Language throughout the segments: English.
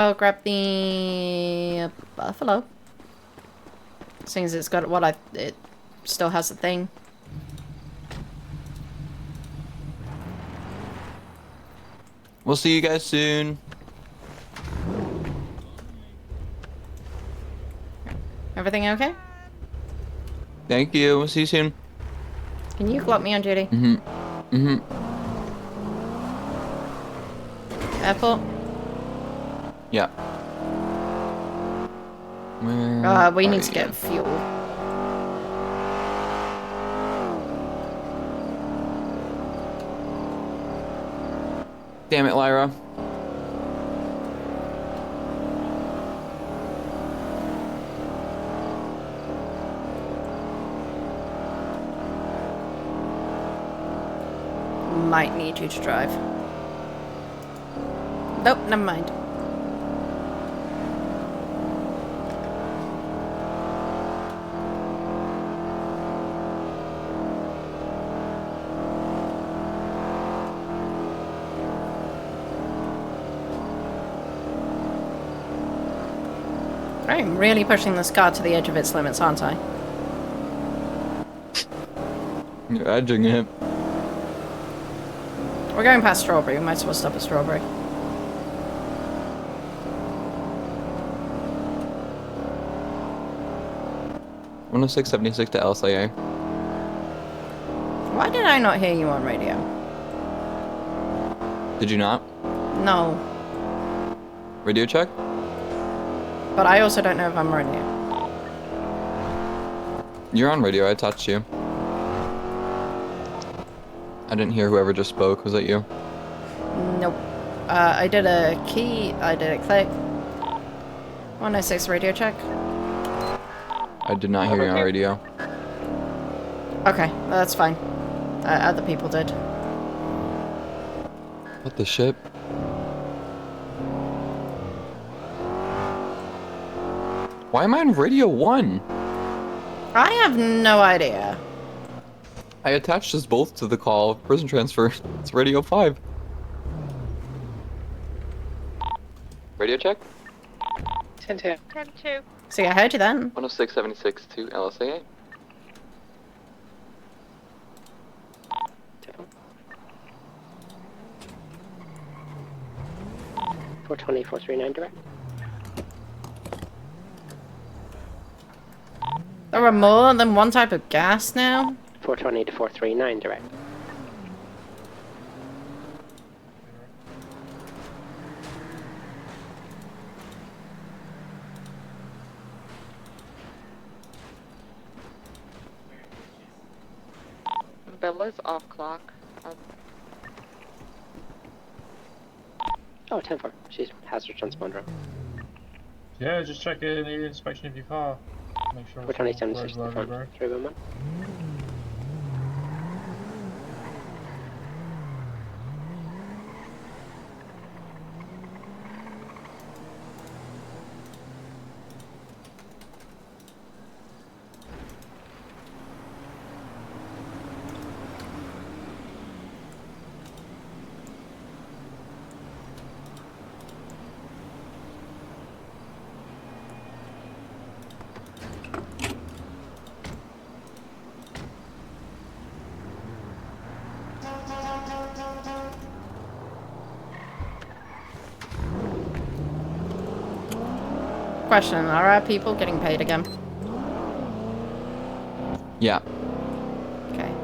I'll grab the buffalo. Seeing as it's got it still has the thing. We'll see you guys soon. Everything okay? Thank you. We'll see you soon. Can you clock me on duty? Airport? Yeah. Where We are need to you? get fuel. Damn it, Lyra. Might need you to drive. Nope, never mind. I'm really pushing this car to the edge of its limits, aren't I? You're edging it. We're going past Strawberry. We might as well stop at Strawberry. One oh six 76 to LSIA. Why did I not hear you on radio? Did you not? No. Radio check? But I also don't know if I'm radio. You're on radio. I touched you. I didn't hear whoever just spoke. Was that you? Nope. I did a key. I did a click. 106 radio check. I did not hear you on radio. Okay, that's fine. Other people did. What the shit? Why am I on radio 1? I have no idea. I attached us both to the call. Prison transfer. It's radio 5. Radio check? 10-2. 10-2. See, I heard you then. 106 76 to LSIA. 420, 439 direct. There are more than one type of gas now? 420 to 439 direct. Bella's off clock. Oh, 10-4. She's hazard transponder. Yeah, just check in the inspection of your car. Make sure it's 420, all 76 to blah, the blah, front. blah. 311. Question, are our people getting paid again? Yeah. Okay.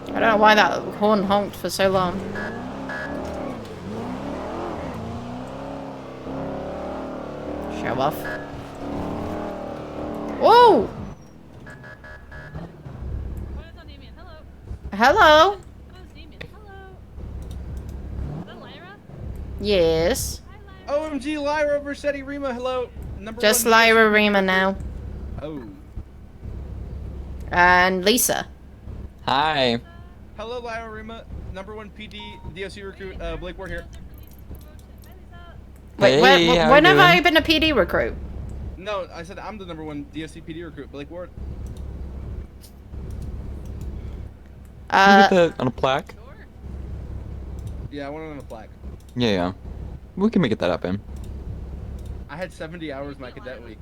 I don't know why that horn honked for so long. Show off. Whoa! Hello? Yes. OMG, Lyra, Versetti, Rema, hello. Number Just one Lyra, Rema now. Oh. And Lisa. Hi. Hello, Lyra, Rema. Number one PD, DOC recruit, Blake Ward here. Wait, Hey, how when you have I doing? been a PD recruit? No, I said I'm the number one DOC PD recruit, Blake Ward. Can we get that on a plaque? Yeah, I want it on a plaque. Yeah. We can make it that happen. I had 70 hours my cadet week.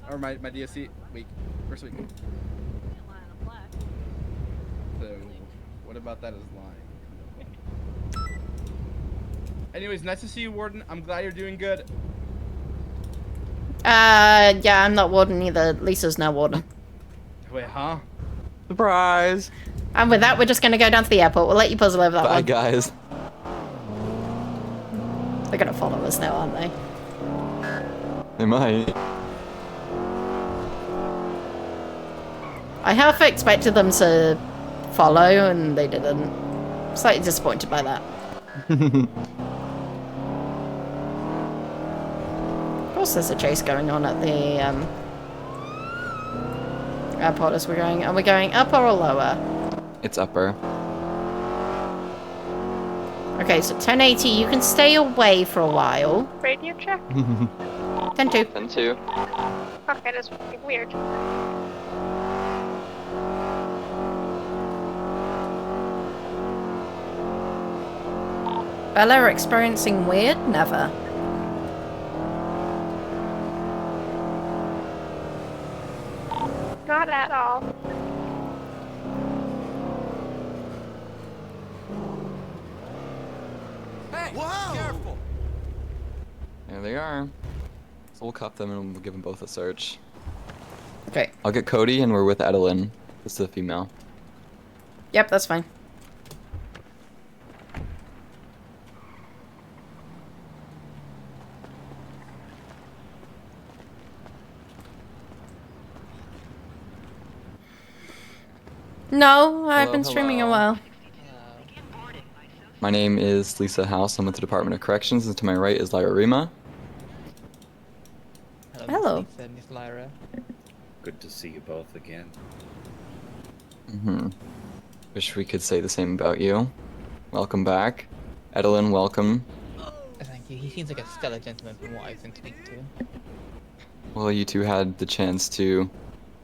Or my DSC week. First week. So, what about that is lying? Anyways, nice to see you, Warden. I'm glad you're doing good. Yeah, I'm not Warden either. Lisa's now Warden. Wait, huh? Surprise! And with that, we're just gonna go down to the airport. We'll let you puzzle over that Bye, one. guys. They're gonna follow us now, aren't they? They might. I half expected them to follow, and they didn't. Slightly disappointed by that. Of course, there's a chase going on at the airport as we're going. Are we going up or lower? It's upper. Okay, so 1080, you can stay away for a while. Radio check? 10-2. 10-2. Okay, that's weird. Bella experiencing weird? Never. Not at all. There they are. So we'll cuff them and we'll give them both a search. Okay. I'll get Cody and we're with Edelyn. This is the female. Yep, that's fine. No, I've been streaming a hello. while. My name is Lisa House. I'm with the Department of Corrections, and to my right is Lyra Rema. Hello. Miss Lyra. Good to see you both again. Wish we could say the same about you. Welcome back. Edelyn, welcome. Thank you. He seems like a stellar gentleman from what I've been speaking to. Well, you two had the chance to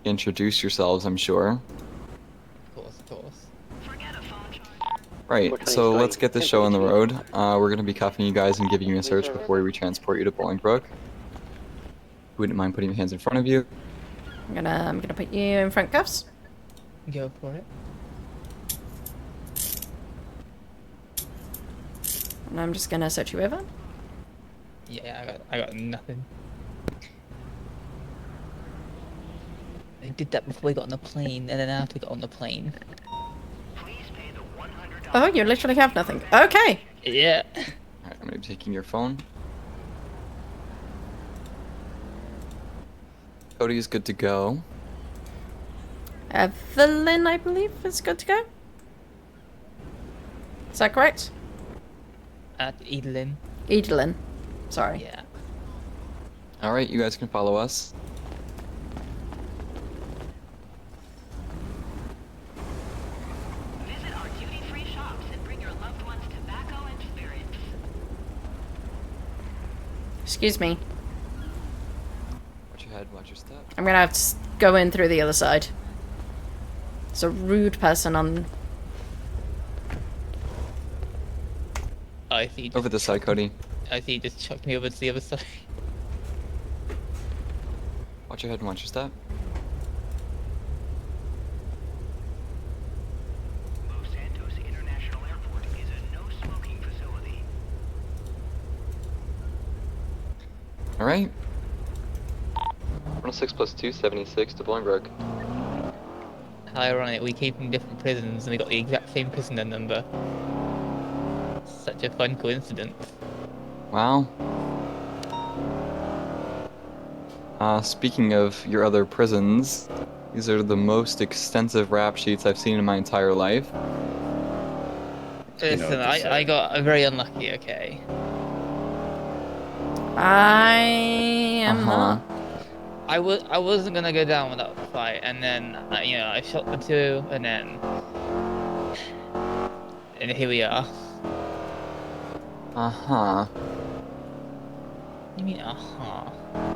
introduce yourselves, I'm sure. Of course, of course. Right, so let's get this show on the road. We're going to be cuffing you guys and giving you a search before we transport you to Bolingbroke. Wouldn't mind putting your hands in front of you. I'm gonna put you in front cuffs. Go for it. And I'm just gonna search you over. Yeah, I got nothing. They did that before we got on the plane, and then after we got on the plane. Oh, you literally have nothing. Okay. Yeah. Alright, I'm going to be taking your phone. Cody is good to go. Evelyn, I believe, is good to go. Is that correct? At Edelyn. Edelyn. Sorry. Yeah. Alright, you guys can follow us. Visit our duty-free shops and bring your loved ones tobacco and spirits. Excuse me. Watch your head, watch your step. I'm gonna have to go in through the other side. There's a rude person on... Oh, I see. Over this side, Cody. I see. You just chucked me over to the other side. Watch your head and watch your step. Los Santos International Airport is a no-smoking facility. Alright. 106 plus 2, 76 to Bolingbroke. How ironic, we came from different prisons and we got the exact same prisoner number. Such a fun coincidence. Wow. Speaking of your other prisons, these are the most extensive rap sheets I've seen in my entire life. Listen, I got very unlucky, okay? I am not. I wasn't gonna go down without a fight, and then, you know, I shot the two, and then... And here we are. Uh-huh. You mean, uh-huh?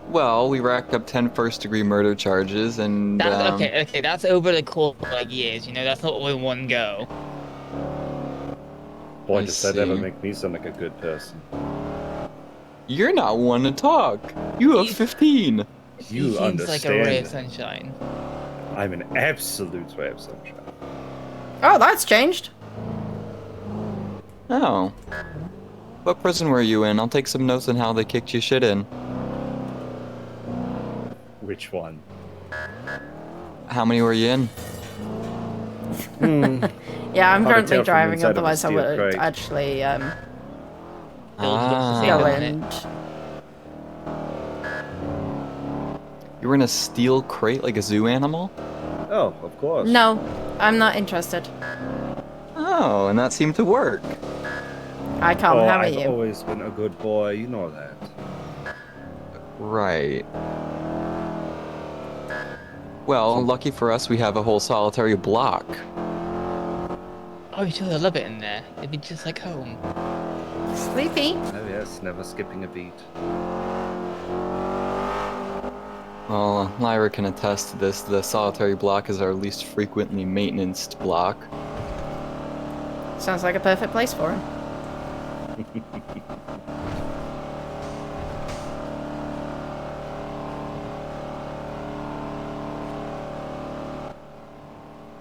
Well, we racked up 10 first-degree murder charges, and, That's, okay, that's over the course of, like, years, you know? That's not all in one go. Boy, I does that ever see. make me sound like a good person. You're not one to talk. You have He's- 15. He You seems like a ray of understand. sunshine. I'm an absolute ray of sunshine. Oh, that's changed. Oh. What prison were you in? I'll take some notes on how they kicked your shit in. Which one? How many were you in? Yeah, I'm Hard to currently tell from driving, inside of a otherwise I steel would crate. actually Bill's got to say go that on it. and... You were in a steel crate like a zoo animal? Oh, of course. No, I'm not interested. Oh, and that seemed to work. Hi, Colin, Oh, how are I've you? always been a good boy, you know that. Right. Well, lucky for us, we have a whole solitary block. Oh, I'm sure they'll love it in there. It'd be just like home. Sleepy? Oh yes, never skipping a beat. Well, Lyra can attest to this. The solitary block is our least frequently maintenanced block. Sounds like a perfect place for him.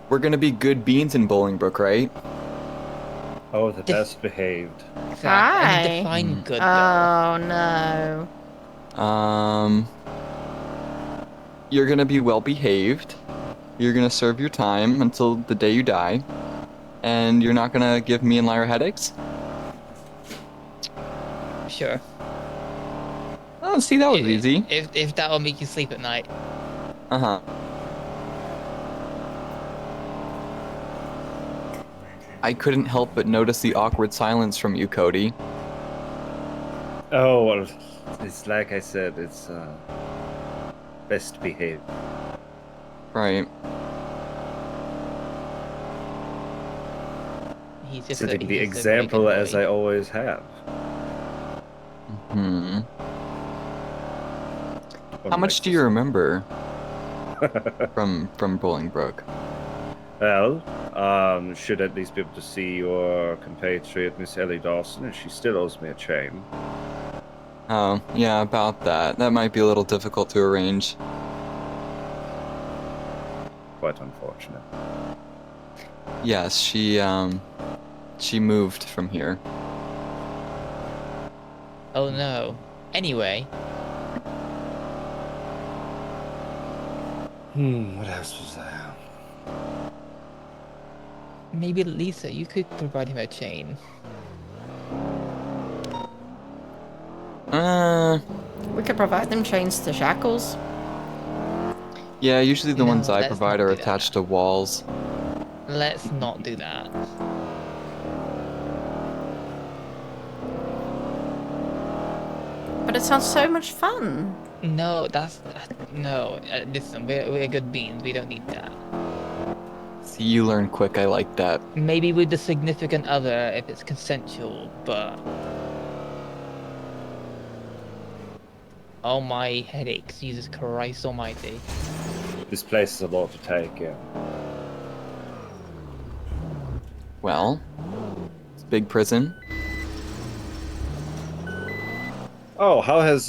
We're gonna be good beans in Bolingbrook, right? Oh, the best behaved. Exactly. Hi. I mean, define good though. Oh, no. You're gonna be well behaved. You're gonna serve your time until the day you die. And you're not gonna give me and Lyra headaches? Sure. Oh, see, that was easy. If that'll make you sleep at night. Uh-huh. I couldn't help but notice the awkward silence from you, Cody. Oh, well, it's like I said, it's best behaved. Right. He's just Setting the he's a example very good as boy. I always have. Hmm. How One much likes do to you say. remember from Bolingbrook? Well, should at least be able to see your compatriot, Miss Ellie Dawson, and she still owes me a chain. Oh, yeah, about that. That might be a little difficult to arrange. Quite unfortunate. Yes, she moved from here. Oh no. Anyway, What else was there? maybe Lisa, you could provide him a chain. We could provide them chains to shackles. Yeah, usually the No, ones I let's provide not are do that. attached to walls. Let's not do that. But it sounds so much fun. No, no. Listen, we're good beans. We don't need that. See, you learn quick, I like that. Maybe with the significant other if it's consensual, but oh my headaches, Jesus Christ Almighty. This place is a lot to take in. Well, it's a big prison. Oh, how has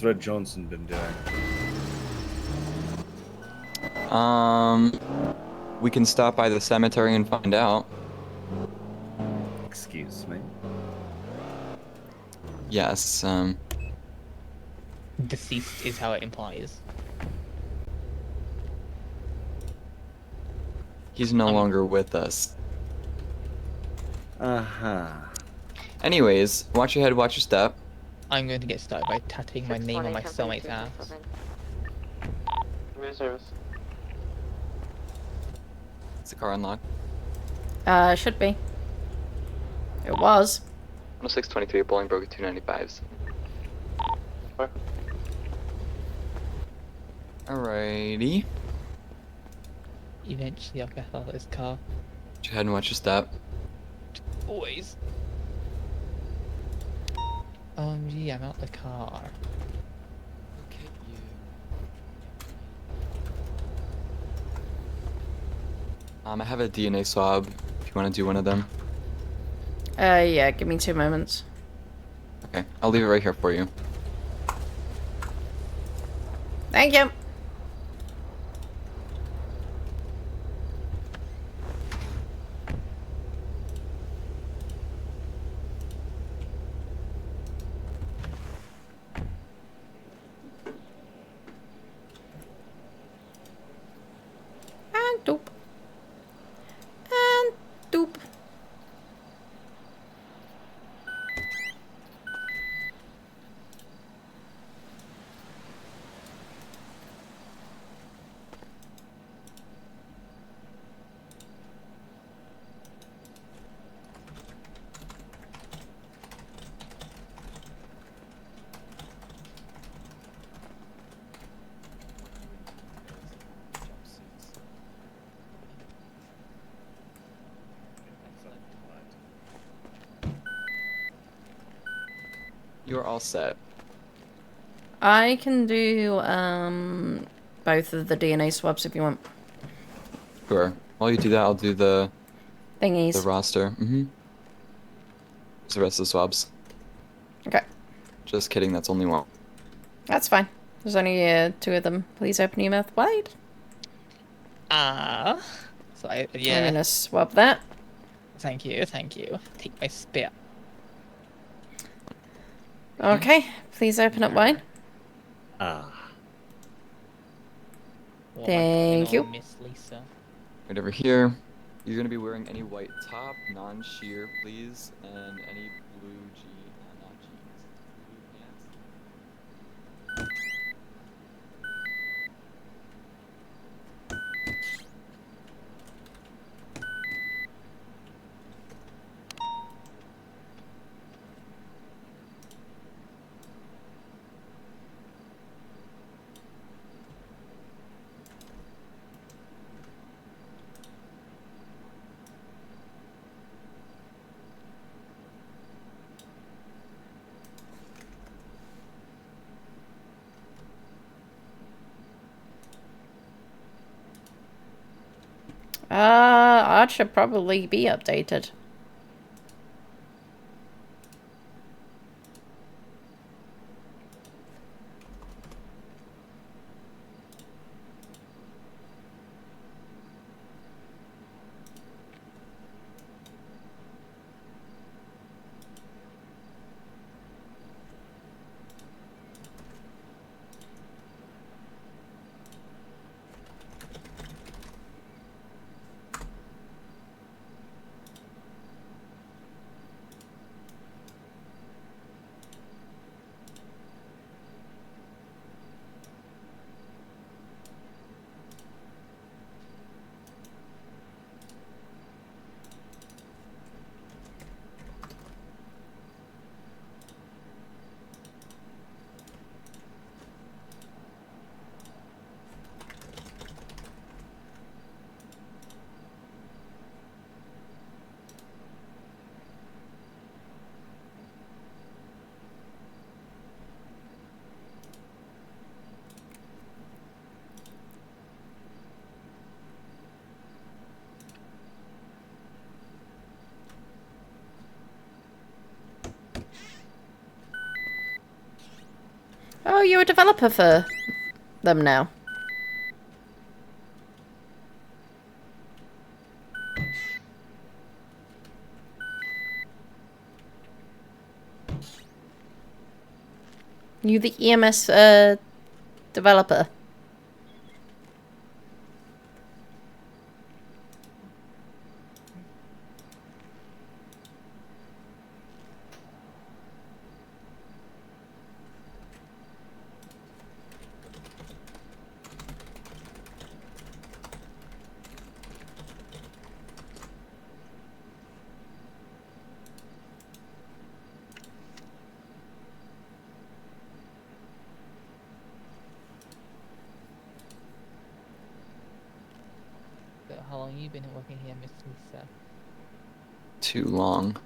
Red Johnson been doing? We can stop by the cemetery and find out. Excuse me. Yes, Deceased is how it implies. he's no longer with us. Uh-huh. Anyways, watch your head, watch your step. I'm going to get started by tattooing my name on my cellmate's ass. Reserves. Is the car unlocked? Should be. It was. 10623 Bolingbrook 295s. Alrighty. Eventually I'll get out of this car. Watch your head and watch your step. Always. Yeah, I'm out the car. Look at you. I have a DNA swab if you want to do one of them. Yeah, give me 2 moments. Okay, I'll leave it right here for you. Thank you. And doop. And doop. You're all set. I can do both of the DNA swabs if you want. Sure. While you do that, I'll do the Thingies. roster. Mm-hmm. There's the rest of the swabs. Okay. Just kidding, that's only one. That's fine. There's only 2 of them. Please open your mouth wide. So I, I'm yeah. gonna swab that. Thank you, thank you. Take my spit. Okay. Please open up wide. Ah. What Thank am I you. doing, Miss Lisa? Right over here. You're gonna be wearing any white top, non-sheer, please, and any blue not jeans, blue pants. I should probably be updated. Oh, you're a developer for them now. You the EMS developer. So how long you been working here, Miss Lisa? Too long.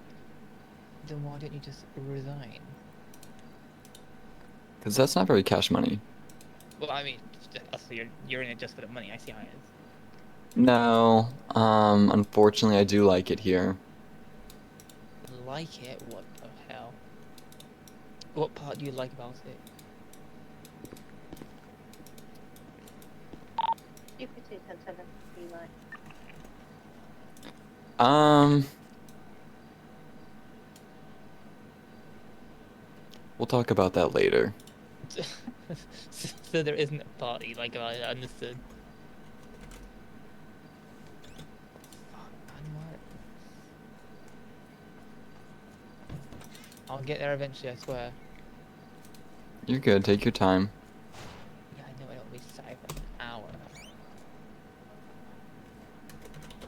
Then why don't you just resign? Because that's not very cash money. Well, I mean, also you're in it just for the money. I see how it is. No, unfortunately I do like it here. like it. What the hell? What part do you like about it? You could say 10-7 be like. We'll talk about that later. So there isn't a party, like I understood. Fuck, man, what? I'll get there eventually, I swear. You're good. Take your time. Yeah, I know it'll be sorry for an hour.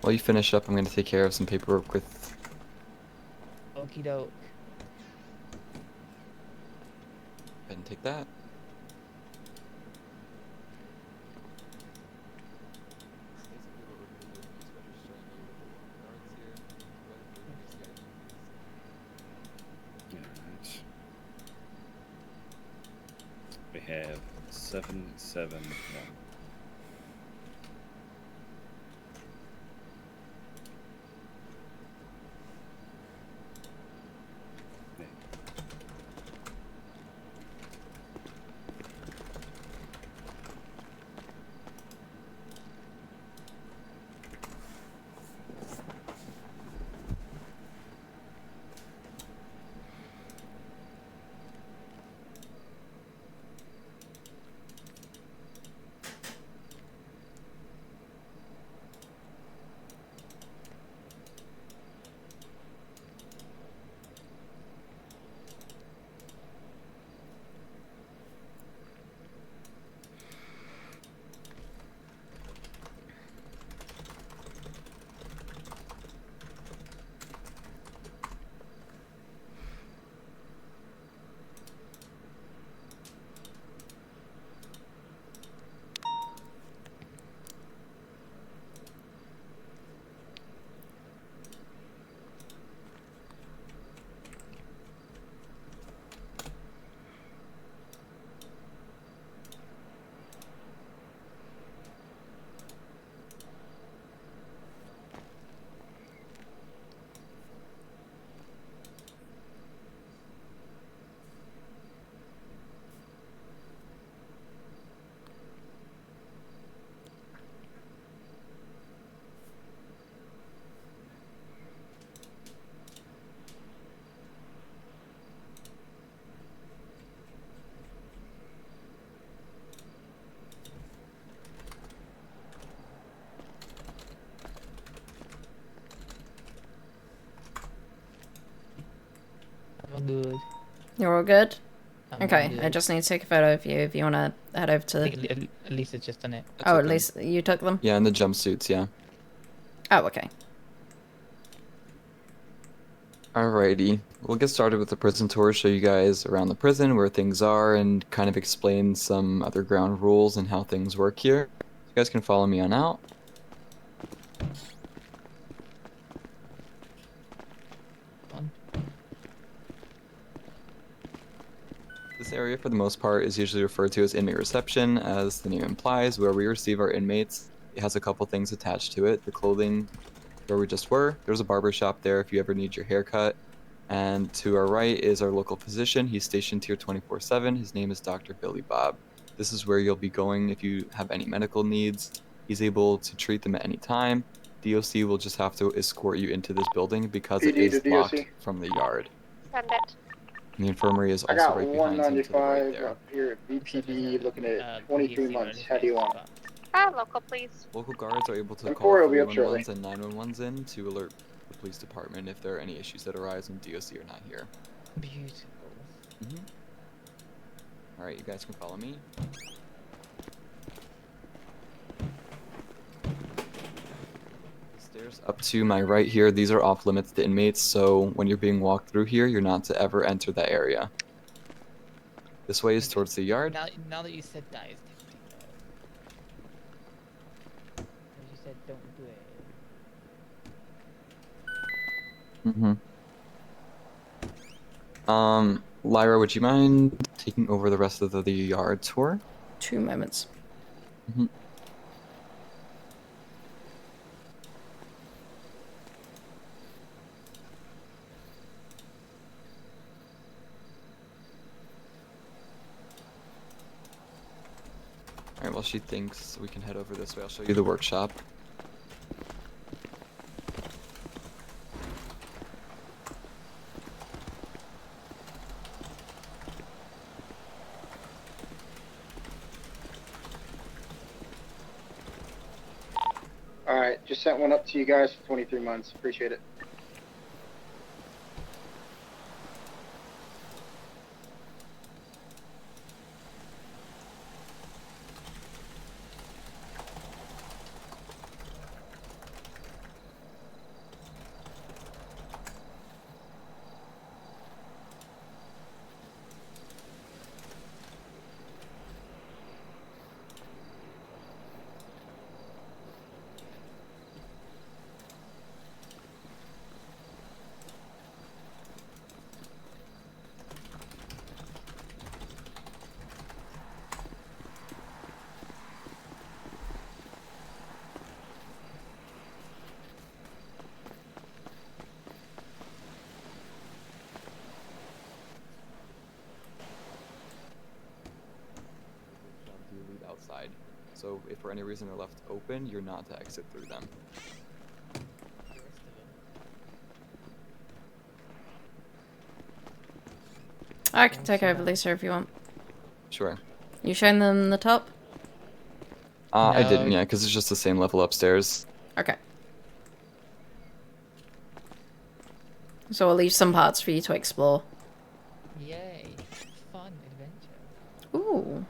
While you finish up, I'm gonna take care of some paperwork with. Okie doke. Go ahead and take that. Alright. We have 771. I'm good. You're all good? I'm Okay, good. I just need to take a photo of you if you want to head over I to... think Lisa's just done it. I Oh, took at them. least you took them? Yeah, in the jumpsuits, yeah. Oh, okay. Alrighty. We'll get started with the prison tour, show you guys around the prison, where things are, and kind of explain some other ground rules and how things work here. You guys can follow me on out. On. This area, for the most part, is usually referred to as inmate reception, as the name implies, where we receive our inmates. It has a couple things attached to it. The clothing, where we just were. There's a barber shop there if you ever need your hair cut. And to our right is our local physician. He's stationed here 24/7. His name is Dr. Billy Bob. This is where you'll be going if you have any medical needs. He's able to treat them at any time. DOC will just have to escort you into this building because it PD to is DOC. locked from the yard. Send it. And the infirmary is I also got right behind him to the right 195 there. up here at BPD looking at 23 PDC months. registered How do you want? spot. Local, please. Local guards are able to And call Corey will be up shortly. 311s and 911s in to alert the police department if there are any issues that arise when DOC are not here. Beautiful. Alright, you guys can follow me. The stairs up to my right here, these are off limits to inmates, so when you're being walked through here, you're not to ever enter that area. This way is towards the yard. Now that you said that, it's different though. As you said, don't do it. Lyra, would you mind taking over the rest of the yard tour? 2 moments. while she thinks, we can head over this way. I'll show you the workshop. Alright, just sent one up to you guys for 23 months. Appreciate it. Do lead outside. So if for any reason they're left open, you're not to exit through them. I can take over Lisa if you want. Sure. You showing them the top? I No. didn't, yeah, because it's just the same level upstairs. Okay. So I'll leave some parts for you to explore. Yay. Fun adventure. Ooh.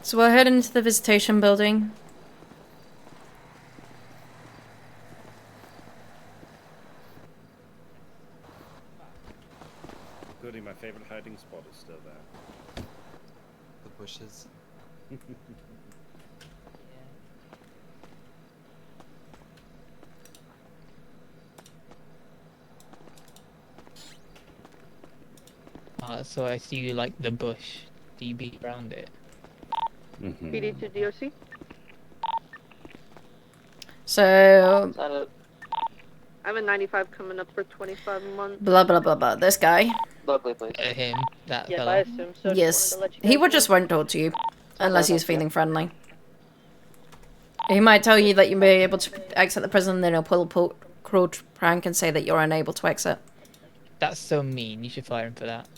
So we'll head into the visitation building. Goody, my favorite hiding spot is still there. The bushes. So I see you like the bush. Do you beat around it? PD to DOC. So, I'm a 95 coming up for 25 months. blah blah blah blah. This guy. Locally, please. Him, that Yes, fella. I assume so. Yes. He would just won't talk to you. Unless he's feeling friendly. He might tell you that you may be able to exit the prison, then he'll pull cruel prank and say that you're unable to exit. That's so mean. You should fire him for that.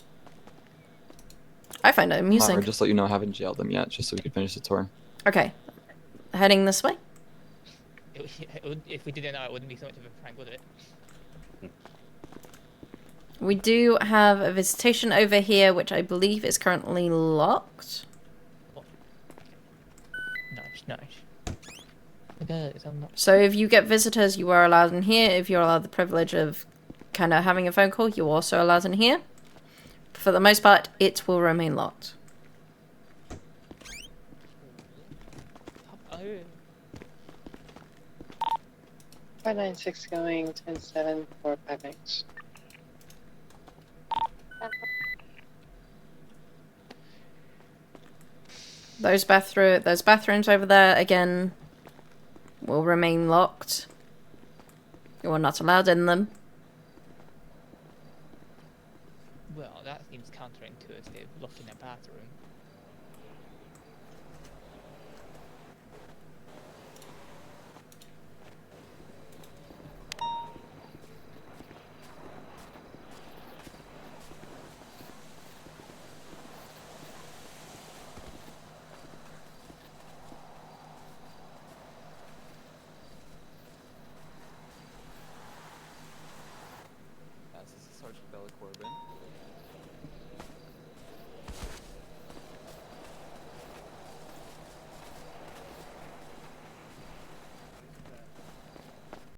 I find it amusing. Or just let you know I haven't jailed them yet, just so we can finish the tour. Okay. Heading this way? If we didn't know, it wouldn't be so much of a prank, would it? We do have a visitation over here, which I believe is currently locked. Nice. Okay, it's unlocked. So if you get visitors, you are allowed in here. If you're allowed the privilege of kind of having a phone call, you're also allowed in here. For the most part, it will remain locked. Oh. 596 going, 10-7 for 5 Those bathrooms over there, again, will remain locked. You are not allowed in them. Well, that seems counterintuitive, locking a bathroom. This is Sergeant Bella Corbin.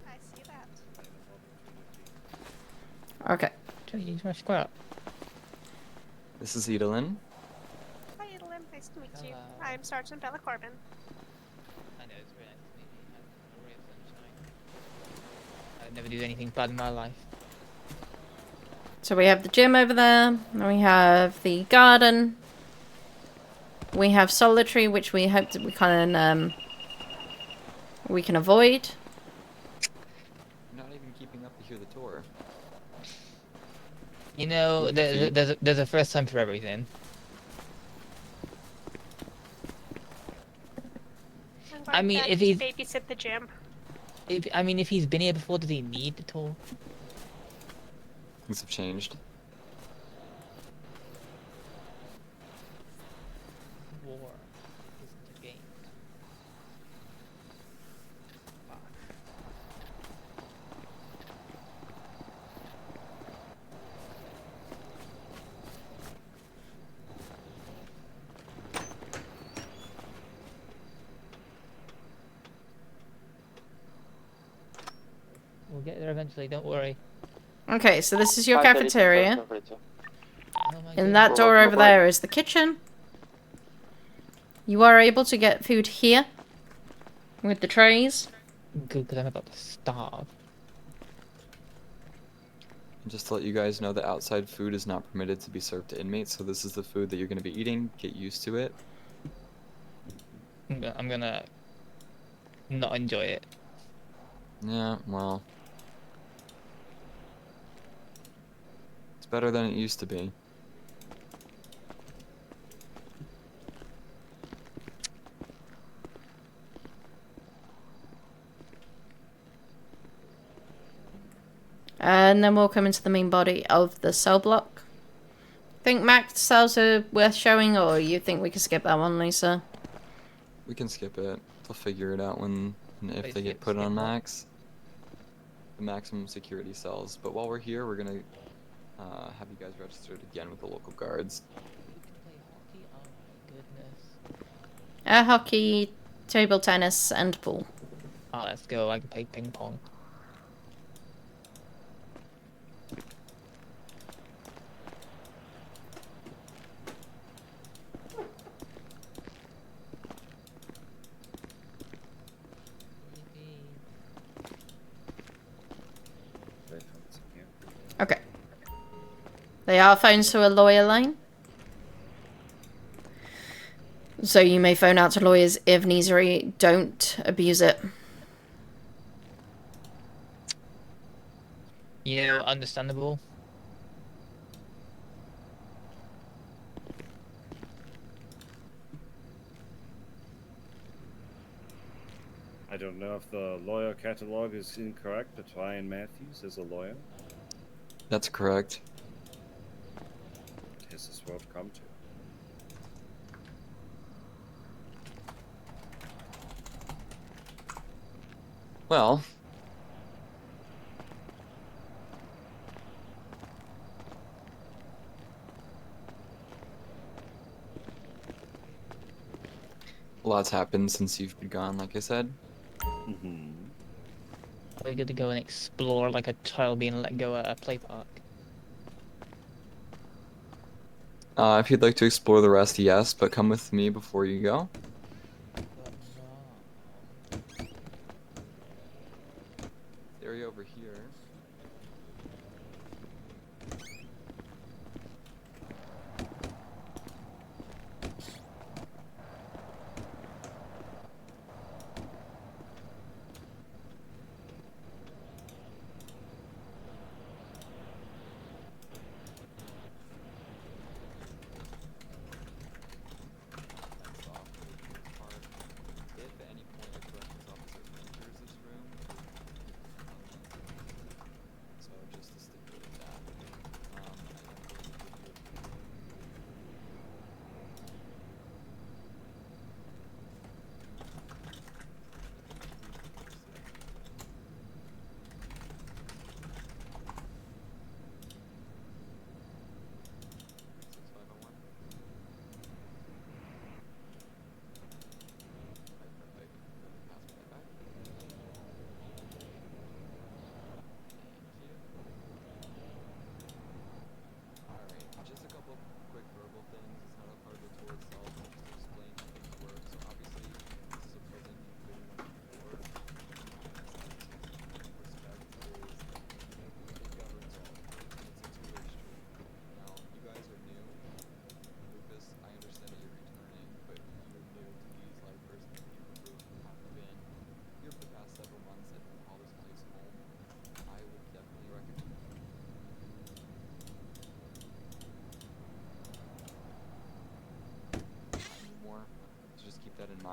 I see that. Okay. You smash square up. This is Edalyn. Hi, Edelyn. Nice to meet you. Hello. I'm Sergeant Bella Corbin. I know, it's really nice to meet you. I'm a ray of sunshine. I'd never do anything bad in my life. So we have the gym over there, and we have the garden. We have solitary, which we hope that we can avoid. You're not even keeping up to hear the tour. You know, With feet. there's a first time for everything. I'm I going mean, back if to he's, babysit the gym. if he's been here before, does he need the tour? Things have changed. War isn't a game. We'll get there eventually, don't worry. Okay, so this is your 532, cafeteria. 532. Oh my And goodness. that We're door welcome over aboard. there is the kitchen. You are able to get food here with the trays. Good, because I'm about to starve. And just to let you guys know that outside food is not permitted to be served to inmates, so this is the food that you're going to be eating. Get used to it. I'm gonna not enjoy it. Yeah, well. It's better than it used to be. And then we'll come into the main body of the cell block. Think max cells are worth showing, or you think we can skip that one, Lisa? We can skip it. They'll figure it out when and if Wait, they get skip put on what? max. The maximum security cells. But while we're here, we're gonna have you guys registered again with the local guards. You can play hockey? Oh my goodness. Hockey, table tennis, and pool. Oh, let's go. I can play ping pong. Okay. They are phones to a lawyer line. So you may phone out to lawyers if necessary. Don't abuse it. You know, understandable. I don't know if the lawyer catalog is incorrect, but Ryan Matthews is a lawyer. That's correct. This is what come to. Well, a lot's happened since you've been gone, like I said. Mm-hmm. We're good to go and explore like a child being let go at a play park. If you'd like to explore the rest, yes, but come with me before you go. This area over here. If at any point a corrections officer enters this room,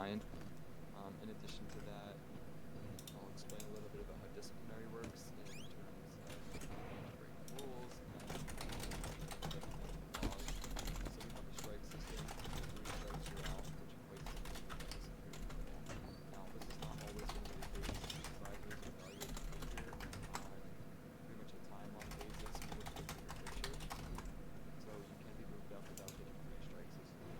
fine. In addition to that, I'll explain a little bit about how disciplinary works in terms of breaking rules and laws. So we have a strike system, 3 strikes you're out, which equates to disciplinary rule. Now, this is not always going to be the case. Supervisors evaluate behavior on pretty much a time-long basis with the bigger picture. So you can be moved up without getting 3 strikes as well.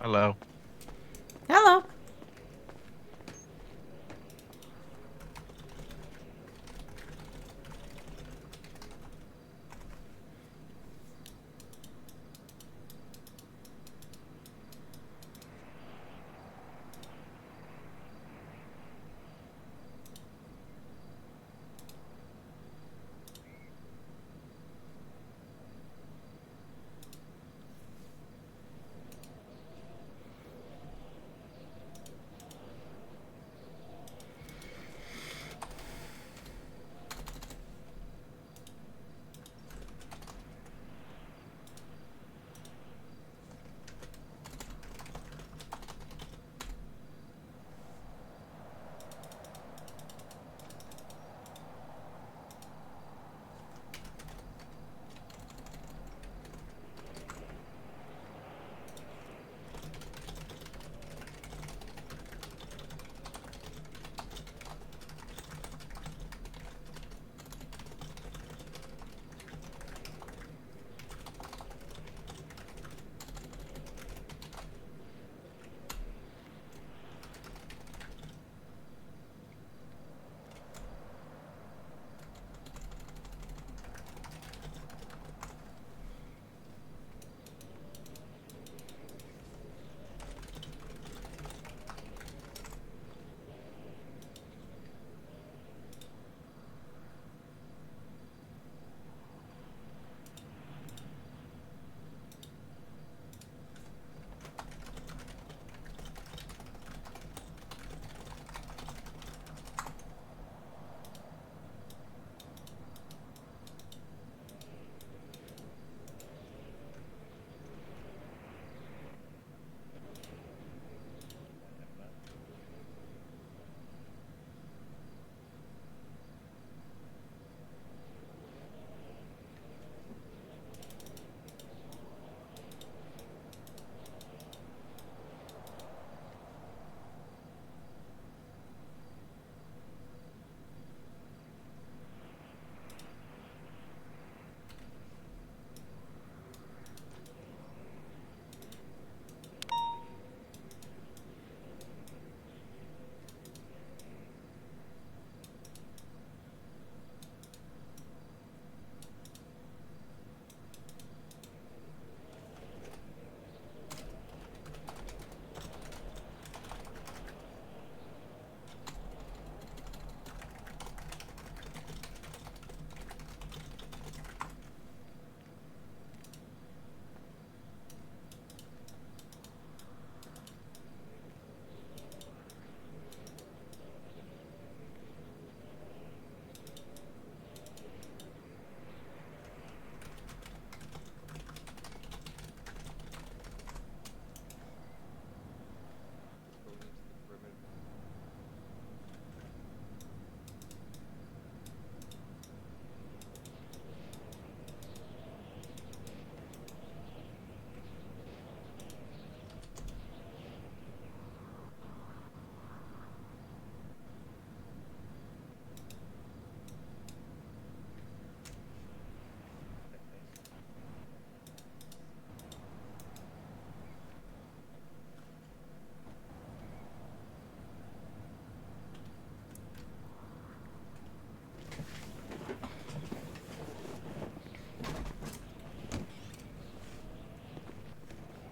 Hello. Hello.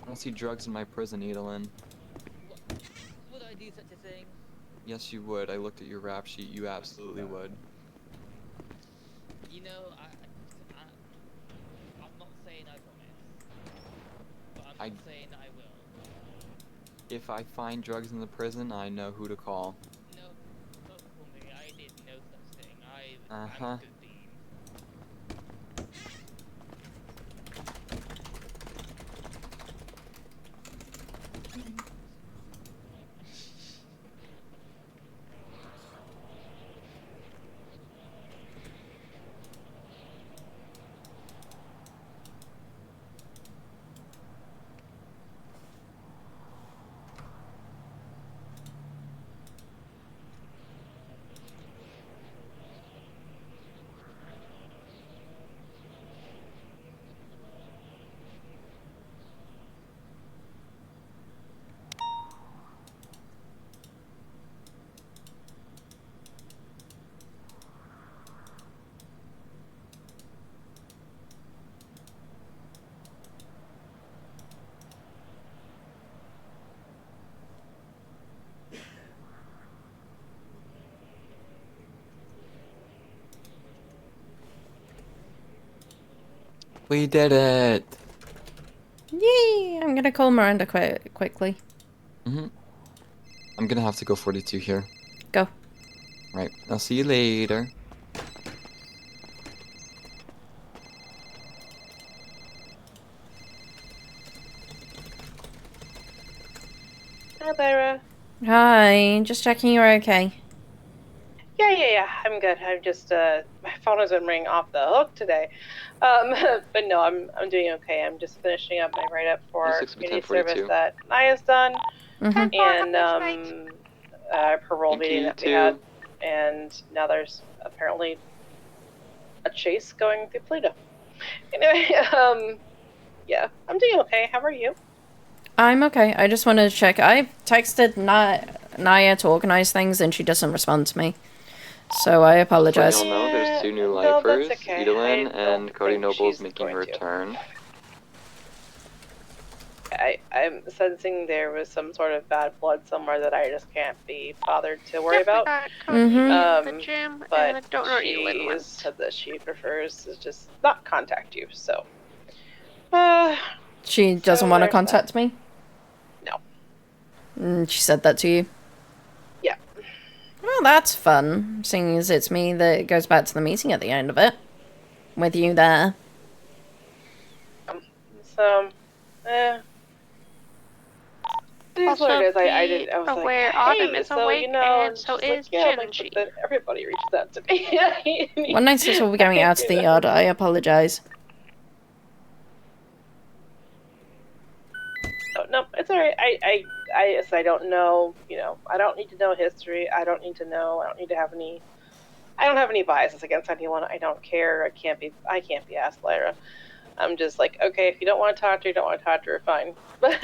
I don't see drugs in my prison, Edelin. Would I do such a thing? Yes, you would. I looked at your rap sheet. You absolutely would. You know, I'm not saying I promise, but I'm not saying I will. If I find drugs in the prison, I know who to call. No, not for me. I did Uh-huh. We did it! Yay! I'm gonna call Miranda quickly. Mm-hmm. I'm gonna have to go 42 here. Go. Right, I'll see you later. Hi, Lyra. Hi, just checking you're okay. Yeah. I'm good. I'm just my phone has been ringing off the hook today. But no, I'm doing okay. I'm just finishing up my write up for community service that Naya's done, and parole Thank meeting you, that we had, too. and now there's apparently a chase going through Pluto. Anyway, yeah, I'm doing okay. How are you? I'm okay. I just wanted to check. I texted Naya to organize things and she doesn't respond to me. So I apologize. Just to let y'all know, there's 2 new No, lifers, that's okay. Edalyn I and don't Cody think Noble's she's making her going to. return. I'm sensing there was some sort of bad blood somewhere that I just can't be bothered to worry Yep, we about. got Cody in the gym, But and I don't know where she Evelyn went. said that she prefers to just not contact you, so. She doesn't want to contact me? No. She said that to you? Yeah. Well, that's fun, seeing as it's me that goes back to the meeting at the end of it. With you there. So, it is what it is. I was aware like, Autumn hey, is so awake, you know, and so she's is like, yeah, I'm like, Gingy. but then everybody reaches out to me. When I said we'll be going out to the yard, I apologize. No, it's alright. I don't know, I don't need to know history. I don't need to have any, I don't have any biases against anyone. I don't care. I can't be asked, Lyra. I'm just like, okay, if you don't want to talk to her, you don't want to talk to her, fine. But,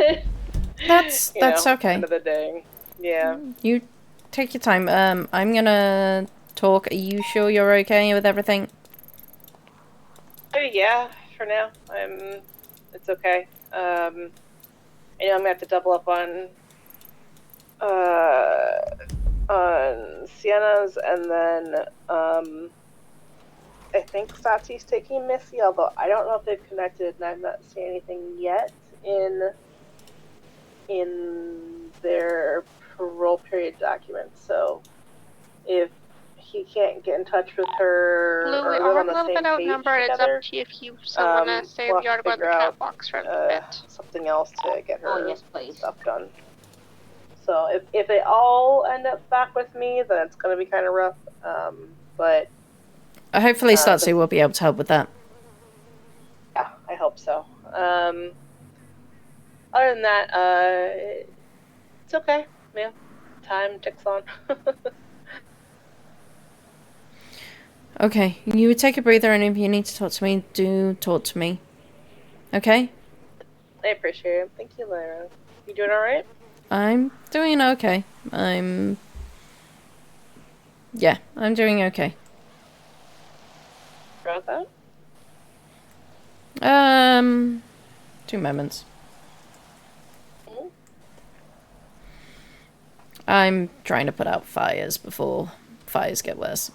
That's okay. End of the day, yeah. You take your time. I'm gonna talk. Are you sure you're okay with everything? Yeah, for now, it's okay. I know I'm gonna have to double up on Sienna's, and then I think Sati's taking Missy, although I don't know if they've connected, and I've not seen anything yet in their parole period documents. So if he can't get in touch with her, Blue, we or they're are on a the little same bit page outnumbered. It's together, up to you if you still want to stay in we'll the yard have or to go to the figure cat out box for a little bit. something else to get her Oh, yes, please. stuff done. So if they all end up back with me, then it's going to be kind of rough. But Hopefully Statsu will be able to help with that. yeah, I hope so. Other than that, it's okay. Yeah, time ticks on. Okay, you take a breather, and if you need to talk to me, do talk to me. Okay? I appreciate it. Thank you, Lyra. You doing all right? I'm doing okay. Yeah, I'm doing okay. About that? 2 moments. I'm trying to put out fires before fires get worse.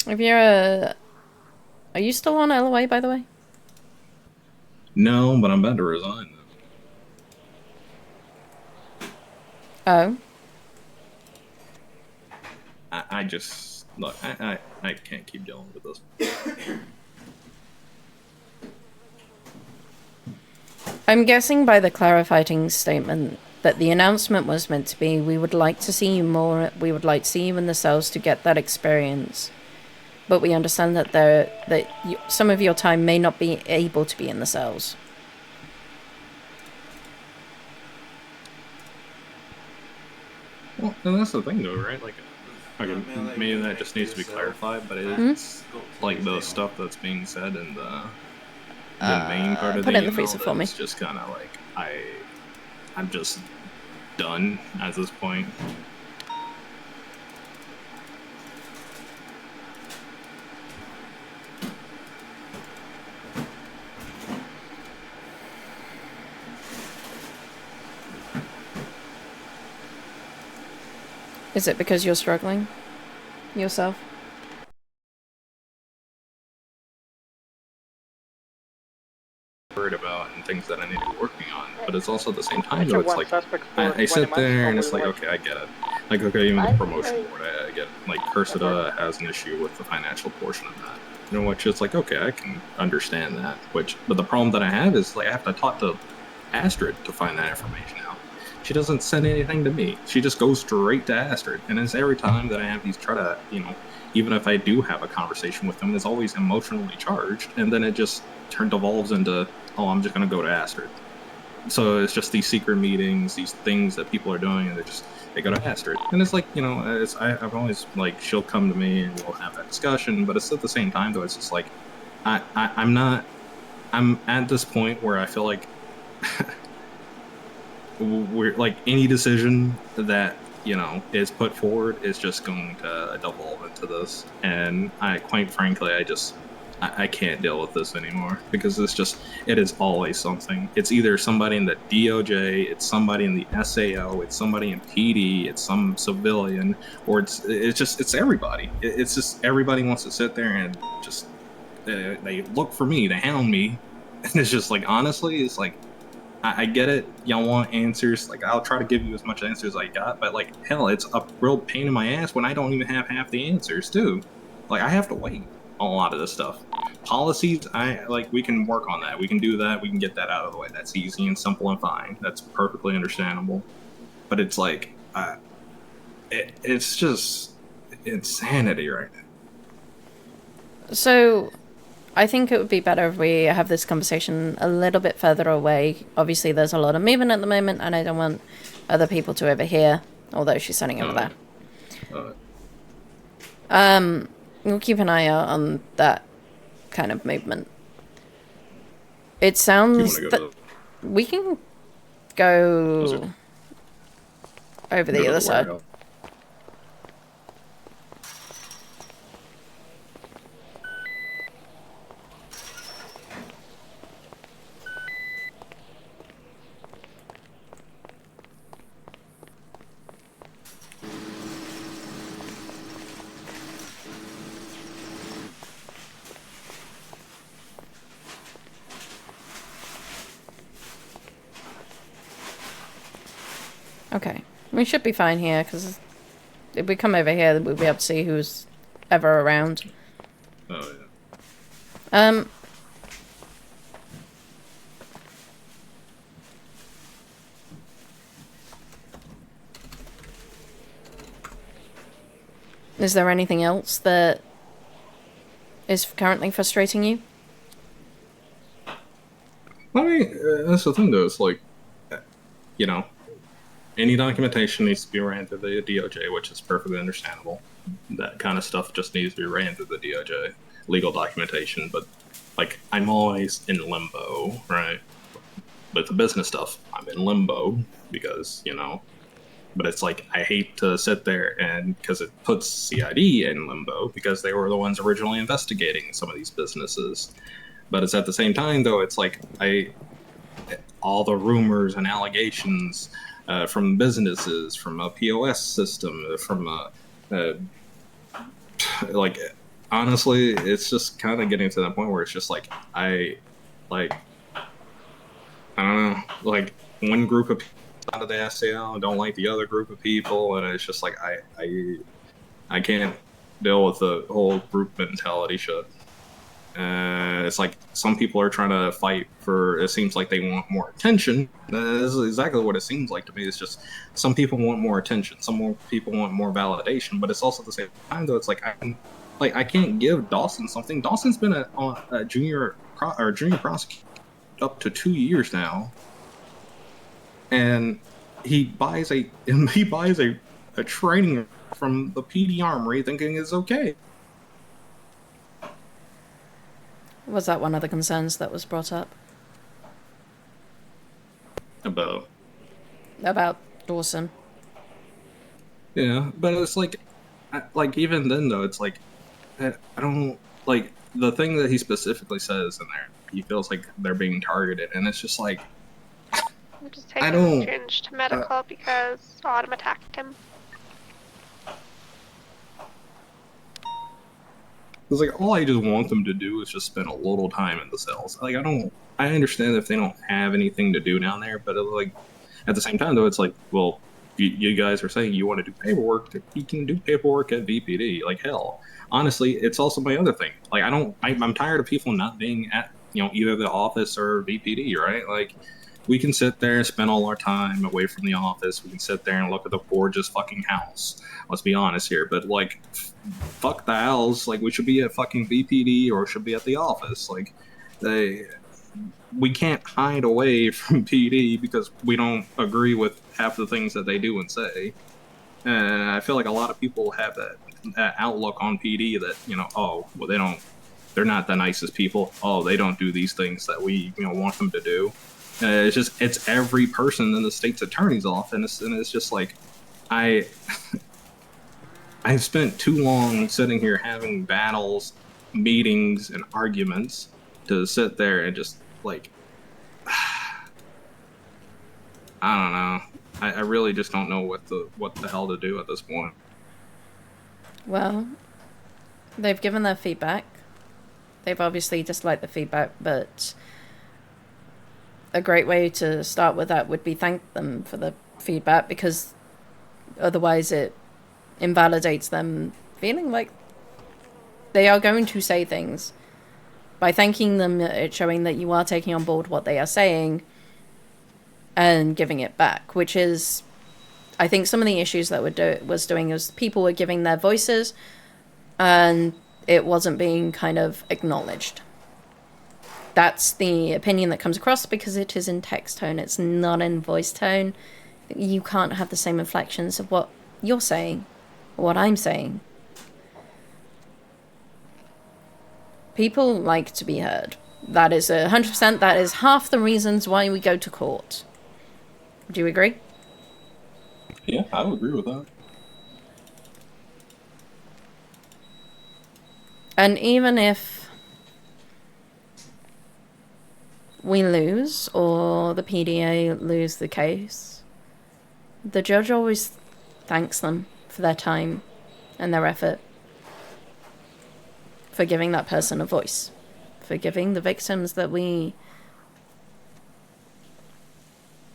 If you're are you still on LOA, by the way? No, but I'm about to resign. Oh. I just look. I can't keep dealing with this. I'm guessing by the clarifying statement that the announcement was meant to be, we would like to see you more, we would like to see you in the cells to get that experience. But we understand that some of your time may not be able to be in the cells. Well, and that's the thing, though, right? Like, okay, maybe that just needs to be clarified, but it's like the stuff that's being said in the main part of put the it in the email freezer for me. that's just kind of like I'm just done at this point. Is it because you're struggling yourself? Worried about and things that I need to be working on, but it's also at the same time What's though, your it's one like suspect for I 20 sit months? there and it's Hopefully like, we'll okay, I get it. Like, okay, even the promotion board, I get it. Like Cursida has an issue with the financial portion of that. You know, which is like, okay, I can understand that. But the problem that I have is like I have to talk to Astrid to find that information out. She doesn't send anything to me. She just goes straight to Astrid. And it's every time that I have these try to, you know, even if I do have a conversation with them, it's always emotionally charged. And then it just devolves into, oh, I'm just going to go to Astrid. So it's just these secret meetings, these things that people are doing, and they go to Astrid. And it's like, you know, I've always, like, she'll come to me and we'll have that discussion. But it's at the same time, though, it's just like, I'm at this point where I feel like we're like any decision that you know is put forward is just going to devolve into this, and quite frankly I can't deal with this anymore because it is always something. It's either somebody in the DOJ, it's somebody in the SAO, it's somebody in PD, it's some civilian, or it's everybody. It's just everybody wants to sit there and just they look for me, they hound me, and it's just like honestly, it's like. I get it. Y'all want answers. Like, I'll try to give you as much answers as I got, but like, hell, it's a real pain in my ass when I don't even have half the answers, too. Like, I have to wait on a lot of this stuff. Policies, we can work on that. We can do that. We can get that out of the way. That's easy and simple and fine. That's perfectly understandable. But it's like, it's just insanity right now. So, I think it would be better if we have this conversation a little bit further away. Obviously, there's a lot of movement at the moment, and I don't want other people to overhear, although she's sitting over there. We'll keep an eye out on that kind of movement. It sounds that we can go over the other side. Okay, we should be fine here, because if we come over here, we'll be able to see who's ever around. Oh, yeah. Is there anything else that is currently frustrating you? I mean, that's the thing, though. It's like, you know, any documentation needs to be ran through the DOJ, which is perfectly understandable. That kind of stuff just needs to be ran through the DOJ, legal documentation. But, like, I'm always in limbo, right? With the business stuff, I'm in limbo because, you know, but it's like, I hate to sit there and, because it puts CID in limbo because they were the ones originally investigating some of these businesses. But it's at the same time, though, it's like, all the rumors and allegations from businesses, from a POS system, from like honestly, it's just kind of getting to that point where it's just like I don't know, like one group of people out of the SAL don't like the other group of people, and it's just like I can't deal with the whole group mentality shit. It's like some people are trying to fight for. It seems like they want more attention. This is exactly what it seems like to me. It's just some people want more attention. Some more people want more validation. But it's also at the same time though. It's like I can't give Dawson something. Dawson's been a junior prosecutor up to 2 years now, and he buys a training from the PD Armory thinking it's okay. Was that one of the concerns that was brought up? About Dawson. Yeah, but it's like even then though, it's like I don't like the thing that he specifically says in there. He feels like they're being targeted, and it's just like I'm just taking Ginge to medical because Autumn attacked him. It's like all I just want them to do is just spend a little time in the cells. Like I understand if they don't have anything to do down there, but like at the same time though, it's like, well, you guys are saying you want to do paperwork. You can do paperwork at VPD. Like hell, honestly, it's also my other thing. Like I'm tired of people not being at either the office or VPD. Right? Like we can sit there and spend all our time away from the office. We can sit there and look at the gorgeous fucking house. Let's be honest here, but like, fuck the house. Like, we should be at fucking VPD or should be at the office. Like, we can't hide away from PD because we don't agree with half the things that they do and say. And I feel like a lot of people have that outlook on PD that oh, well, they're not the nicest people. Oh, they don't do these things that we want them to do. It's every person in the state's attorney's office, and it's just like I've spent too long sitting here having battles, meetings, and arguments to sit there and just like I don't know. I really just don't know what the hell to do at this point. Well, they've given their feedback. They've obviously disliked the feedback, but a great way to start with that would be thank them for the feedback, because otherwise it invalidates them feeling like they are going to say things. By thanking them, it's showing that you are taking on board what they are saying and giving it back, which is, I think, some of the issues that was doing is people were giving their voices and it wasn't being kind of acknowledged. That's the opinion that comes across because it is in text tone, it's not in voice tone. You can't have the same inflections of what you're saying or what I'm saying. People like to be heard. That is 100%, that is half the reasons why we go to court. Do you agree? Yeah, I would agree with that. And even if we lose, or the PDA lose the case, the judge always thanks them for their time and their effort, for giving that person a voice, for giving the victims that we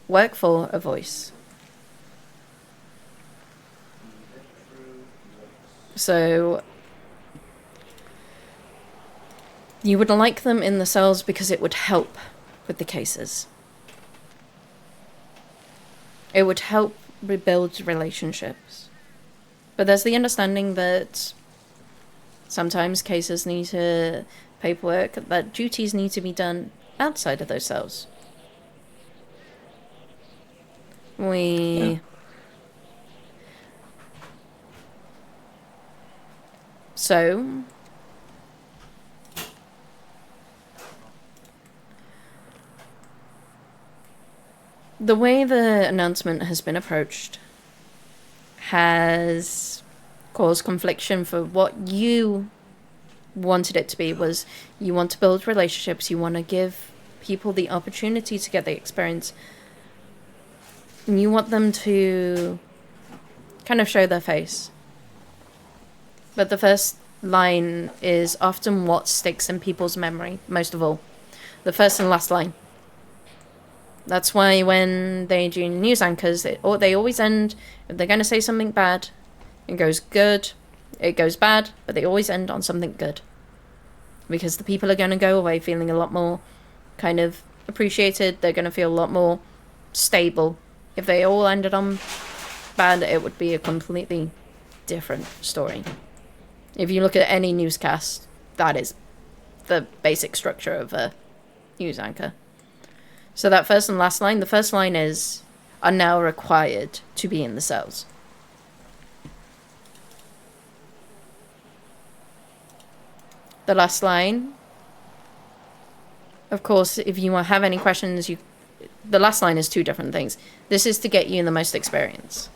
work for a voice. So you would like them in the cells because it would help with the cases. It would help rebuild relationships. But there's the understanding that sometimes cases need paperwork, that duties need to be done outside of those cells. So the way the announcement has been approached has caused confliction for what you wanted it to be. Was you want to build relationships, you want to give people the opportunity to get the experience, and you want them to kind of show their face. But the first line is often what sticks in people's memory, most of all. The first and last line. That's why when they do news anchors, they always end, if they're going to say something bad, it goes good, it goes bad, but they always end on something good. Because the people are going to go away feeling a lot more kind of appreciated, they're going to feel a lot more stable. If they all ended on bad, it would be a completely different story. If you look at any newscast, that is the basic structure of a news anchor. So that first and last line, the first line is, are now required to be in the cells. The last line, of course, if you have any questions, the last line is two different things. This is to get you the most experience.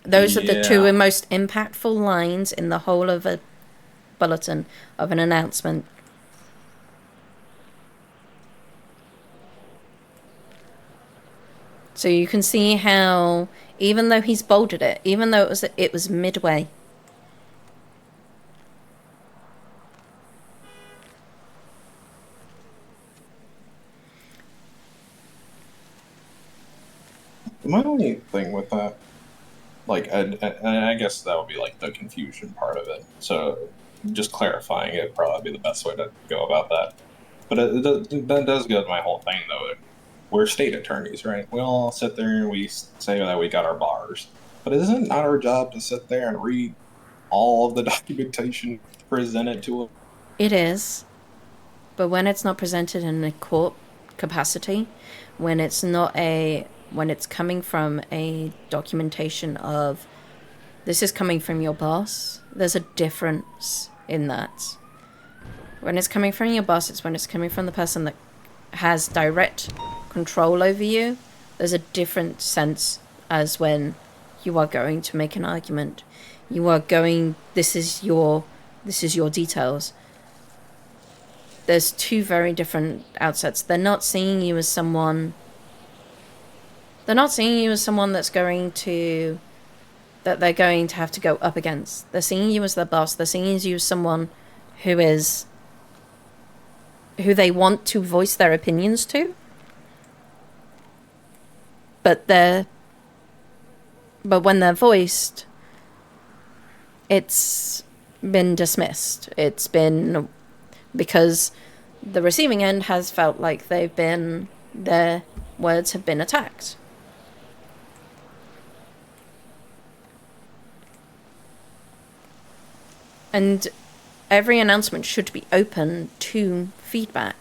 Those are the two most impactful lines in the whole of a bulletin, of an announcement. So you can see how, even though he's bolded it, even though it was midway, my only thing with that, like, I guess that would be like the confusion part of it. So just clarifying it would probably be the best way to go about that. But that does go to my whole thing, though. We're state attorneys, right? We all sit there and we say that we got our bars. But isn't it not our job to sit there and read all of the documentation presented to us? It is. But when it's not presented in a court capacity, when it's coming from a documentation of, this is coming from your boss, there's a difference in that. When it's coming from your boss, it's when it's coming from the person that has direct control over you. There's a different sense as when you are going to make an argument. You are going, this is your details. There's two very different outsets. They're not seeing you as someone that's going to, that they're going to have to go up against. They're seeing you as their boss. They're seeing you as someone who they want to voice their opinions to. But when they're voiced, it's been dismissed. It's been because the receiving end has felt like their words have been attacked. And every announcement should be open to feedback.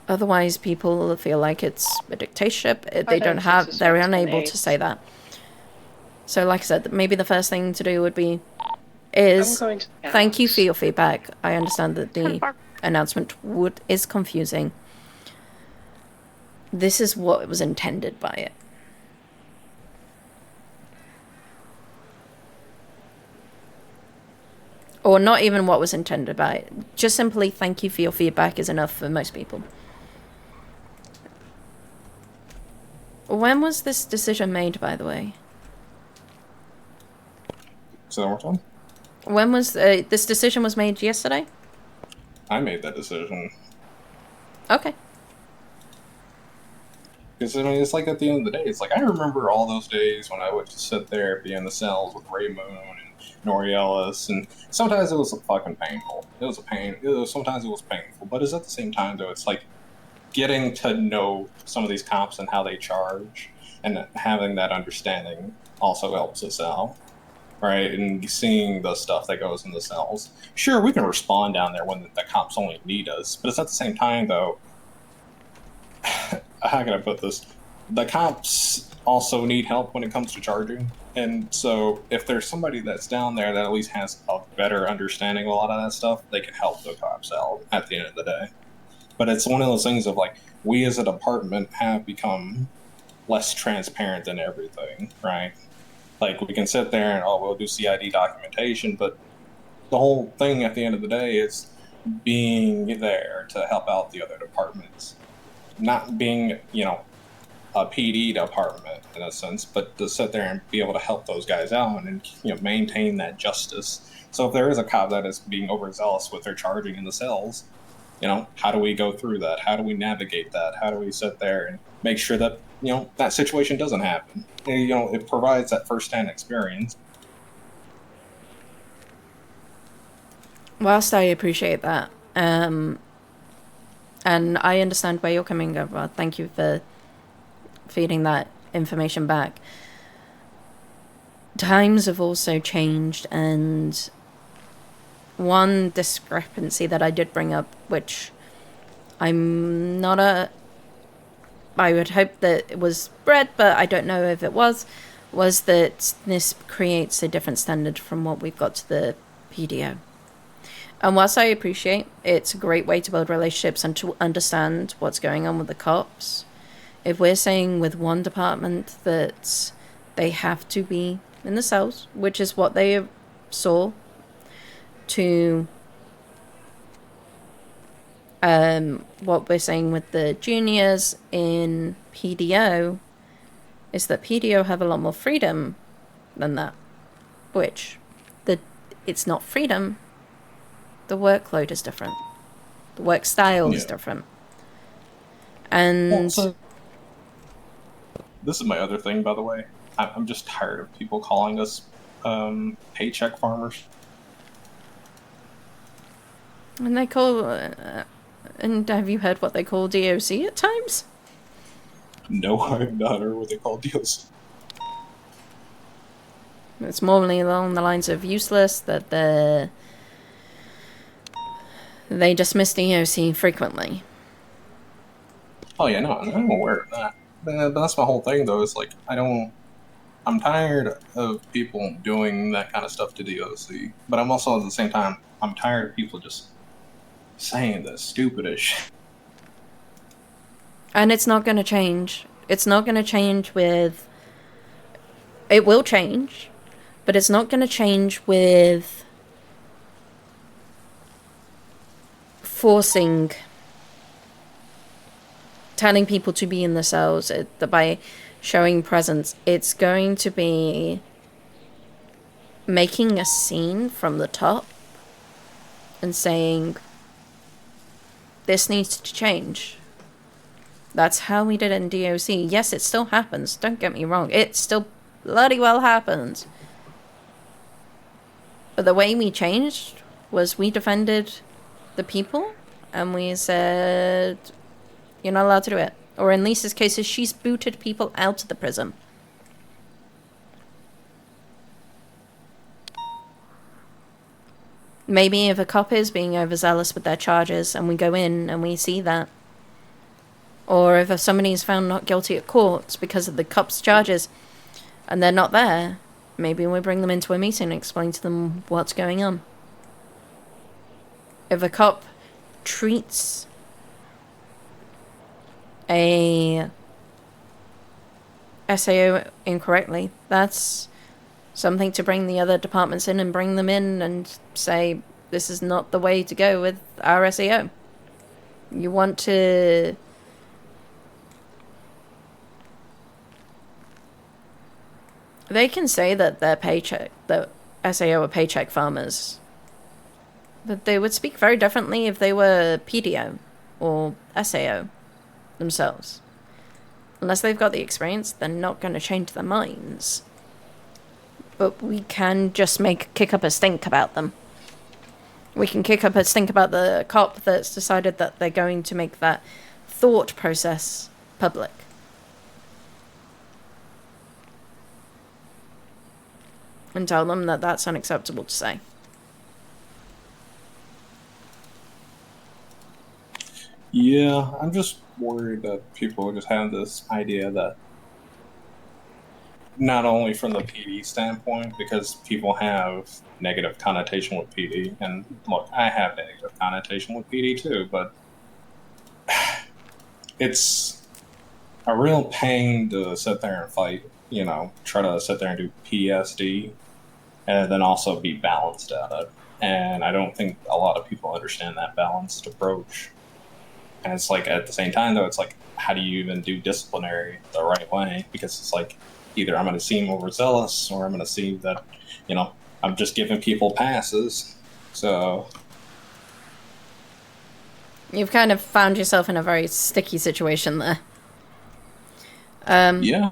Otherwise, people will feel like it's a dictatorship. They're unable to say that. So, like I said, maybe the first thing to do would be thank you for your feedback. I understand that the announcement is confusing. This is what was intended by it. Or not even what was intended by it. Just simply thank you for your feedback is enough for most people. When was this decision made, by the way? So that one? When was this decision was made yesterday? I made that decision. Okay. Because, I mean, it's like at the end of the day, it's like I remember all those days when I would just sit there, be in the cells with Rema and Norielis, and sometimes it was fucking painful. It was a pain. Sometimes it was painful, but it's at the same time, though, it's like getting to know some of these cops and how they charge, and having that understanding also helps us out, right? And seeing the stuff that goes in the cells. Sure, we can respond down there when the cops only need us, but it's at the same time, though, how can I put this? The cops also need help when it comes to charging. And so if there's somebody that's down there that at least has a better understanding of a lot of that stuff, they can help the cops out at the end of the day. But it's one of those things of like, we as a department have become less transparent than everything, right? Like we can sit there and, we'll do CID documentation, but the whole thing at the end of the day is being there to help out the other departments. Not being, a PD department in a sense, but to sit there and be able to help those guys out and maintain that justice. So if there is a cop that is being overzealous with their charging in the cells, how do we go through that? How do we navigate that? How do we sit there and make sure that that situation doesn't happen? It provides that firsthand experience. Whilst I appreciate that, and I understand where you're coming from, thank you for feeding that information back. Times have also changed, and one discrepancy that I did bring up, which I would hope that it was bred, but I don't know if it was that this creates a different standard from what we've got to the PDO. And whilst I appreciate it's a great way to build relationships and to understand what's going on with the cops, if we're saying with one department that they have to be in the cells, which is what they saw, to what we're saying with the juniors in PDO is that PDO have a lot more freedom than that, which it's not freedom. The workload is different. The work style is different. And so, this is my other thing, by the way. I'm just tired of people calling us paycheck farmers. And they call... and have you heard what they call DOC at times? No, I've not heard what they call DOC. It's normally along the lines of useless, that they dismiss DOC frequently. Oh yeah, no, I'm aware of that. But that's my whole thing, though. Is like I'm tired of people doing that kind of stuff to DOC, but I'm also at the same time I'm tired of people just saying the stupidest shit. And it's not going to change. It's not going to change with... It will change, but it's not going to change with forcing, telling people to be in the cells by showing presence. It's going to be making a scene from the top and saying, this needs to change. That's how we did it in DOC. Yes, it still happens. Don't get me wrong. It still bloody well happens. But the way we changed was we defended the people and we said, you're not allowed to do it. Or in Lisa's cases, she's booted people out of the prison. Maybe if a cop is being overzealous with their charges and we go in and we see that, or if somebody is found not guilty at court because of the cop's charges and they're not there, maybe we bring them into a meeting and explain to them what's going on. If a cop treats a SAO incorrectly, that's something to bring the other departments in and bring them in and say, this is not the way to go with our SAO. You want to... They can say that their paycheck, that SAO are paycheck farmers. But they would speak very differently if they were PDO or SAO themselves. Unless they've got the experience, they're not going to change their minds. But we can just kick up a stink about them. We can kick up a stink about the cop that's decided that they're going to make that thought process public. And tell them that that's unacceptable to say. Yeah, I'm just worried that people just have this idea that not only from the PD standpoint, because people have negative connotation with PD, and look, I have negative connotation with PD too, but it's a real pain to sit there and fight, try to sit there and do PTSD, and then also be balanced at it. And I don't think a lot of people understand that balanced approach. And it's like, at the same time, though, it's like, how do you even do disciplinary the right way? Because it's like, either I'm going to seem overzealous, or I'm going to see that, I'm just giving people passes. So You've kind of found yourself in a very sticky situation there. yeah.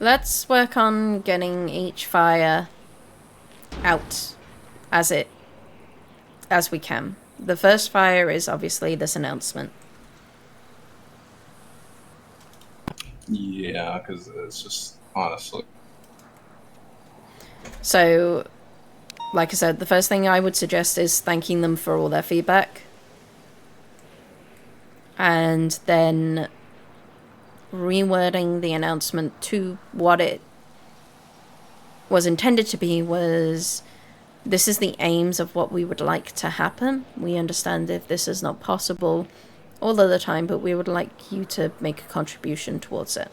Let's work on getting each fire out as we can. The first fire is obviously this announcement. Yeah, because it's just, honestly. So, like I said, the first thing I would suggest is thanking them for all their feedback. And then rewording the announcement to what it was intended to be was, this is the aims of what we would like to happen. We understand if this is not possible all of the time, but we would like you to make a contribution towards it.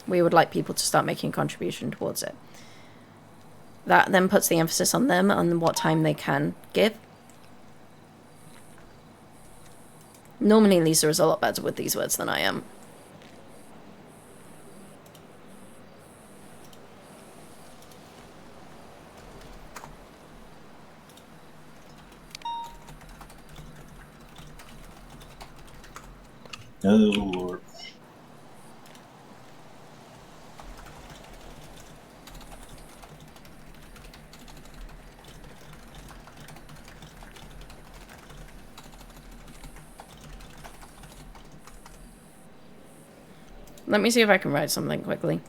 We would like people to start making a contribution towards it. That then puts the emphasis on them, on what time they can give. Normally Lisa is a lot better with these words than I am. Oh, Lord. Let me see if I can write something quickly.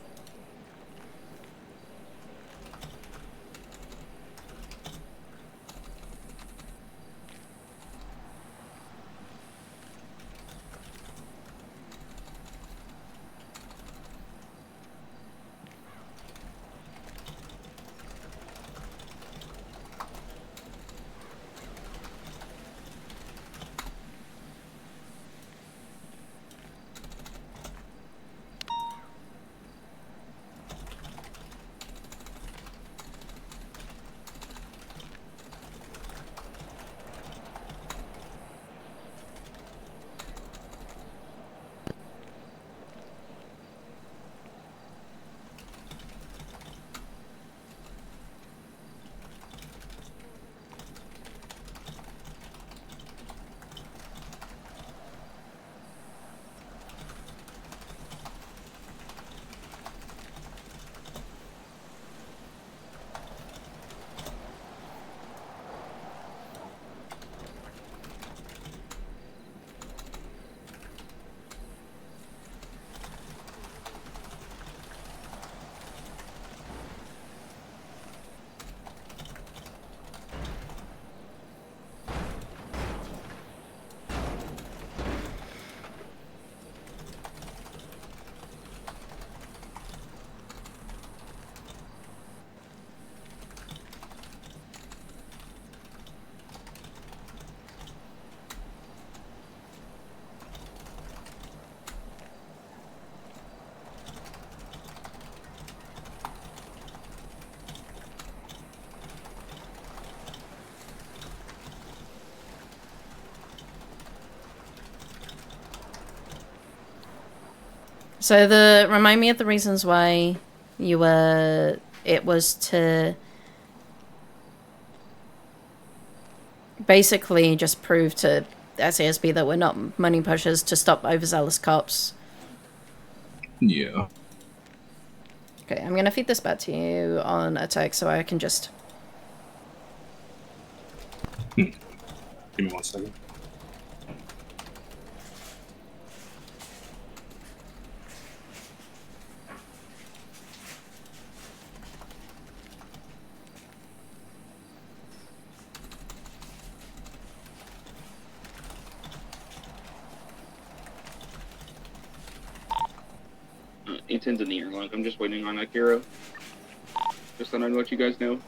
So remind me of the reasons why you were, it was to basically just prove to SASB that we're not money pushers, to stop overzealous cops. Yeah. Okay, I'm gonna feed this back to you on a text so I can just... Give me 1 second. A10's in the airlock. I'm just waiting on Akira. Just thought I'd let you guys know.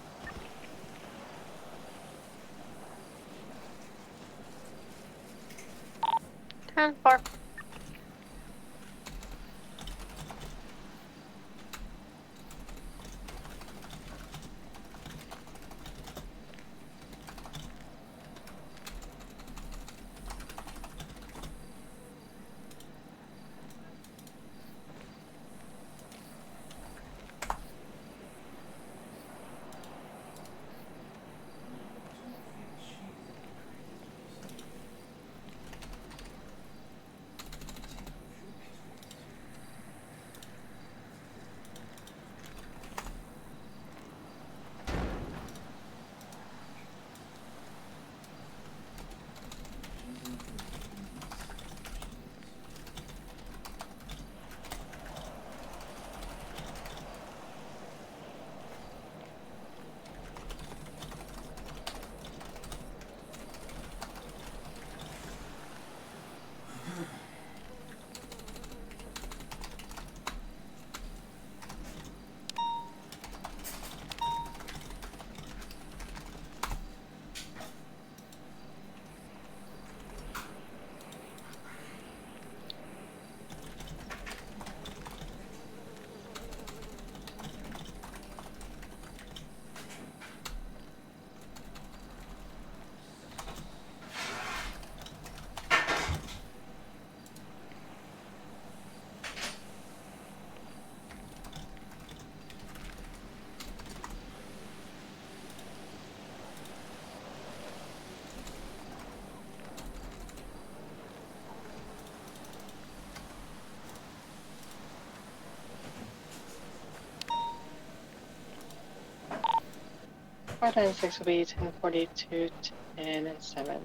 Ten four. 496 will be 1042, 10, and 7.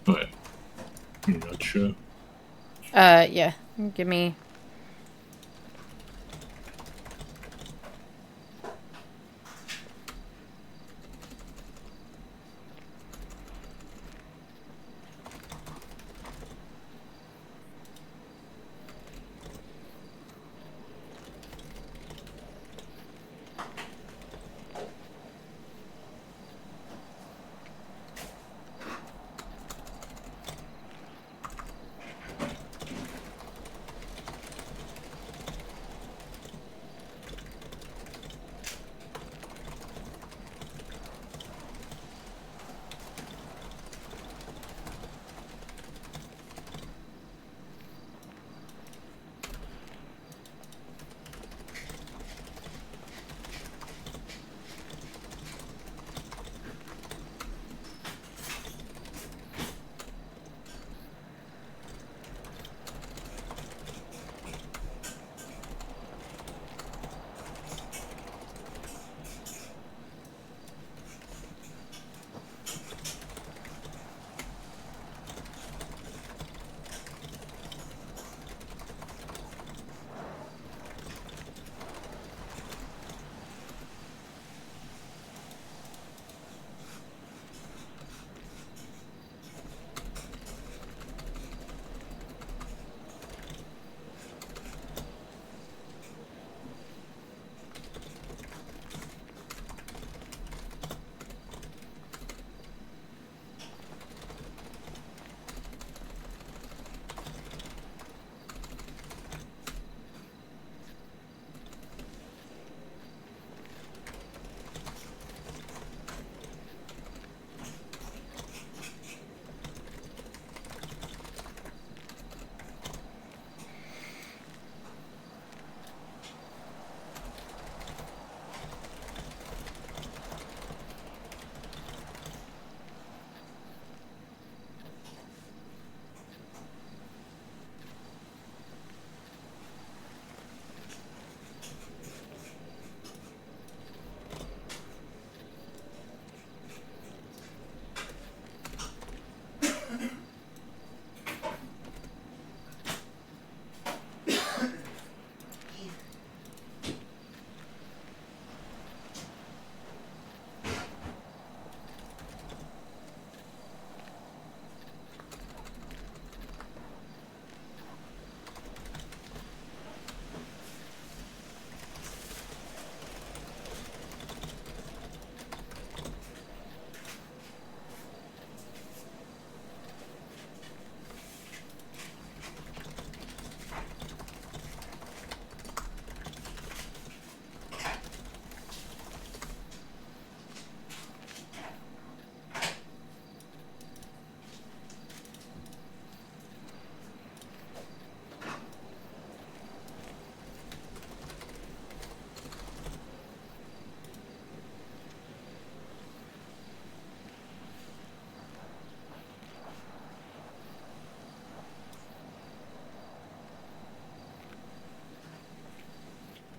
But I'm not sure. Yeah. Give me.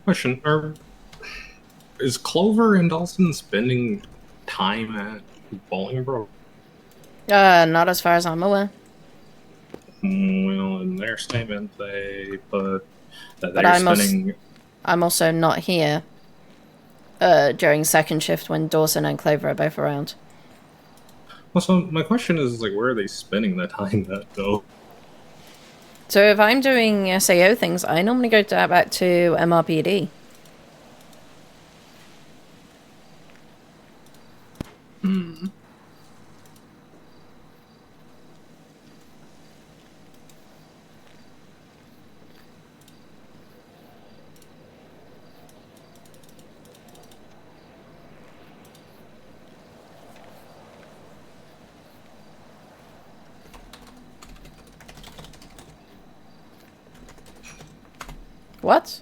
Question: is Clover and Dawson spending time at Bolingbroke? Not as far as I'm aware. Well, in their statement, they put that But they're spending. I'm also not here during second shift when Dawson and Clover are both around. Well, so my question is, like, where are they spending that time at, though? So if I'm doing SAO things, I normally go back to MRPD. Hmm. What?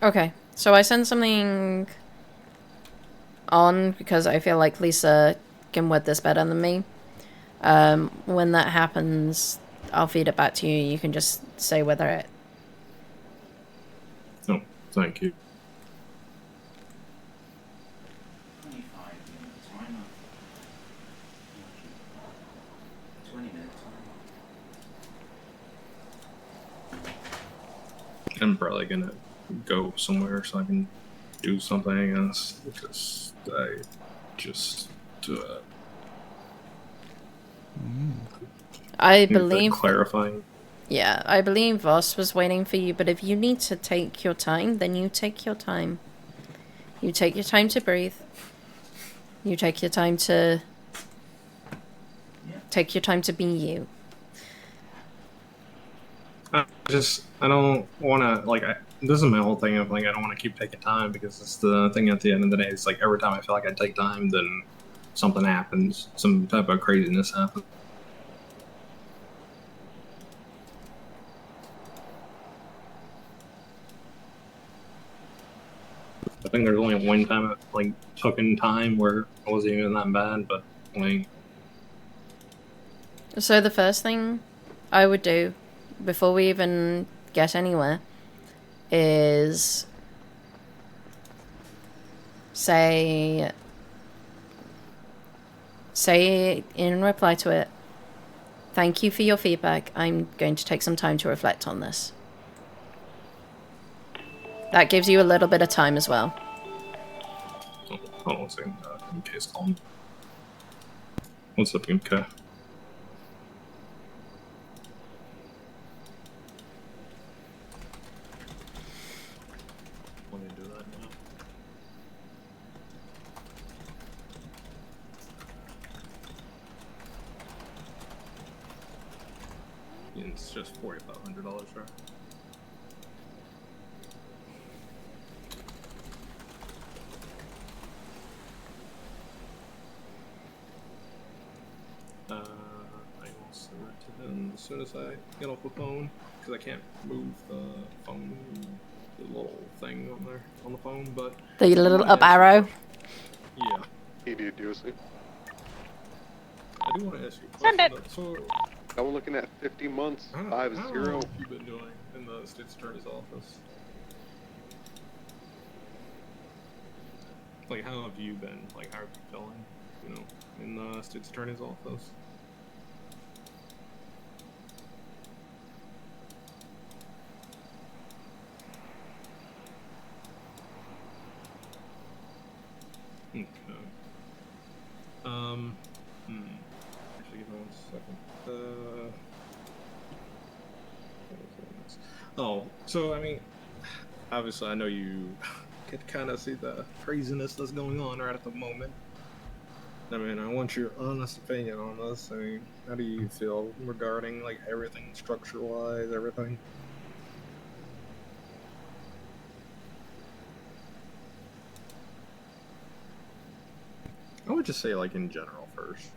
Okay, so I send something on because I feel like Lisa can word this better than me. When that happens, I'll feed it back to you. You can just say whether it... Oh, thank you. I'm probably gonna go somewhere so I can do something else because I just I need the believe... clarifying. Yeah, I believe Voss was waiting for you, but if you need to take your time, then you take your time. You take your time to breathe. You take your time to... Take your time to be you. I don't want to, like, this is my whole thing of, like, I don't want to keep taking time because it's the thing at the end of the day. It's like every time I feel like I take time, then something happens. Some type of craziness happens. I think there's only one time it, like, took in time where it wasn't even that bad, but, like... So the first thing I would do, before we even get anywhere, is... Say in reply to it, thank you for your feedback. I'm going to take some time to reflect on this. That gives you a little bit of time as well. Hold on a second, MK's calling. What's up, MK? Let me do that now. It's just $4,500, right? I will send that to him as soon as I get off the phone, because I can't move the phone, the little thing on there on the phone, but... The little up arrow? Yeah. Hey, dude, do it. I do want to ask you a Send question, it. though. So, now we're looking at 50 months, how 5-0. have you been doing in the state's attorney's office? Like, how have you been? Like, how are you feeling, you know, in the state's attorney's office? Okay. Actually, give me 1 second. What was it next? Oh, so, I mean, obviously, I know you could kind of see the craziness that's going on right at the moment. I mean, I want your honest opinion on this. I mean, how do you feel regarding, like, everything structure-wise, everything? I would just say, like, in general first.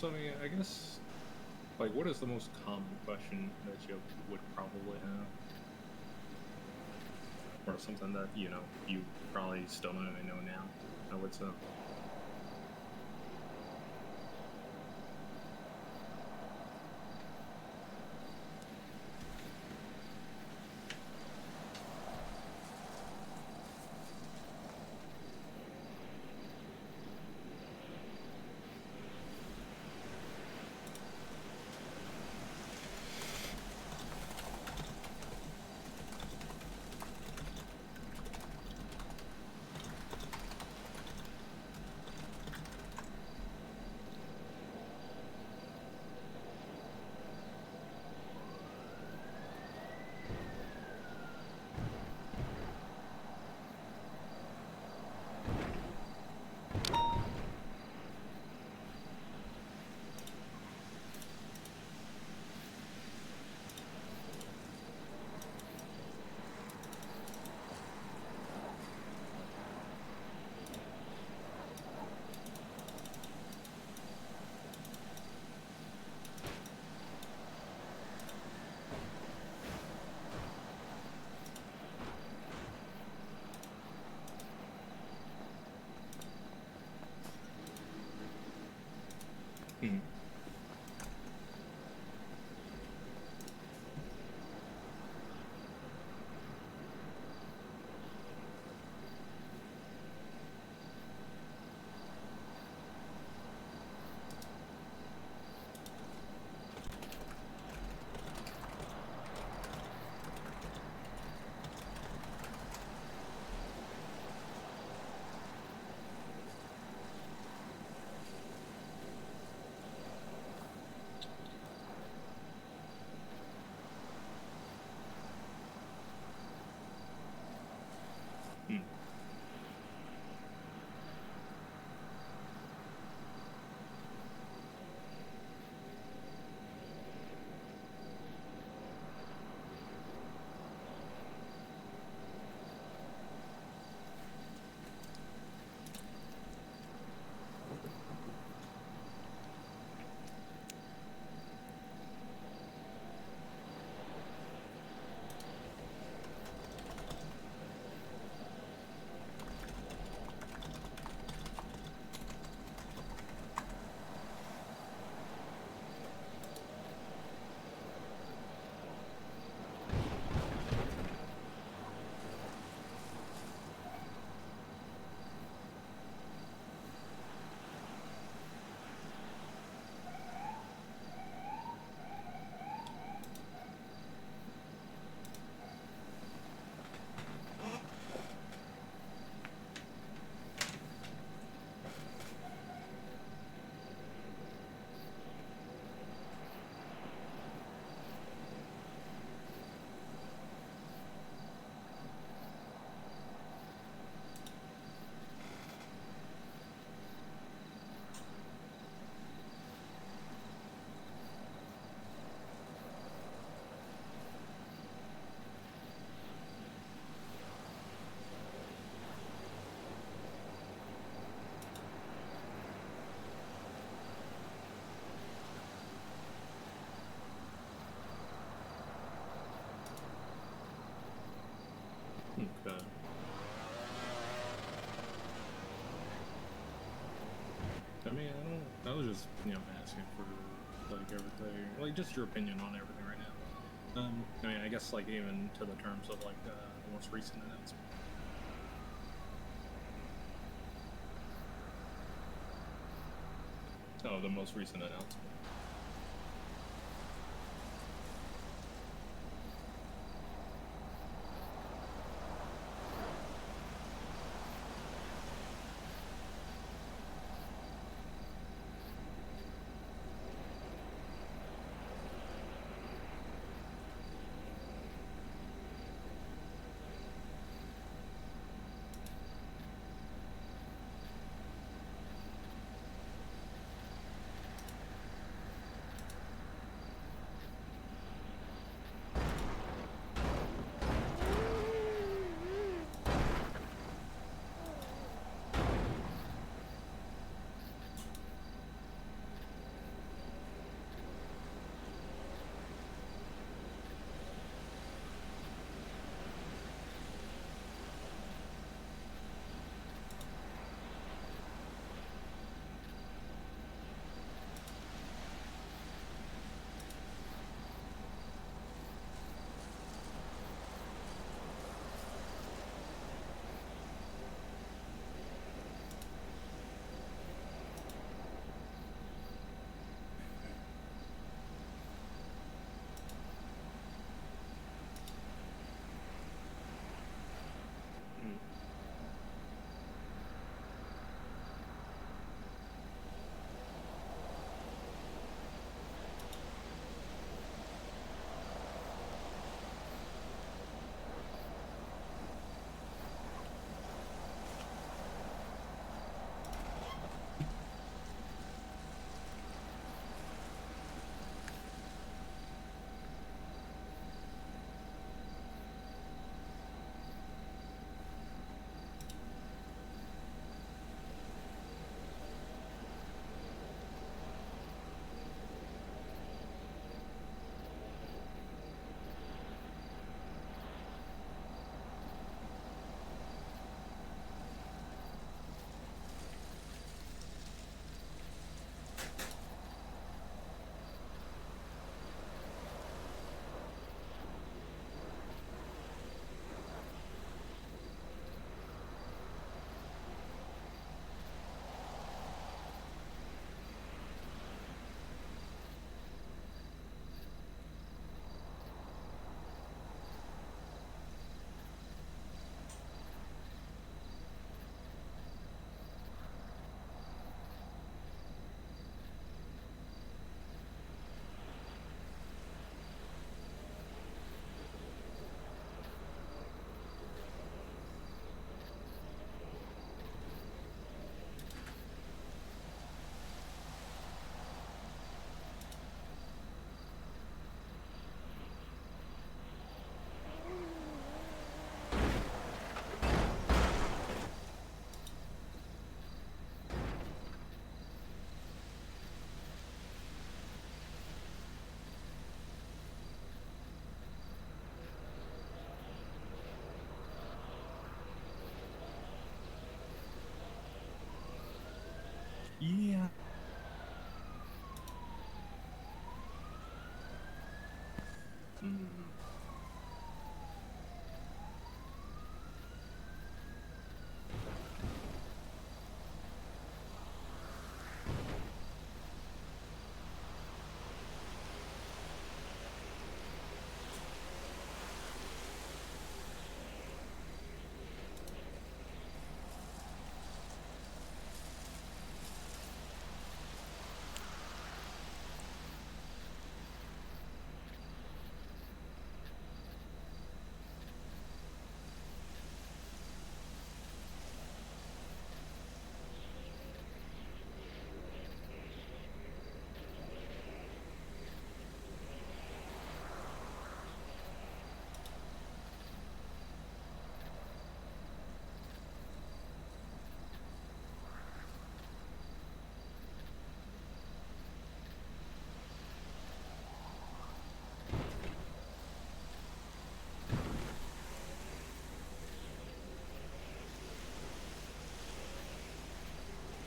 So, I mean, I guess, like, what is the most common question that you would probably have? Or something that, you know, you probably still don't even know now, I would say. Hmm. Hmm. Okay. I mean, I was just, you know, asking for, like, everything, like, just your opinion on everything right now. I mean, I guess, like, even to the terms of, like, the most recent announcement. Oh, the most recent announcement.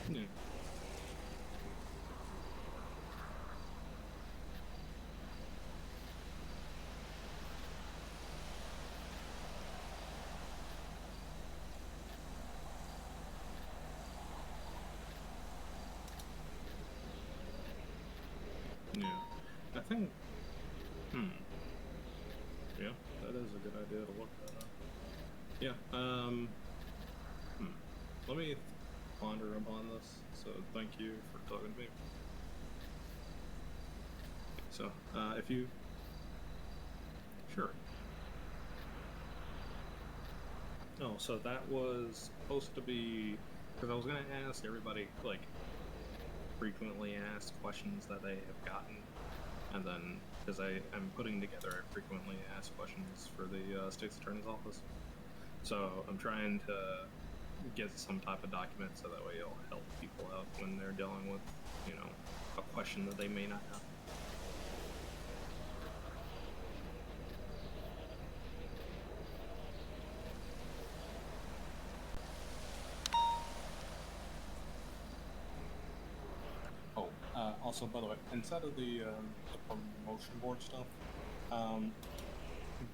Yeah. Yeah. I think. Yeah, that is a good idea to look that up. Yeah. Let me ponder upon this. So thank you for talking to me. So, if you. Sure. Oh, so that was supposed to be. Because I was going to ask everybody, like, frequently asked questions that they have gotten. And then, because I'm putting together frequently asked questions for the State's Attorney's Office. So I'm trying to get some type of document so that way it'll help people out when they're dealing with, you know, a question that they may not have. Oh, also, by the way, inside of the promotion board stuff,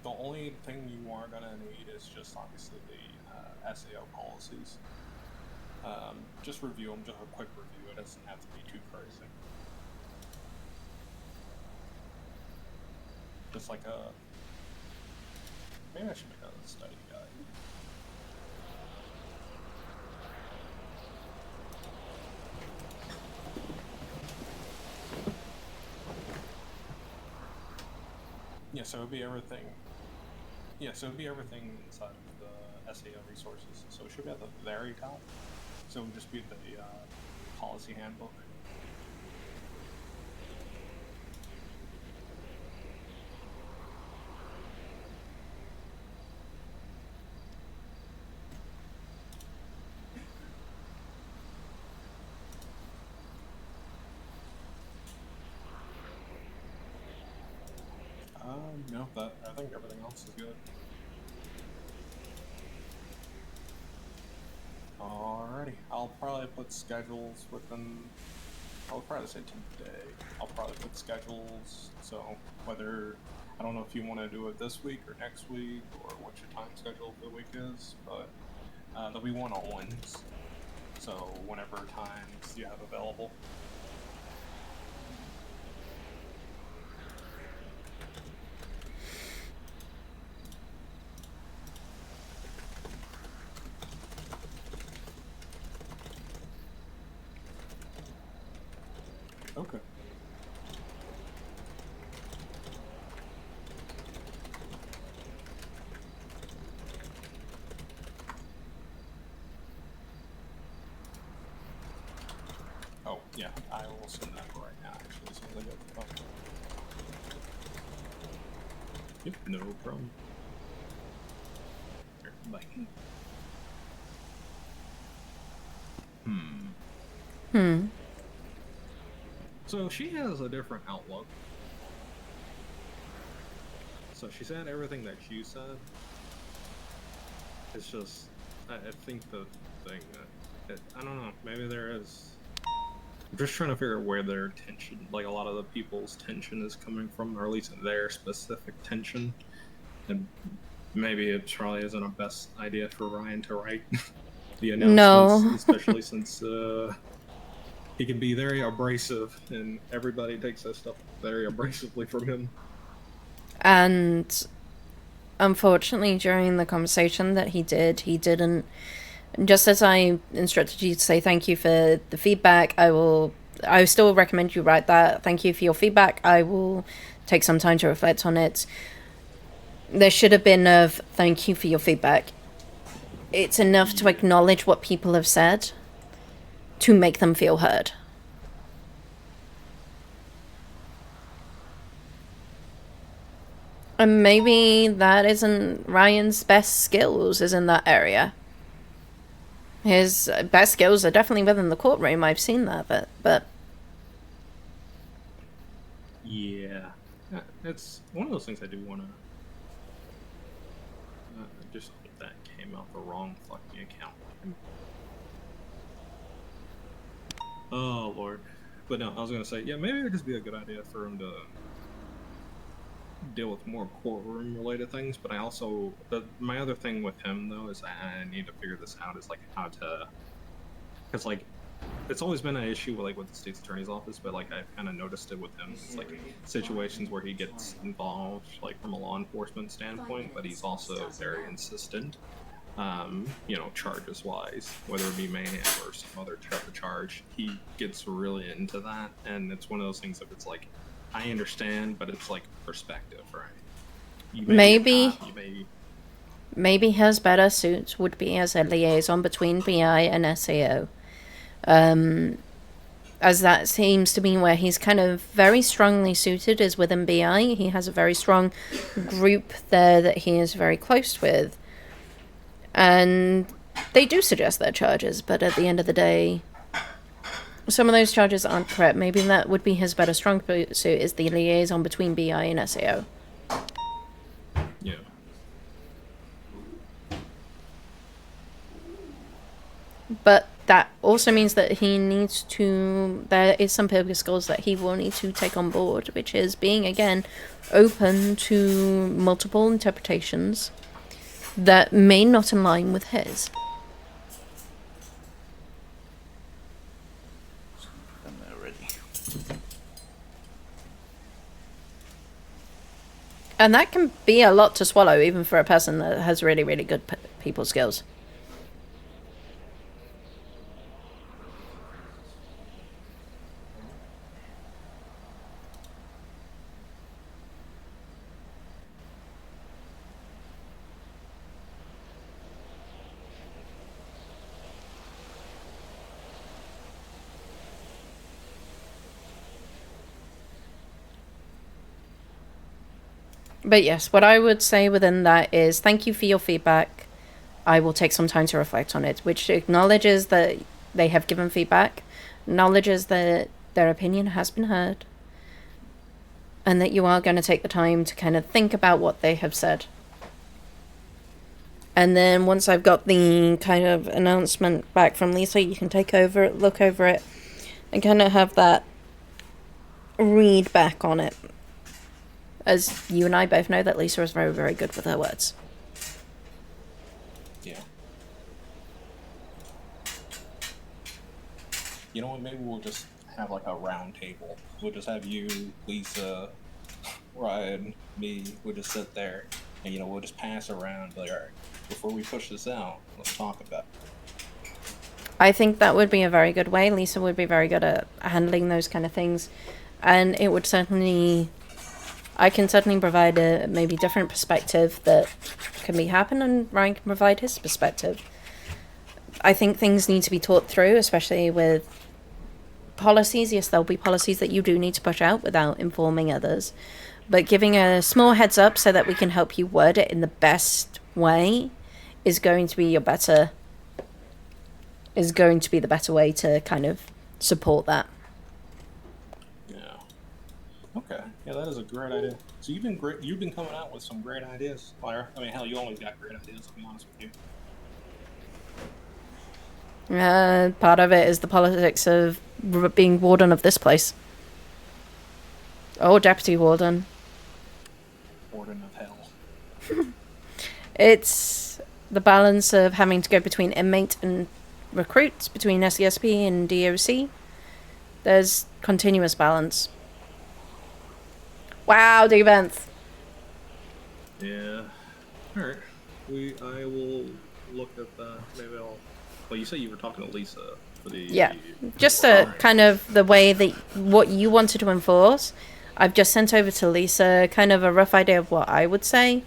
the only thing you are going to need is just obviously the SAO policies. Just review them, just a quick review. It doesn't have to be too crazy. Just like a... Maybe I should make a study guide. Yeah, so it would be everything. Yeah, so it would be everything inside of the SAO resources. So it should be at the very top. So it would just be the policy handbook. No, I think everything else is good. Alrighty, I'll probably put schedules within. I'll probably say today. I'll probably put schedules. So whether I don't know if you want to do it this week or next week or what your time schedule for the week is, but there'll be one-on-ones. So whenever times you have available. Okay. Oh, yeah, I will send that right now, actually, as soon as I get the phone. Yep, no problem. Here, bye. So she has a different outlook. So she said everything that you said. It's just, I think the thing that, I don't know, maybe there is. I'm just trying to figure out where their tension, like a lot of the people's tension is coming from, or at least their specific tension. And maybe it probably isn't a best idea for Ryan to write the announcements, No. especially since he can be very abrasive, and everybody takes that stuff very abrasively from him. And unfortunately, during the conversation that he didn't. Just as I instructed you to say thank you for the feedback, I still recommend you write that. Thank you for your feedback. I will take some time to reflect on it. There should have been a thank you for your feedback. It's enough to acknowledge what people have said to make them feel heard. And maybe that isn't Ryan's best skills, is in that area. His best skills are definitely within the courtroom. I've seen that, but yeah, it's one of those things I do want to. Just that came out the wrong fucking account. Oh Lord. But no, I was gonna say, yeah, maybe it would just be a good idea for him to deal with more courtroom related things. But I also, my other thing with him though is I need to figure this out, is like how to, because like it's always been an issue with the state's attorney's office, but like I've kind of noticed it with him. It's like situations where he gets involved like from a law enforcement standpoint, but he's also very insistent. Charges wise, whether it be mayhem or some other charge, he gets really into that, and it's one of those things that it's like, I understand, but it's like perspective, right? Maybe his better suit would be as a liaison between BI and SAO. As that seems to be where he's kind of very strongly suited is within BI. He has a very strong group there that he is very close with. And they do suggest their charges, but at the end of the day, some of those charges aren't correct. Maybe that would be his better strong suit, is the liaison between BI and SAO. Yeah. But that also means that there is some purpose skills that he will need to take on board, which is being, again, open to multiple interpretations that may not align with his. I'm not ready. And that can be a lot to swallow, even for a person that has really, really good people skills. But yes, what I would say within that is thank you for your feedback. I will take some time to reflect on it, which acknowledges that they have given feedback, acknowledges that their opinion has been heard, and that you are going to take the time to kind of think about what they have said. And then once I've got the kind of announcement back from Lisa, you can take over it, look over it, and kind of have that read back on it. As you and I both know that Lisa is very, very good with her words. Yeah. You know what, maybe we'll just have like a round table. We'll just have you, Lisa, Ryan, me, we'll just sit there and we'll just pass around like, alright, before we push this out, let's talk about it. I think that would be a very good way. Lisa would be very good at handling those kind of things. And it would certainly... I can certainly provide a maybe different perspective that can be happen, and Ryan can provide his perspective. I think things need to be talked through, especially with policies. Yes, there'll be policies that you do need to push out without informing others. But giving a small heads up so that we can help you word it in the best way is going to be the better way to kind of support that. Okay, yeah, that is a great idea. So you've been coming out with some great ideas, Lyra. I mean, hell, you always got great ideas, to be honest with you. Part of it is the politics of being warden of this place. Oh, deputy warden. Warden of hell. It's the balance of having to go between inmate and recruits, between SESP and DOC. There's continuous balance. Wow, defense. Yeah. Alright. I will look at that. Maybe I'll... Well, you said you were talking to Lisa for the... Yeah. Just a kind of the way that what you wanted to enforce. I've just sent over to Lisa kind of a rough idea of what I would say.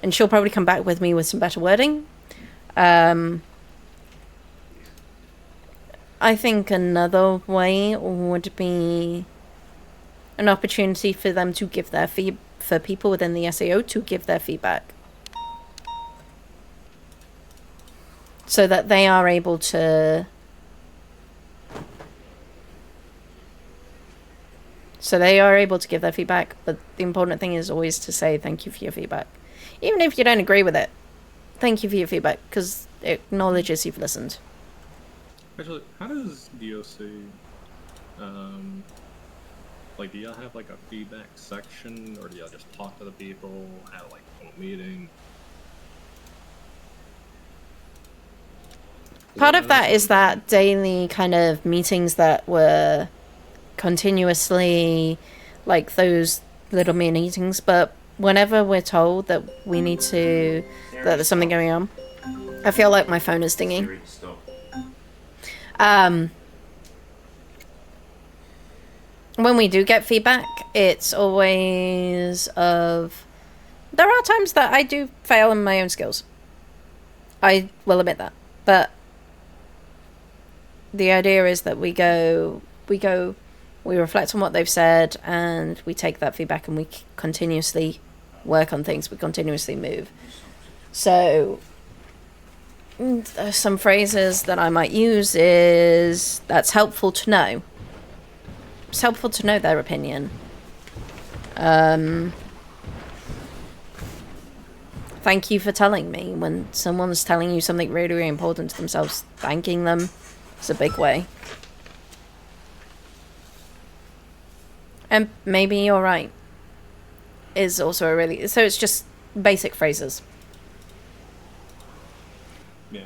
And she'll probably come back with me with some better wording. I think another way would be... an opportunity for them to give their for people within the SAO to give their feedback, so that they are able to give their feedback. But the important thing is always to say thank you for your feedback, even if you don't agree with it. Thank you for your feedback, because it acknowledges you've listened. Actually, how does DOC Like, do y'all have like a feedback section, or do y'all just talk to the people, have like a meeting? Part of that is that daily kind of meetings that were continuously like those little mini meetings, but whenever we're told that we need to, that there's something going on, I feel like my phone is dinging. When we do get feedback, it's always of... There are times that I do fail in my own skills. I will admit that. But the idea is that we reflect on what they've said, and we take that feedback and we continuously work on things. We continuously move. So some phrases that I might use is, that's helpful to know. It's helpful to know their opinion. Thank you for telling me. When someone's telling you something really, really important to themselves, thanking them is a big way. And maybe you're right is also a really... So it's just basic phrases. Yeah.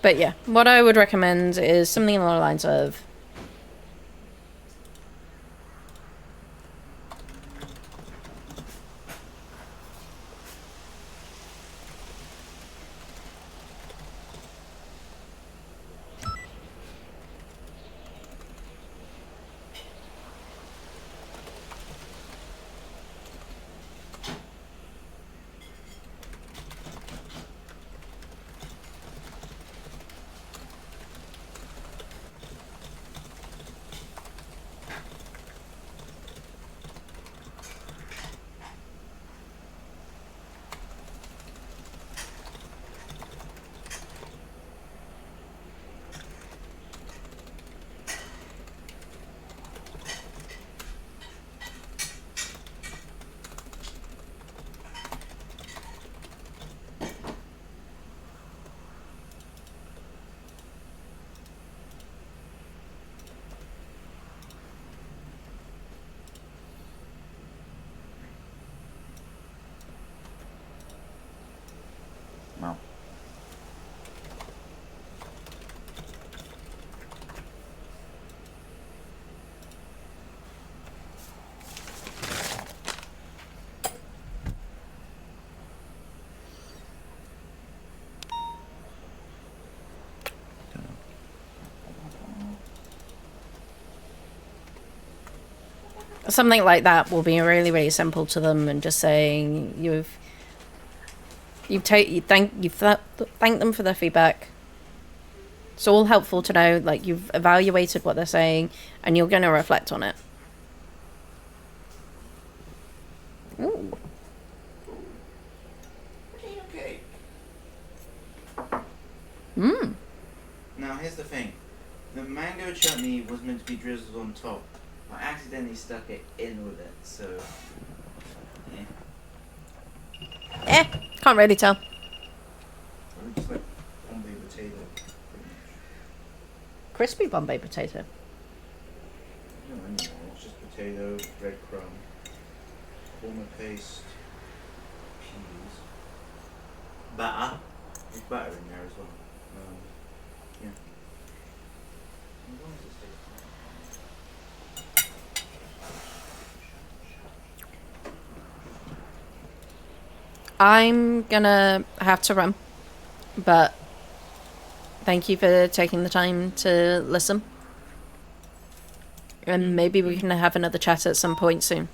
But yeah, what I would recommend is something along the lines of, Wow. something like that will be really, really simple to them, and just saying thank them for their feedback. It's all helpful to know, like, you've evaluated what they're saying and you're going to reflect on it. Ooh. Okay. Mmm. Now here's the thing. The mango chutney was meant to be drizzled on top. I accidentally stuck it in with it, so... Can't really tell. It looks like Bombay potato, pretty much. Crispy Bombay potato. No, anymore. It's just potato, breadcrumb, korma paste, peas, butter. There's butter in there as well. Yeah. As long as it's tasty. I'm gonna have to run, but thank you for taking the time to listen. And maybe we can have another chat at some point soon.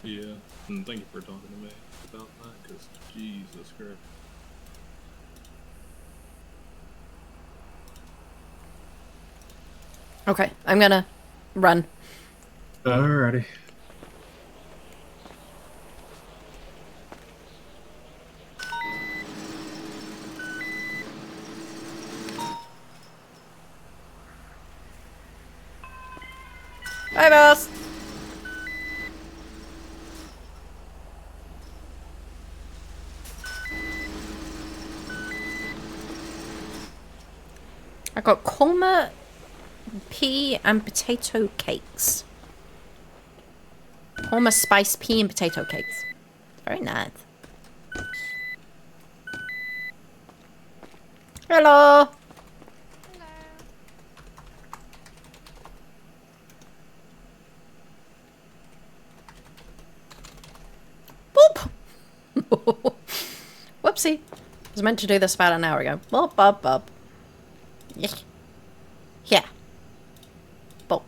Yeah, and thank you for talking to me about that, because Jesus Christ. Okay, I'm gonna run. Alrighty. Bye, boss. I got korma, pea, and potato cakes. Korma, spice, pea, and potato cakes. Very nice. Hello. Boop. Whoopsie. I was meant to do this about an hour ago. Boop, boop, boop. Yeah. Yeah. Boop.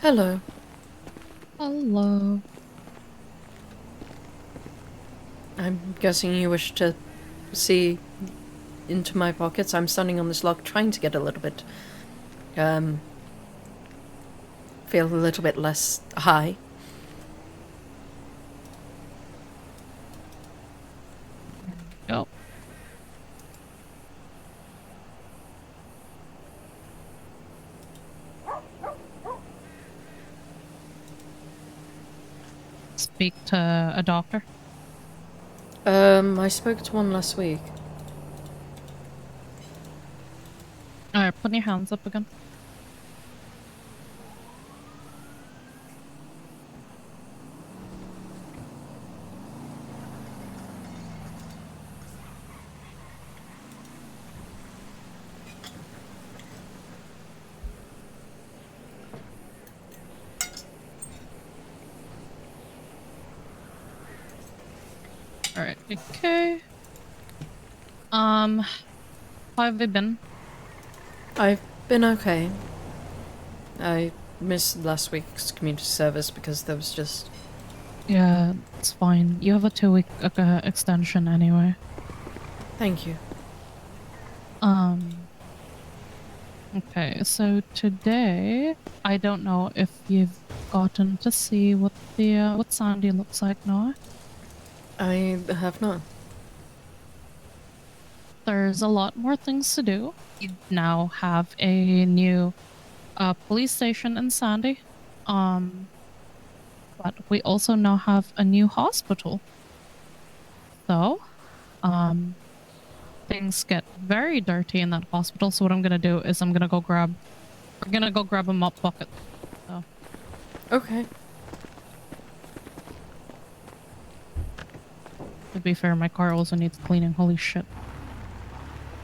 Hello. Hello. I'm guessing you wish to see into my pockets. I'm standing on this log trying to get a little bit, feel a little bit less high. Yep. Speak to a doctor? I spoke to one last week. Alright, put your hands up again. Alright, okay. How have you been? I've been okay. I missed last week's community service because there was just... Yeah, it's fine. You have a 2-week extension anyway. Thank you. Okay, so today, I don't know if you've gotten to see what the, what Sandy looks like now. I have not. There's a lot more things to do. You now have a new police station in Sandy. But we also now have a new hospital. So, things get very dirty in that hospital. So what I'm gonna do is we're gonna go grab a mop bucket. So. Okay. To be fair, my car also needs cleaning. Holy shit.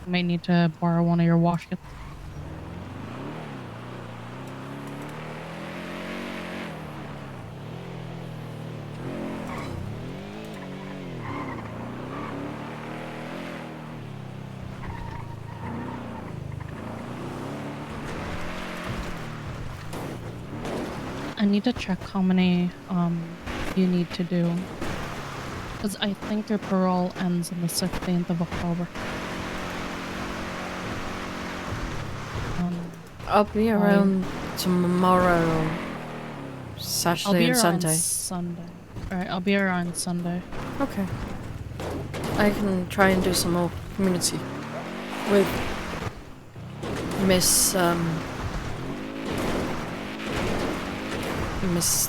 I may need to borrow one of your wash kits. I need to check how many you need to do. Because I think your parole ends on the 16th of October. I'll be around tomorrow, Saturday and Sunday. Sunday. Alright, I'll be around Sunday. Okay. I can try and do some more community with Miss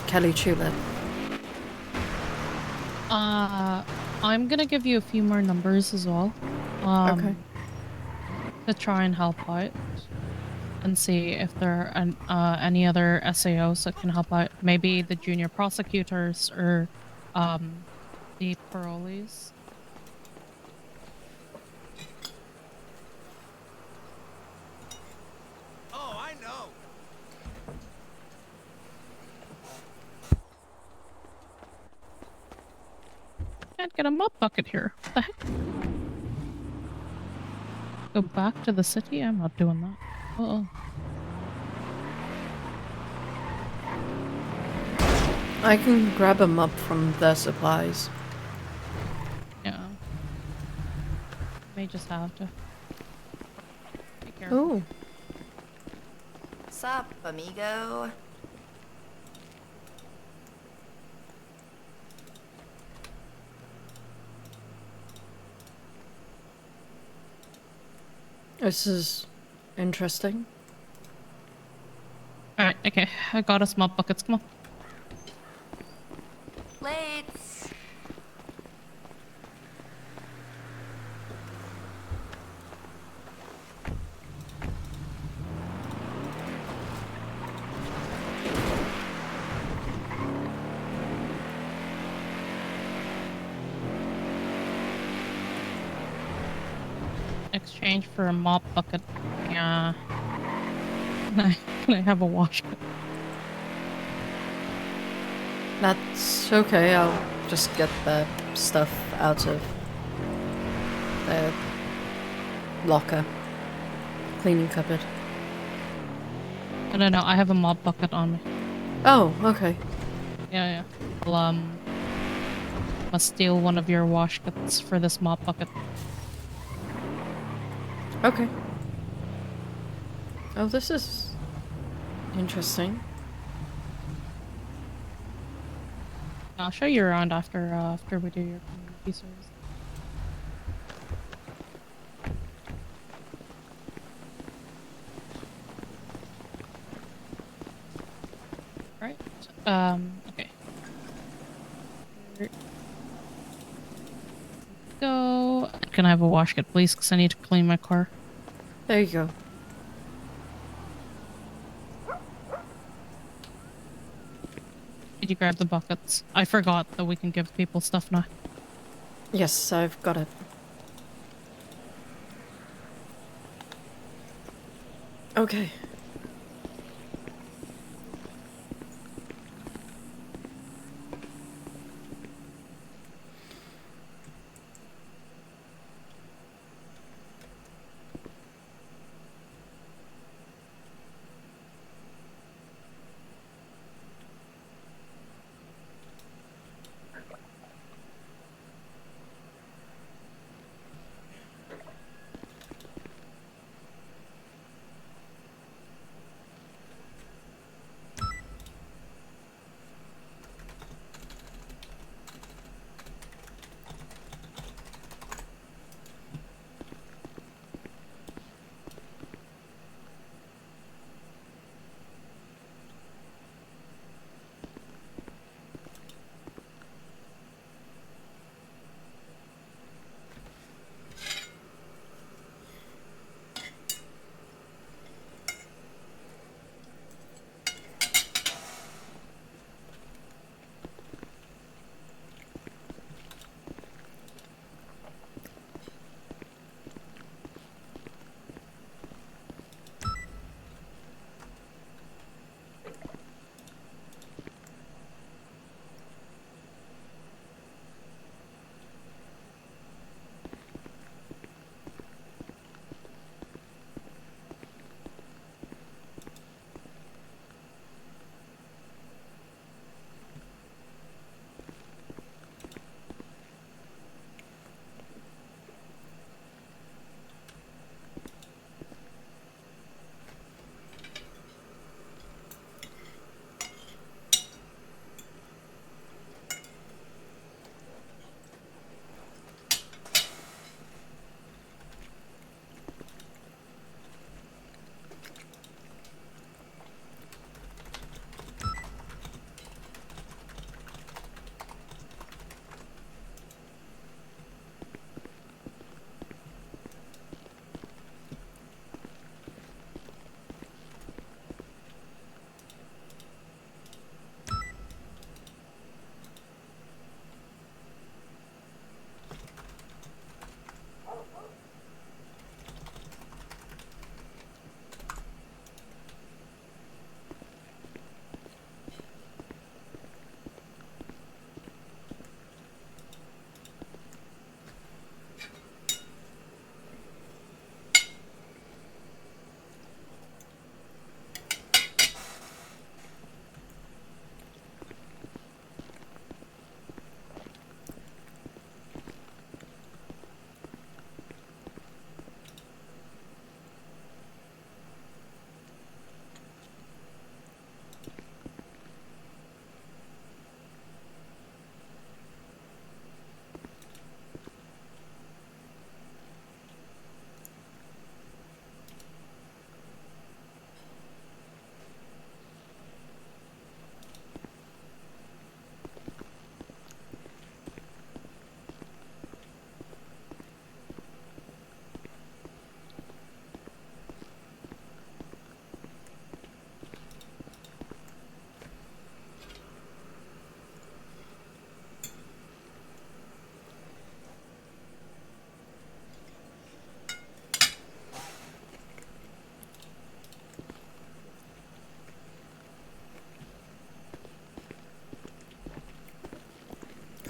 Kelly Tulip. I'm gonna give you a few more numbers as well. Okay. To try and help out. And see if there are any other SAOs that can help out. Maybe the junior prosecutors or the parolees. Oh, I know. Can't get a mop bucket here. What the heck? Go back to the city? I'm not doing that. Uh-oh. I can grab them up from their supplies. Yeah. May just have to. Be careful. Ooh. Sup, amigo? This is interesting. Alright, okay. I got us mop buckets. Come on. Lates. Exchange for a mop bucket. Yeah. Can I have a wash kit? That's okay, I'll just get the stuff out of the locker. Cleaning cupboard. No, I have a mop bucket on me. Oh, okay. Yeah. Well, must steal one of your wash kits for this mop bucket. Okay. Oh, this is interesting. I'll show you around after we do your community service. Right. Okay. Here. Go. Can I have a wash kit, please? Because I need to clean my car. There you go. Did you grab the buckets? I forgot that we can give people stuff now. Yes, I've got it. Okay.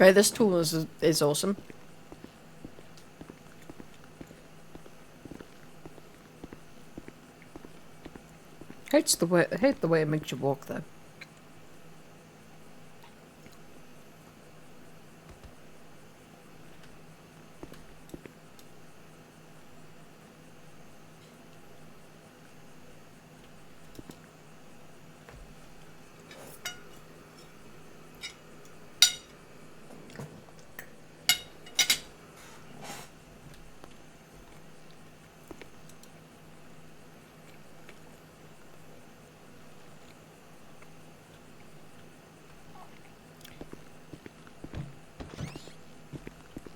Okay, this tool is awesome. Hate the way it makes you walk though.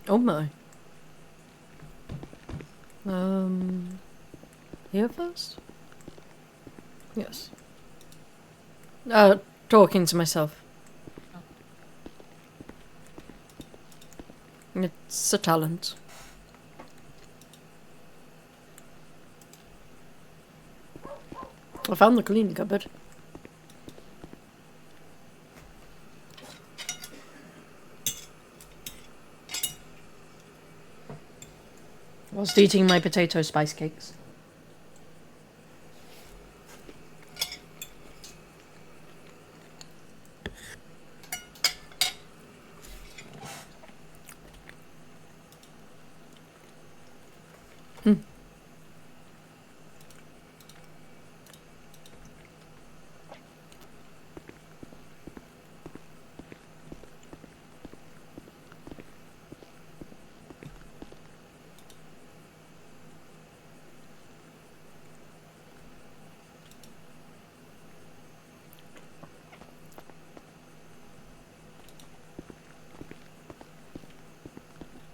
Oh my. Here first? Yes. Talking to myself. It's a talent. I found the clean cupboard. Whilst eating my potato spice cakes.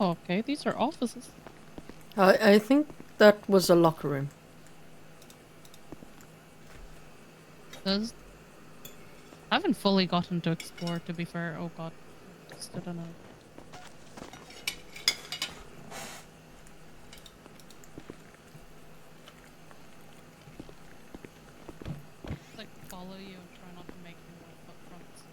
Okay, these are offices. I think that was a locker room. I haven't fully gotten to explore, to be fair. Oh god. I don't know. Like, follow you and try not to make any more footprints.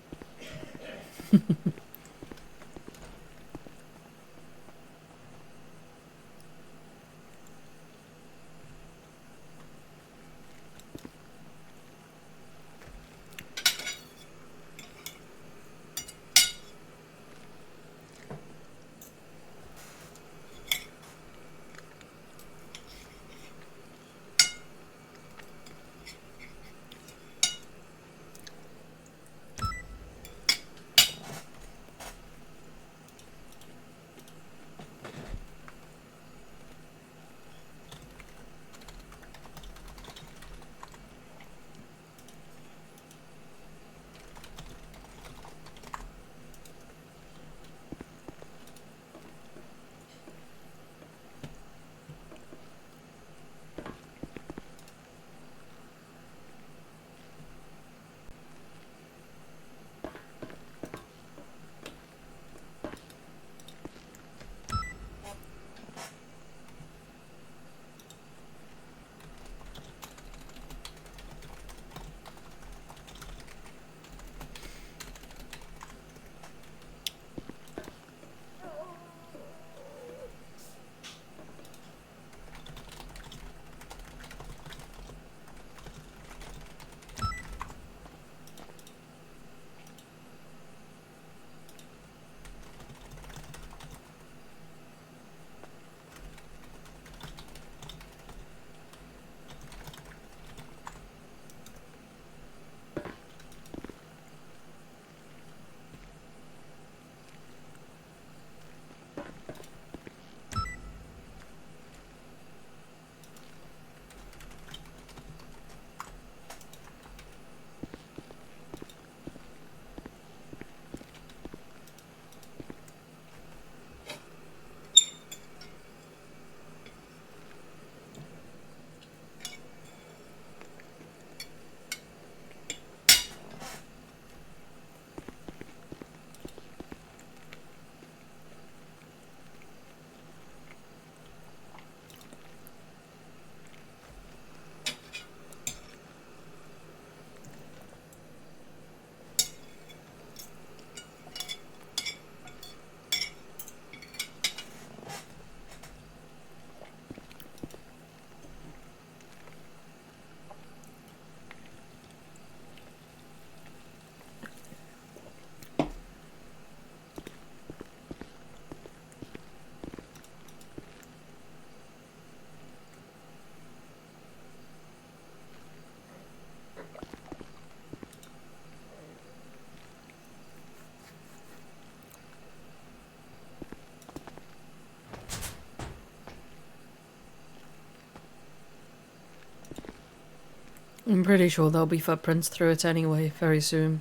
I'm pretty sure there'll be footprints through it anyway, very soon.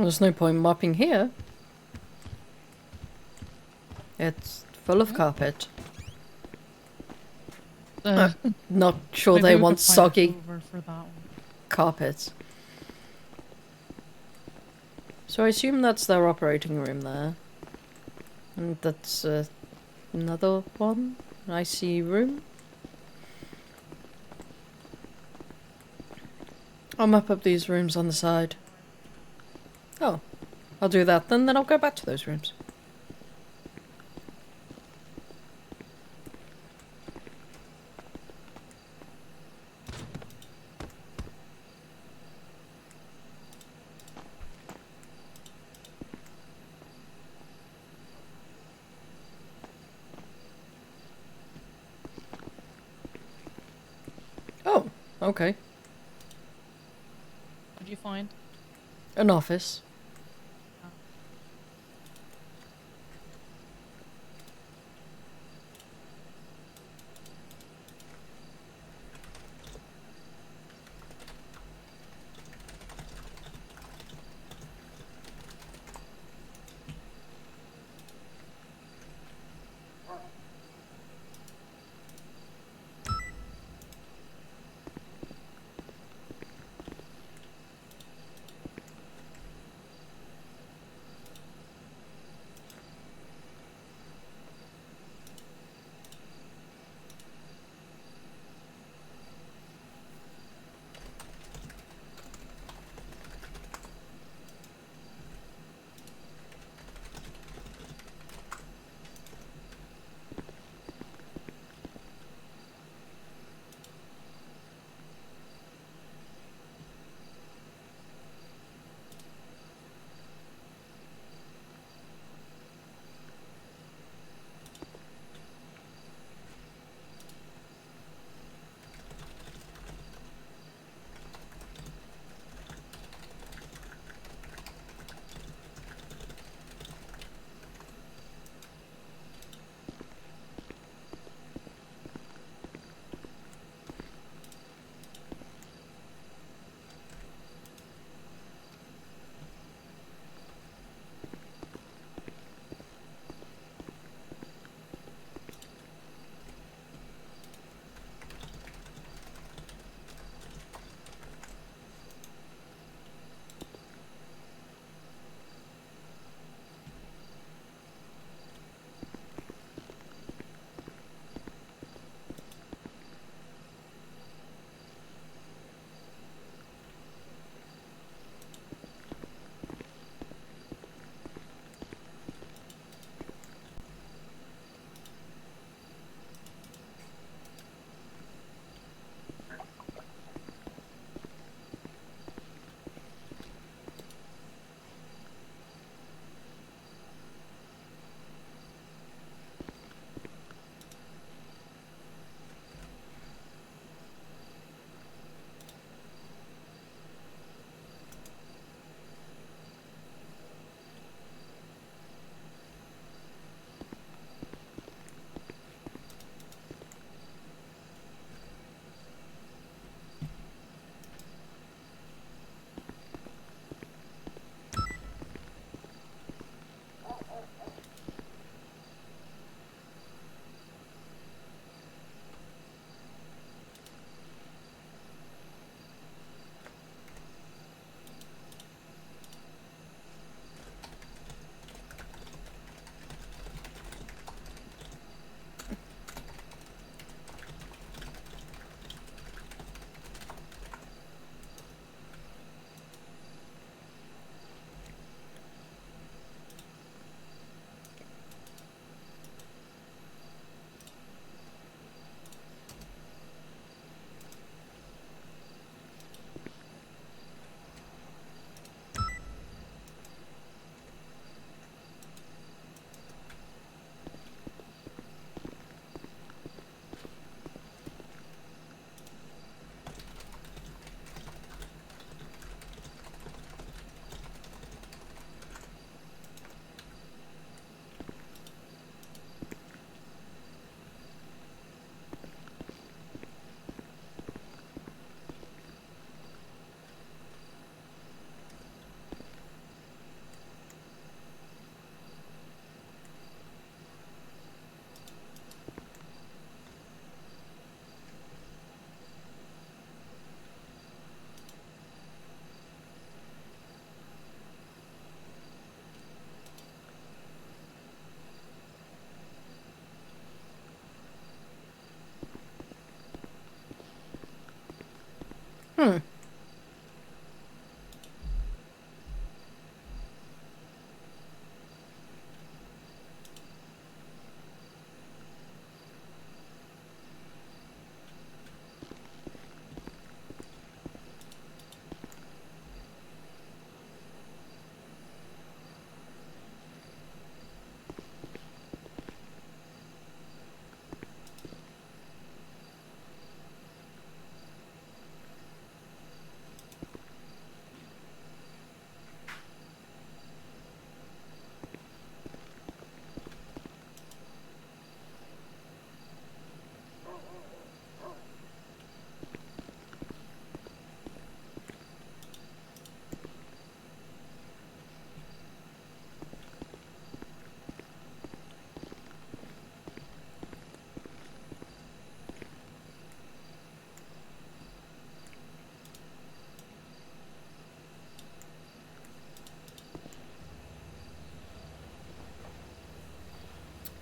Well, there's no point mopping here. It's full of carpet. Not sure Maybe they we want could find a soggy Hoover for that one. carpets. So I assume that's their operating room there. And that's another one? IC room? I'll map up these rooms on the side. Oh, I'll do that then I'll go back to those rooms. Oh, okay. What'd you find? An office.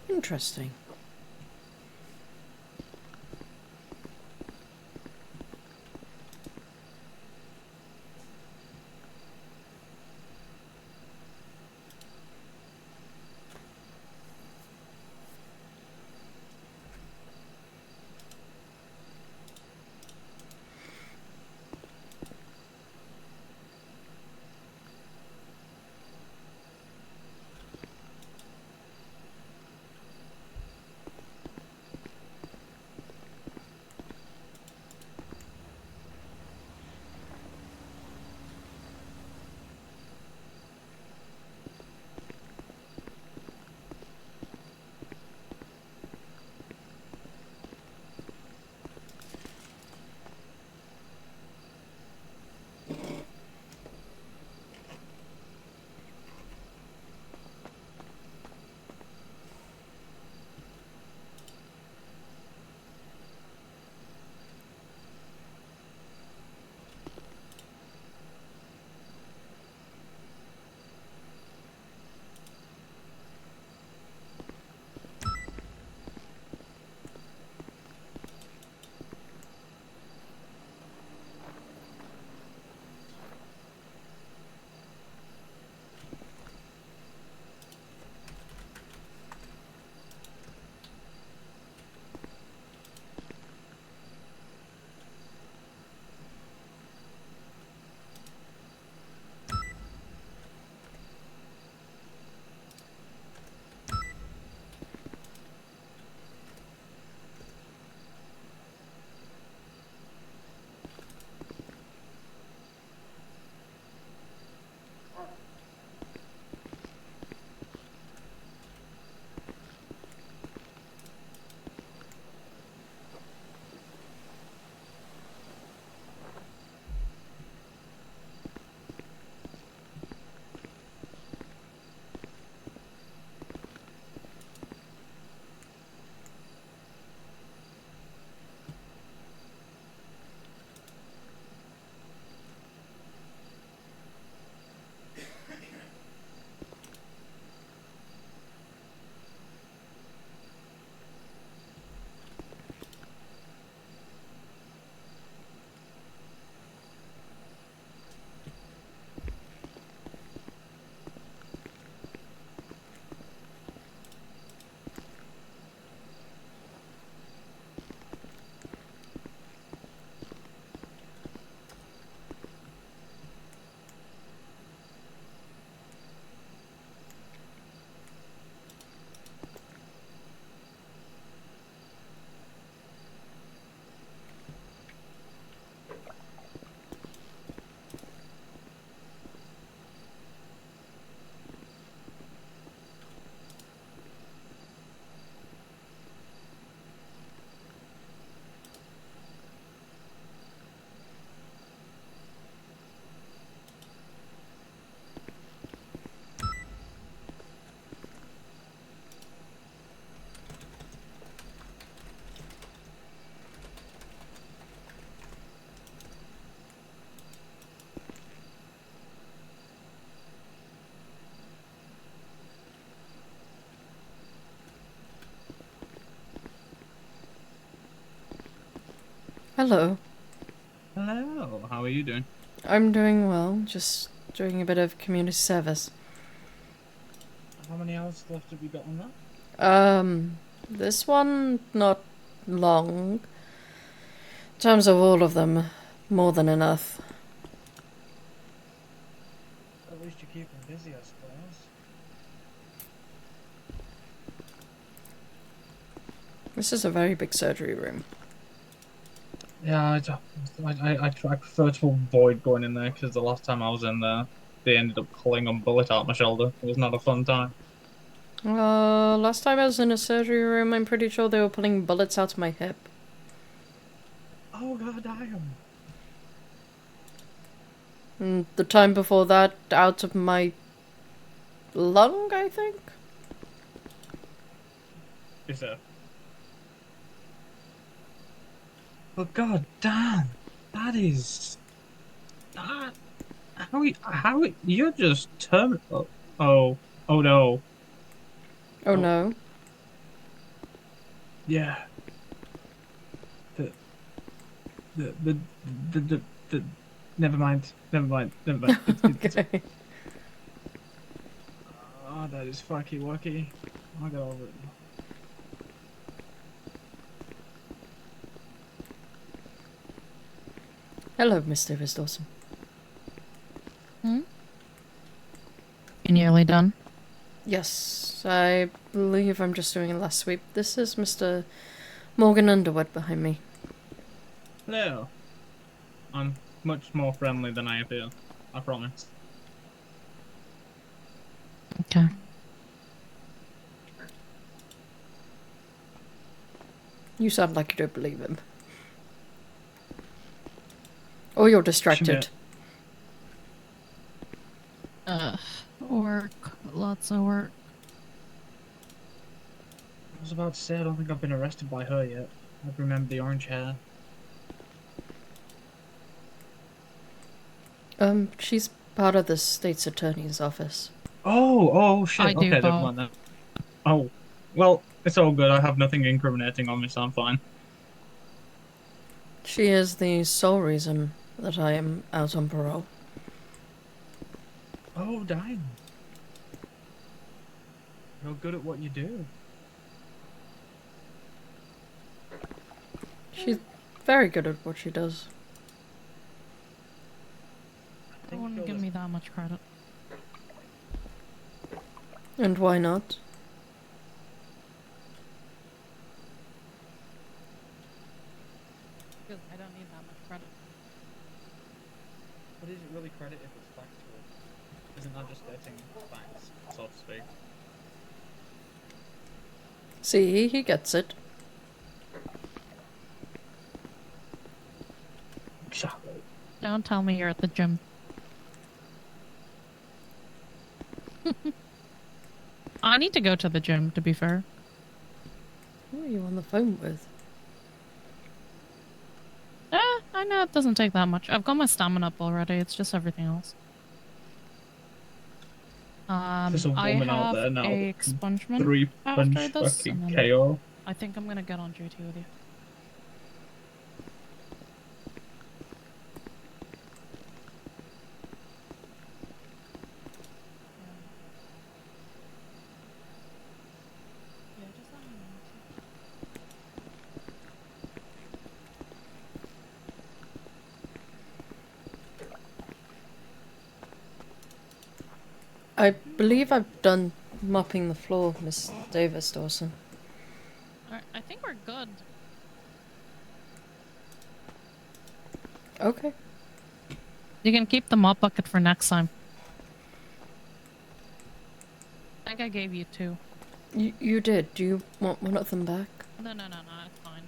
Interesting. Hello. Hello, how are you doing? I'm doing well, just doing a bit of community service. How many hours left have you got on that? This one, not long. In terms of all of them, more than enough. At least you keep them busy, I suppose. This is a very big surgery room. Yeah, I prefer to avoid going in there because the last time I was in there, they ended up pulling a bullet out my shoulder. It was not a fun time. Last time I was in a surgery room, I'm pretty sure they were pulling bullets out of my hip. Oh god damn. And the time before that, out of my lung, I think? Is it? But god damn, that is that. How you're just terminal. Oh no. Oh no. Yeah. The, the, the, the never mind. Never mind. Okay. Oh, that is fucky wucky. I'll get over it. Hello, Miss Davis Dawson. Hmm? You nearly done? Yes, I believe I'm just doing a last sweep. This is Mr. Morgan Underwood behind me. Hello. I'm much more friendly than I appear. I promise. Okay. You sound like you don't believe him. Or you're distracted. Work. Lots of work. I was about to say I don't think I've been arrested by her yet. I remember the orange hair. She's part of the state's attorney's office. Oh shit. I do Okay, never both. mind that. Oh, well, it's all good. I have nothing incriminating on me, so I'm fine. She is the sole reason that I am out on parole. Oh, damn. You're good at what you do. She's very good at what she does. I wouldn't give me that much credit. And why not? Because I don't need that much credit. But is it really credit if it's factual? Isn't that just getting facts, so to speak? See, he gets it. Exactly. Don't tell me you're at the gym. I need to go to the gym, to be fair. Who are you on the phone with? I know it doesn't take that much. I've got my stamina up already. It's just everything else. There's a I woman out have there now a that can expungement 3-punch after this. fucking and then KO. I think I'm gonna get on duty with you. I believe I've done mopping the floor, Miss Davis Dawson. Alright, I think we're good. Okay. You can keep the mop bucket for next time. I think I gave you 2. You did. Do you want one of them back? No, it's fine.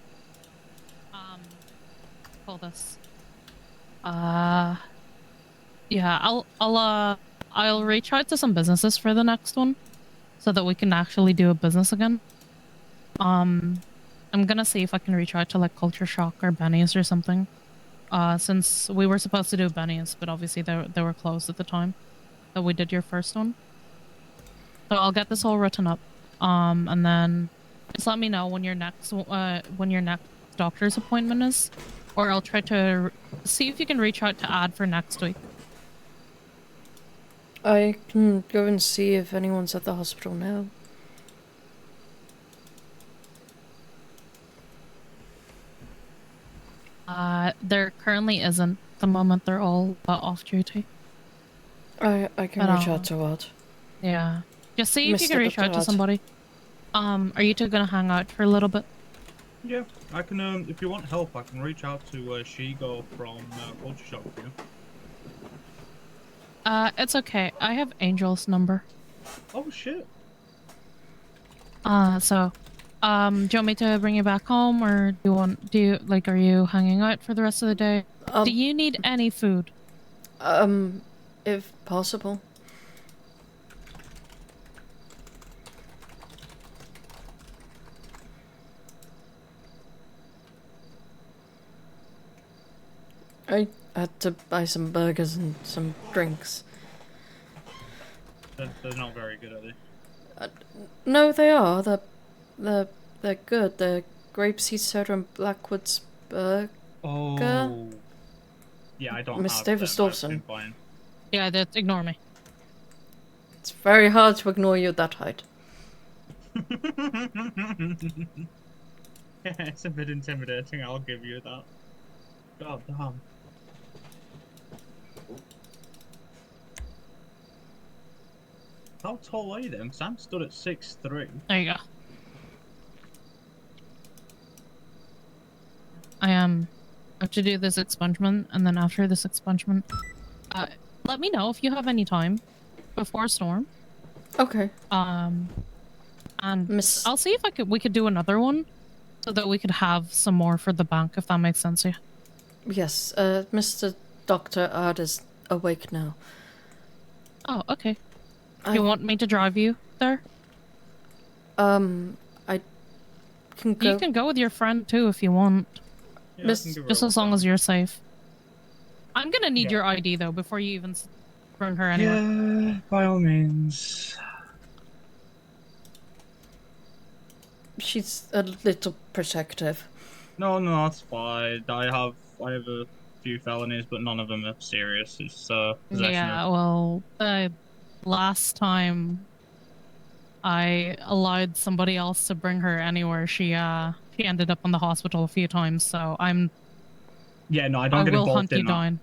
Pull this. Yeah, I'll reach out to some businesses for the next one, so that we can actually do a business again. I'm gonna see if I can reach out to like Culture Shock or Benny's or something. Since we were supposed to do Benny's, but obviously they were closed at the time that we did your first one. So I'll get this all written up. And then just let me know when your next doctor's appointment is, or I'll try to see if you can reach out to Ad for next week. I can go and see if anyone's at the hospital now. There currently isn't. At the moment, they're all off duty. I can reach out to Ad. Yeah. Just see if you Mr. can reach out to Dr. Ad. somebody. Are you two gonna hang out for a little bit? Yeah, I can, if you want help, I can reach out to Shigo from Culture Shock for you. It's okay. I have Angel's number. Oh, shit. So, do you want me to bring you back home, or are you hanging out for the rest of the day? Do you need any food? If possible. I had to buy some burgers and some drinks. They're not very good, are they? No, they are. They're They're good. They're grapeseed soda and Blackwoods burger. Oh. Yeah, I don't Miss have Davis them. I've Dawson. been buying. Yeah, ignore me. It's very hard to ignore you at that height. It's a bit intimidating, I'll give you that. God damn. How tall are you then? Because I'm stood at 6'3". There you go. I have to do this expungement, and then after this expungement, let me know if you have any time before storm. Okay. And I'll see if we could do another one, so that we could have some more for the bank, if that makes sense to you. Yes, Mr. Dr. Ard is awake now. Oh, okay. You want me to drive you there? I can go. You can go with your friend too if you want. Yeah, Just as long as you're safe. I'm gonna need your ID though before you even bring her anywhere. Yeah, by all means. She's a little protective. No, that's fine. I have a few felonies, but none of them are serious. It's possession Yeah, of... well, last time I allowed somebody else to bring her anywhere, she ended up in the hospital a few times, so Yeah, no, I don't get will involved hunt in you that.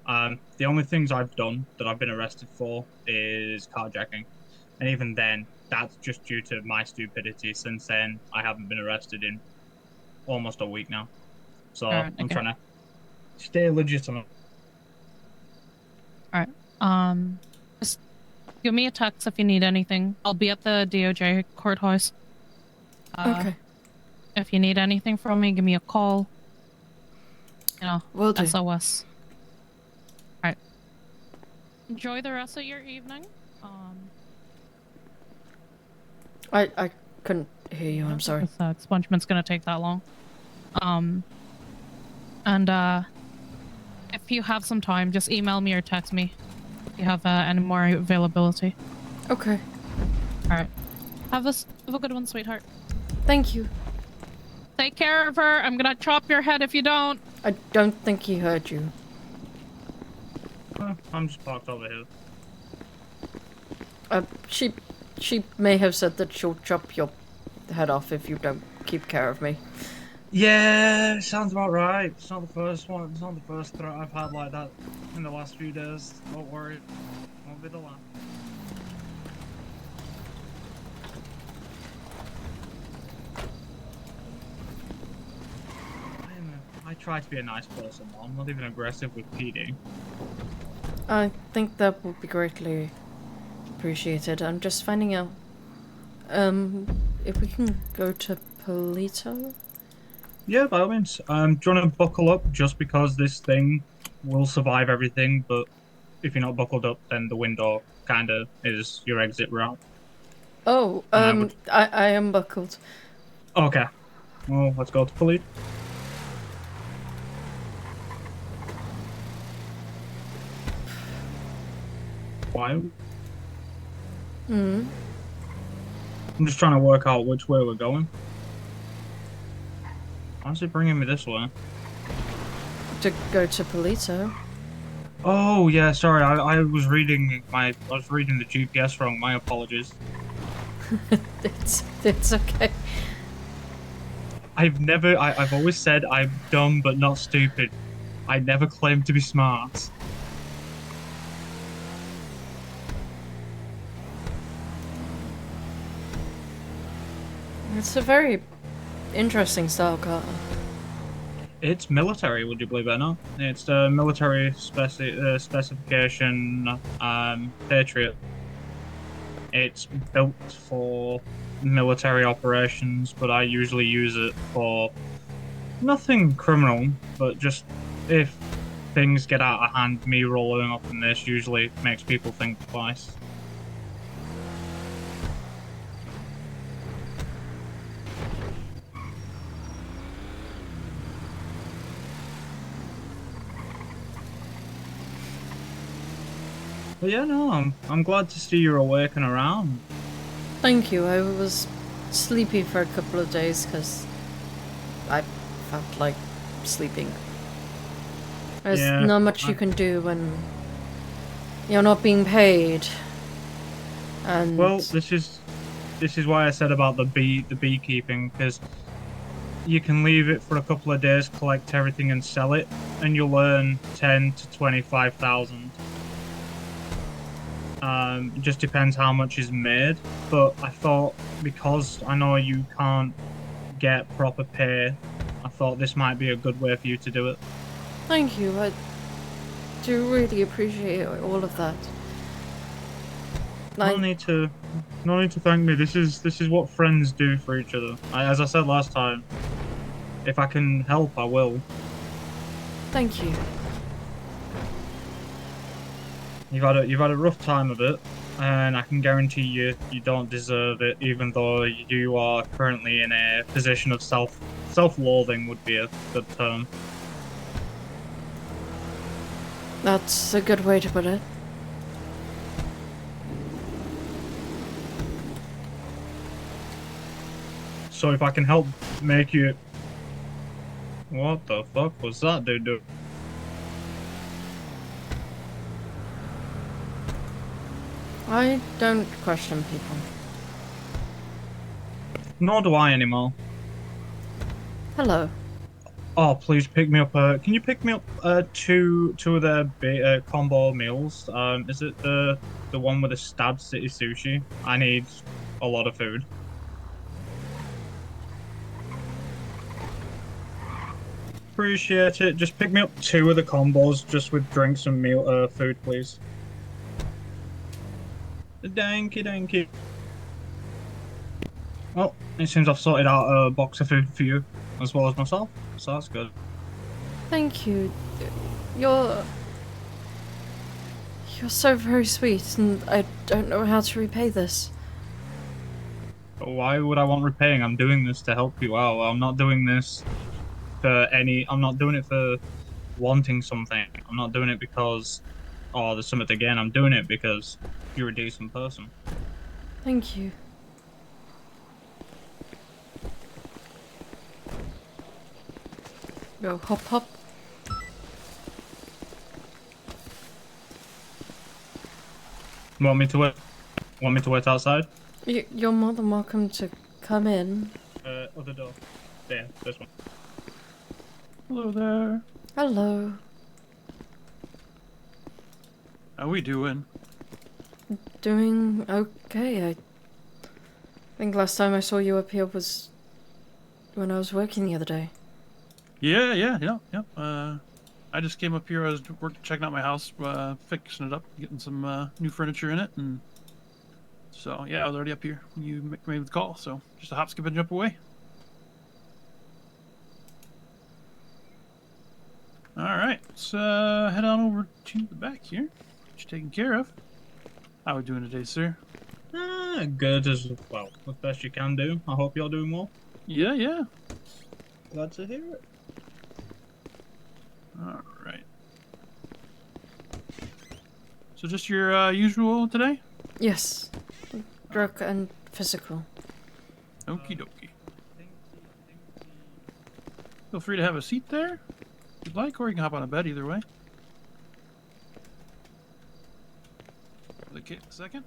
down. The only things I've done that I've been arrested for is carjacking. And even then, that's just due to my stupidity. Since then, I haven't been arrested in almost a week now. So Alright, I'm okay. trying to stay legitimate. Alright, just give me a text if you need anything. I'll be at the DOJ courthouse. Okay. If you need anything from me, give me a call. You know, Will do. SOS. Alright. Enjoy the rest of your evening. I couldn't hear you, I'm sorry. This expungement's gonna take that long. And if you have some time, just email me or text me if you have any more availability. Okay. Alright. Have a good one, sweetheart. Thank you. Take care of her. I'm gonna chop your head if you don't. I don't think he heard you. I'm just parked over here. She may have said that she'll chop your head off if you don't keep care of me. Yeah, sounds about right. It's not the first one. It's not the first threat I've had like that in the last few days. Don't worry. Won't be the last. I try to be a nice person. I'm not even aggressive with PD. I think that would be greatly appreciated. I'm just finding out, if we can go to Polito? Yeah, by all means. Do you want to buckle up just because this thing will survive everything, but if you're not buckled up, then the window kind of is your exit route. Oh, I am buckled. Okay. Well, let's go to Polito. Why? Hmm. I'm just trying to work out which way we're going. Why is it bringing me this way? To go to Polito. Oh yeah, sorry. I was reading the GPS wrong. My apologies. It's okay. I've always said I'm dumb but not stupid. I never claimed to be smart. It's a very interesting style car. It's military, would you believe it or not? It's the military specification Patriot. It's built for military operations, but I usually use it for nothing criminal, but just if things get out of hand, me rolling up in this usually makes people think twice. But yeah, no, I'm glad to see you're awake and around. Thank you. I was sleepy for a couple of days because I felt like sleeping. There's Yeah, not much you can do when you're not being paid. And well, this is why I said about the beekeeping, because you can leave it for a couple of days, collect everything, and sell it, and you'll earn 10 to 25,000. It just depends how much is made. But I thought, because I know you can't get proper pay, I thought this might be a good way for you to do it. thank you. I do really appreciate all of that. No need to thank me. This is what friends do for each other. As I said last time, if I can help, I will. Thank you. You've had a rough time of it, and I can guarantee you don't deserve it. Even though you are currently in a position of self-loathing would be a good term. That's a good way to put it. So if I can help make you... What the fuck was that dude doing? I don't question people. Nor do I anymore. Hello. Oh, please pick me up. Can you pick me up two of their combo meals? Is it the one with the Stab City sushi? I need a lot of food. Appreciate it. Just pick me up two of the combos, just with drinks and food, please. Danky. Well, it seems I've sorted out a box of food for you, as well as myself, so that's good. Thank you. You're so very sweet, and I don't know how to repay this. Why would I want repaying? I'm doing this to help you out. I'm not doing this I'm not doing it for wanting something. I'm not doing it because, oh, there's something to gain. I'm doing it because you're a decent person. Thank you. Go hop. Want me to wait outside? You're more than welcome to come in. Other door. There, this one. Hello there. Hello. How we doing? Doing okay. I think last time I saw you up here was when I was working the other day. Yeah. I just came up here. I was checking out my house, fixing it up, getting some new furniture in it, and so yeah, I was already up here when you made the call. So just a hop, skip, and jump away. All right, let's head on over to the back here. Get you taken care of. How are we doing today, sir? Good as well, as best you can do. I hope you're doing well. Yeah. Glad to hear it. All right. So just your usual today? Yes. Drug and physical. Okie dokie. Feel free to have a seat there, if you'd like, or you can hop on a bed, either way. Okay, a second.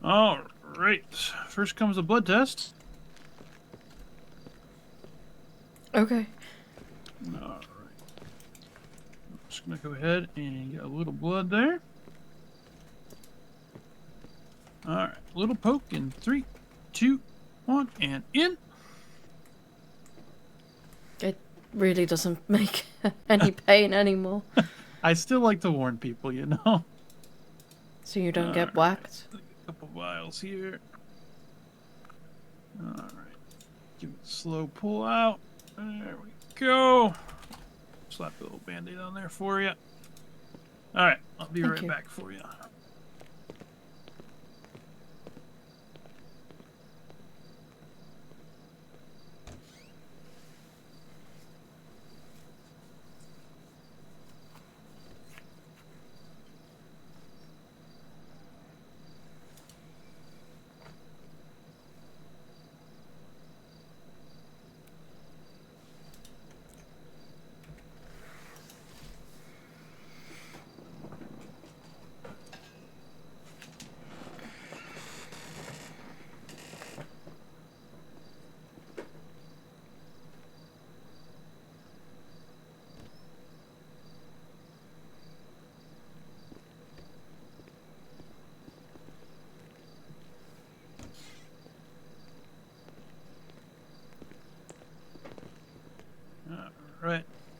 All right. First comes a blood test. Okay. All right. I'm just gonna go ahead and get a little blood there. All right. Little poke in 3, 2, 1, and in. It really doesn't make any pain anymore. I still like to warn people, you know. So you don't get whacked? A couple vials here. Alright. Give it a slow pull out. There we go. Slap a little band-aid on there for you. Alright, I'll be right back for you.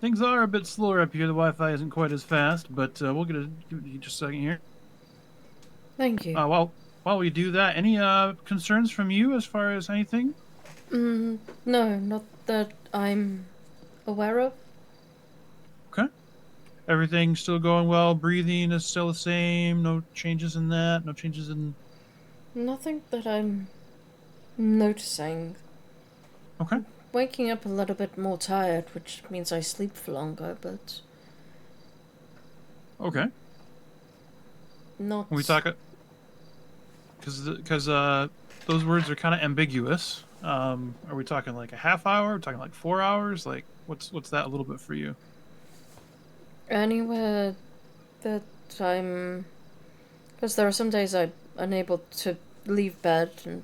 things are a bit slower up here. The Wi-Fi isn't quite as fast, but we'll give you just a second here. Thank you. While we do that, any concerns from you as far as anything? No, not that I'm aware of. Okay. Everything still going well? Breathing is still the same? No changes in that? No changes in... Nothing that I'm noticing. Okay. I'm waking up a little bit more tired, which means I sleep for longer, but... Okay. Not... When we talk... Because those words are kind of ambiguous. Are we talking like a half hour? Are we talking like 4 hours? Like, what's that a little bit for you? Anywhere that I'm... Because there are some days I'm unable to leave bed and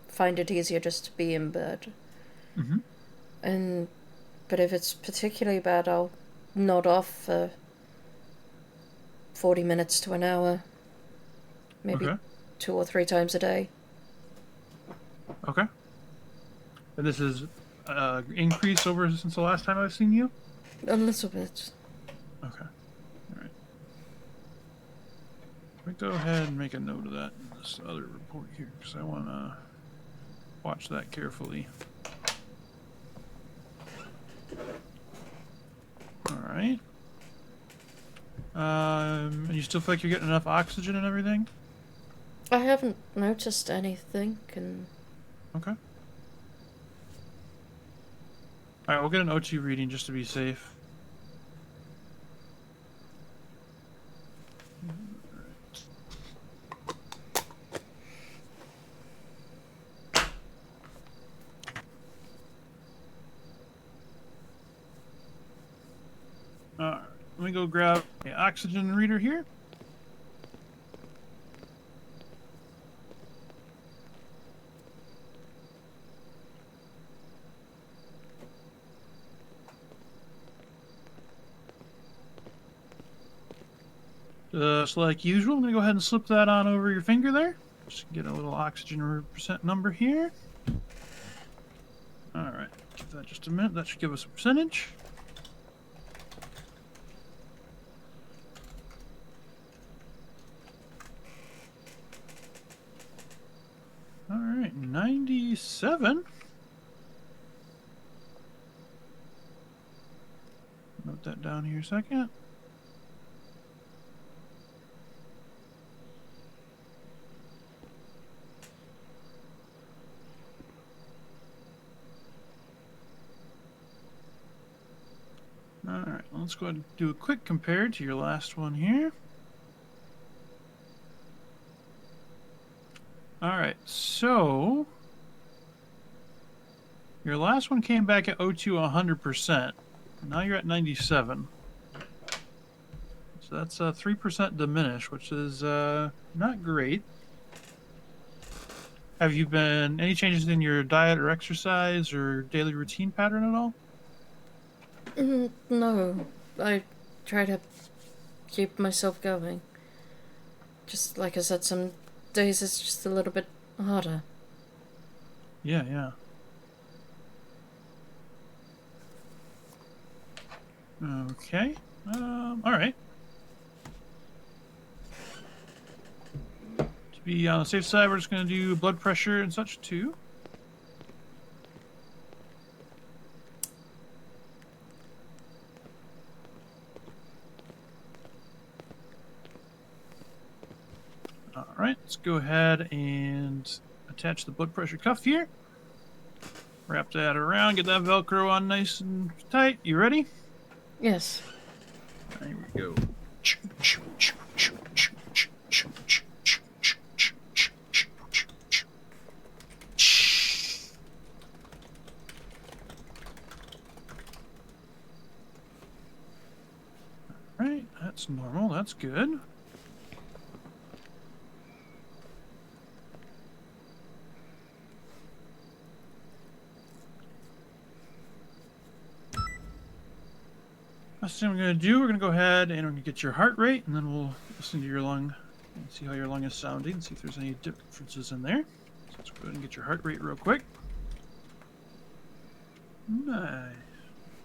find it easier just to be in bed. Mm-hmm. But if it's particularly bad, I'll nod off for 40 minutes to an hour. Maybe 2 or 3 times a day. Okay. And this is increase over since the last time I've seen you? A little bit. Okay. All right. Let me go ahead and make a note of that in this other report here, because I want to watch that carefully. All right. And you still feel like you're getting enough oxygen and everything? I haven't noticed anything, and... Okay. Alright, we'll get an O2 reading just to be safe. Alright, let me go grab the oxygen reader here. Just like usual, I'm going to go ahead and slip that on over your finger there. Just get a little oxygen percent number here. Alright, give that just a minute. That should give us a percentage. Alright, 97. Note that down here a second. Alright, let's go ahead and do a quick compare to your last one here. Alright, so your last one came back at O2 100%. Now you're at 97. So that's a 3% diminish, which is not great. Have you been any changes in your diet or exercise or daily routine pattern at all? No, I try to keep myself going. Just like I said, some days it's just a little bit harder. Yeah, yeah. Okay. Alright. To be on the safe side, we're just going to do blood pressure and such too. Alright, let's go ahead and attach the blood pressure cuff here. Wrap that around, get that Velcro on nice and tight. You ready? Yes. There we go. Alright, that's normal, that's good. Last thing we're going to do, we're going to go ahead and we're going to get your heart rate, and then we'll listen to your lung and see how your lung is sounding and see if there's any differences in there. So let's go ahead and get your heart rate real quick. Nice.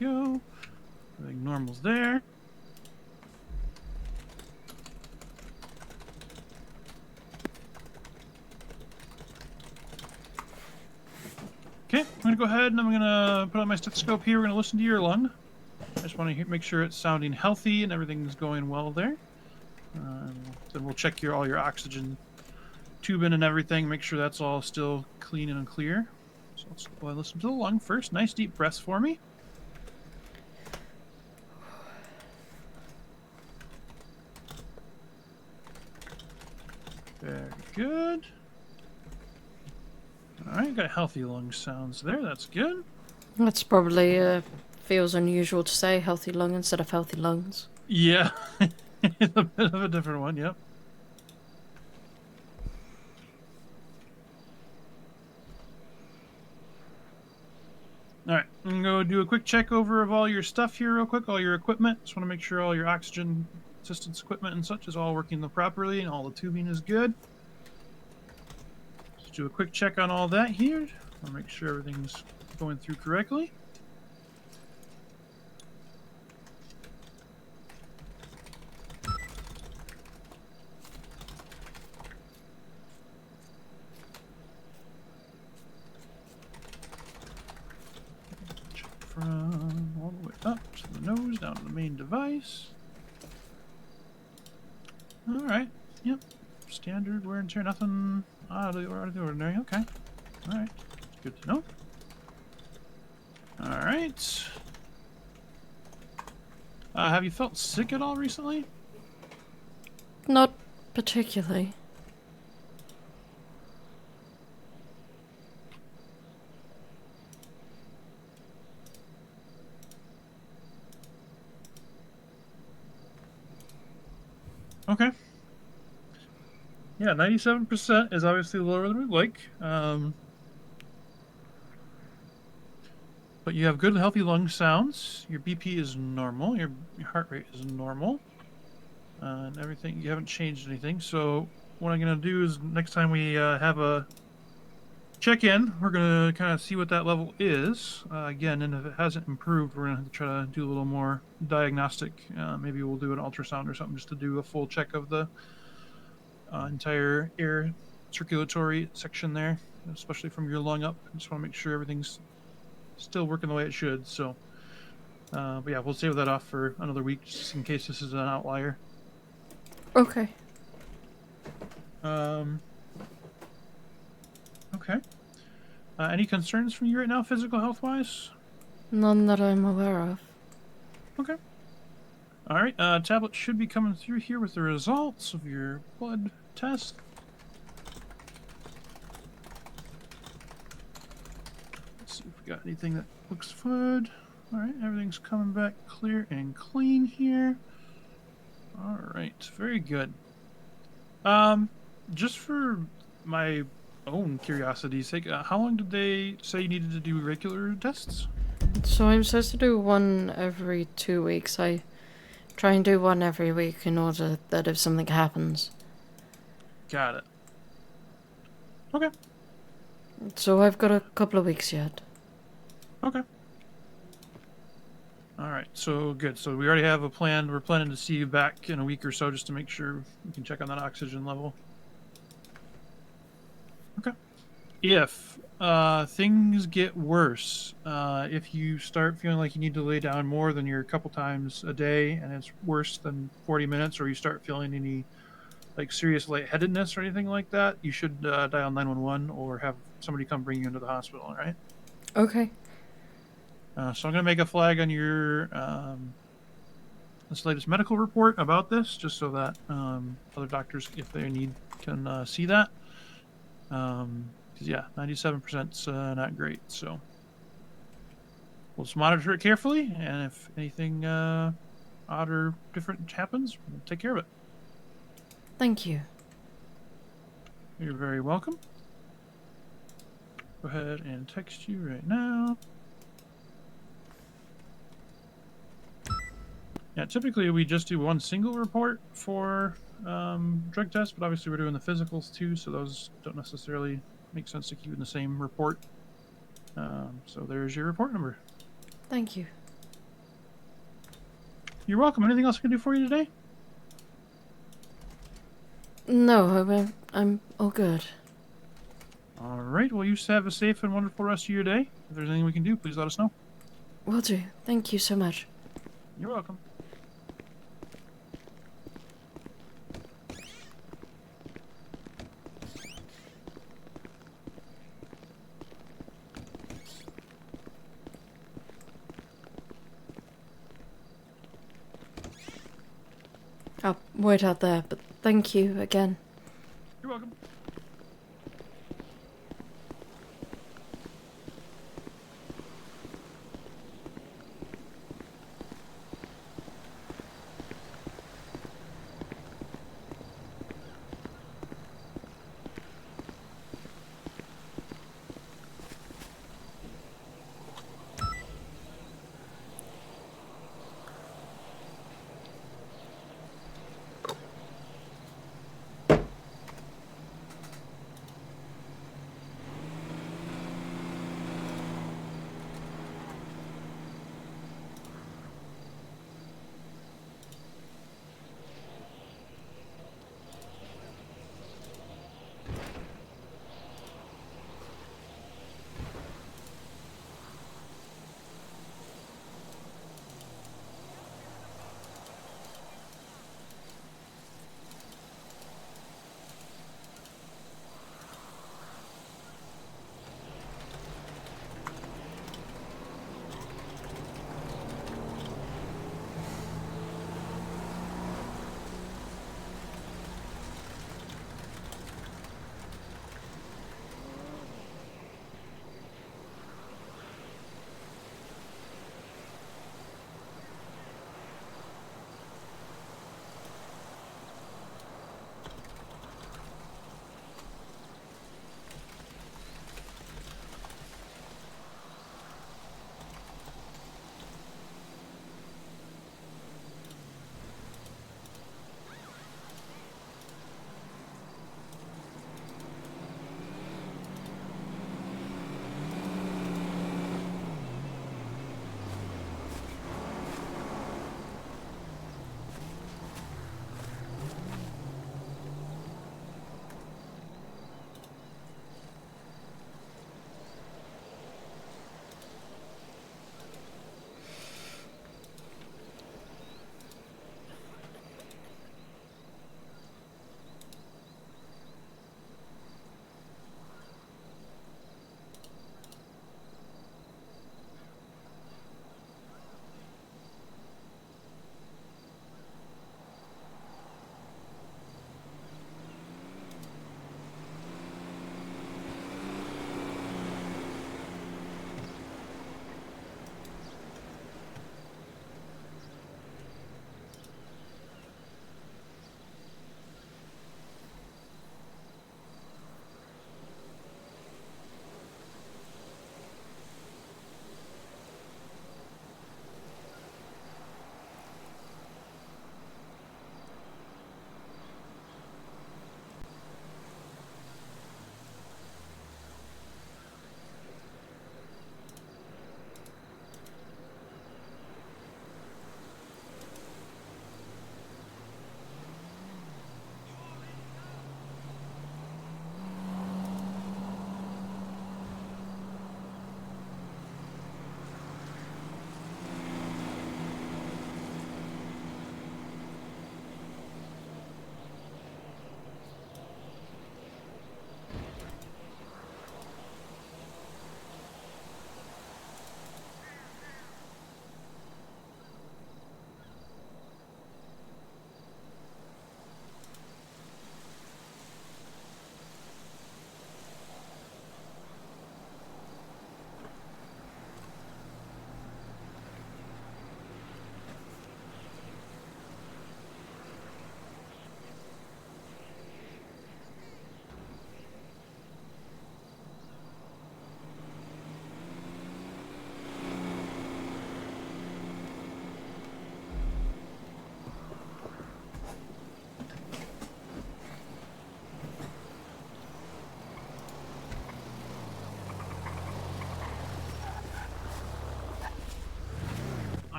Go. Everything normal's there. Okay, I'm gonna go ahead and I'm gonna put on my stethoscope here. We're gonna listen to your lung. I just want to make sure it's sounding healthy and everything's going well there. Then we'll check all your oxygen tubing and everything. Make sure that's all still clean and clear. So let's go and listen to the lung first. Nice deep breaths for me. Very good. Alright, got healthy lung sounds there. That's good. That's probably feels unusual to say healthy lung instead of healthy lungs. Yeah. It's a bit of a different one, yep. Alright, I'm going to do a quick check over of all your stuff here real quick, all your equipment. Just want to make sure all your oxygen assistance equipment and such is all working properly and all the tubing is good. Just do a quick check on all that here. I'll make sure everything's going through correctly. From all the way up to the nose, down to the main device. Alright, yep. Standard wear and tear, nothing out of the ordinary. Okay. Alright, good to know. Alright. Have you felt sick at all recently? Not particularly. Okay. Yeah, 97% is obviously lower than we'd like. But you have good, healthy lung sounds. Your BP is normal. Your heart rate is normal. And everything, you haven't changed anything. So what I'm going to do is next time we have a check-in, we're going to kind of see what that level is. Again, and if it hasn't improved, we're going to have to try to do a little more diagnostic. Maybe we'll do an ultrasound or something just to do a full check of the entire air circulatory section there, especially from your lung up. I just want to make sure everything's still working the way it should. So, but yeah, we'll save that off for another week just in case this is an outlier. Okay. Okay. Any concerns from you right now, physical health-wise? None that I'm aware of. Okay. All right. Tablet should be coming through here with the results of your blood test. Let's see if we got anything that looks good. All right. Everything's coming back clear and clean here. All right. Very good. Just for my own curiosity's sake, how long did they say you needed to do regular tests? So I'm supposed to do one every 2 weeks. I try and do one every week in order that if something happens. Got it. Okay. So I've got a couple of weeks yet. Okay. All right. So good. So we already have a plan. We're planning to see you back in a week or so just to make sure we can check on that oxygen level. Okay. If things get worse, if you start feeling like you need to lay down more than your couple times a day and it's worse than 40 minutes, or you start feeling any like serious lightheadedness or anything like that, you should dial 911 or have somebody come bring you into the hospital, all right? Okay. So I'm going to make a flag on your this latest medical report about this, just so that other doctors, if they need, can see that. Yeah, 97%'s not great, so we'll just monitor it carefully, and if anything odd or different happens, we'll take care of it. Thank you. You're very welcome. Go ahead and text you right now. Yeah, typically we just do one single report for drug tests, but obviously we're doing the physicals too, so those don't necessarily make sense to keep in the same report. So there's your report number. Thank you. You're welcome. Anything else I can do for you today? No, I'm all good. All right. Well, you have a safe and wonderful rest of your day. If there's anything we can do, please let us know. Will do. Thank you so much. You're welcome. I'll wait out there, but thank you again. You're welcome.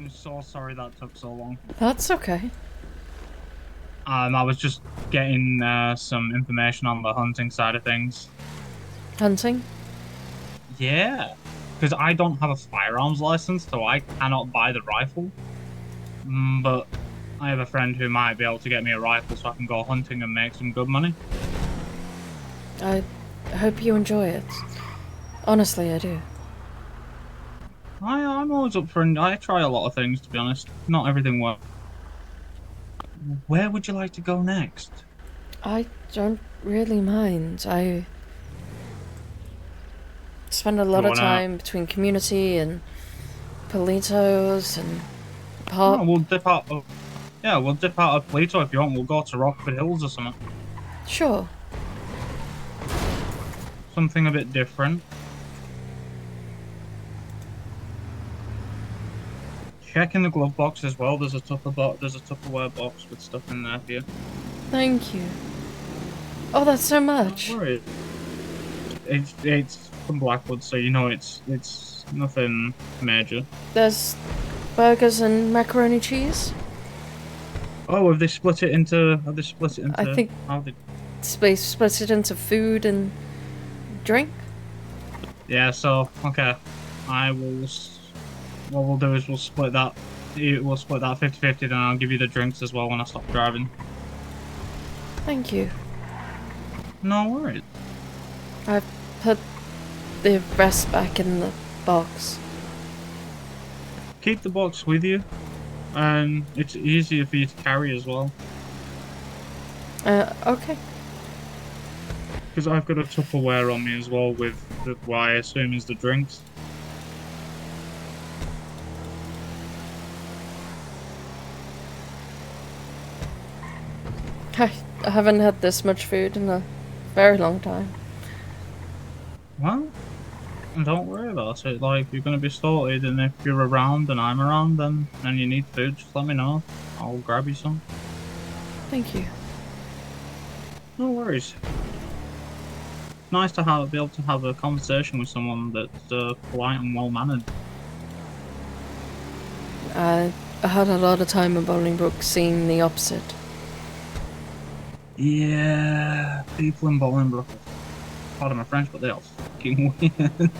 I'm so sorry that took so long. That's okay. I was just getting some information on the hunting side of things. Hunting? Yeah, because I don't have a firearms license, so I cannot buy the rifle. But I have a friend who might be able to get me a rifle so I can go hunting and make some good money. I hope you enjoy it. Honestly, I do. I'm always up for. I try a lot of things, to be honest. Not everything works. Where would you like to go next? I don't really mind. I spend a lot of time between community and Politos and pop. Oh, we'll dip out. Yeah, we'll dip out of Plato if you want. We'll go to Rockford Hills or something. Sure. Something a bit different. Check in the glove box as well. There's a Tupperware box with stuff in there for you. Thank you. Oh, that's so much. Don't worry. It's from Blackwood, so you know it's nothing major. There's burgers and macaroni cheese. Oh, have they split it into? I think How did? split it into food and drink. Yeah. So okay, I will. What we'll do is we'll split that. We'll split that 50-50. Then I'll give you the drinks as well when I stop driving. Thank you. No worries. I've put the rest back in the box. Keep the box with you, and it's easier for you to carry as well. Okay. Because I've got a Tupperware on me as well with what I assume is the drinks. I haven't had this much food in a very long time. Well, don't worry about it. Like, if you're going to be sorted and if you're around and I'm around then and you need food, just let me know. I'll grab you some. Thank you. No worries. Nice to be able to have a conversation with someone that's polite and well-mannered. I had a lot of time in Bolingbroke seeing the opposite. Yeah, people in Bolingbroke, pardon my French, but they are fucking weird.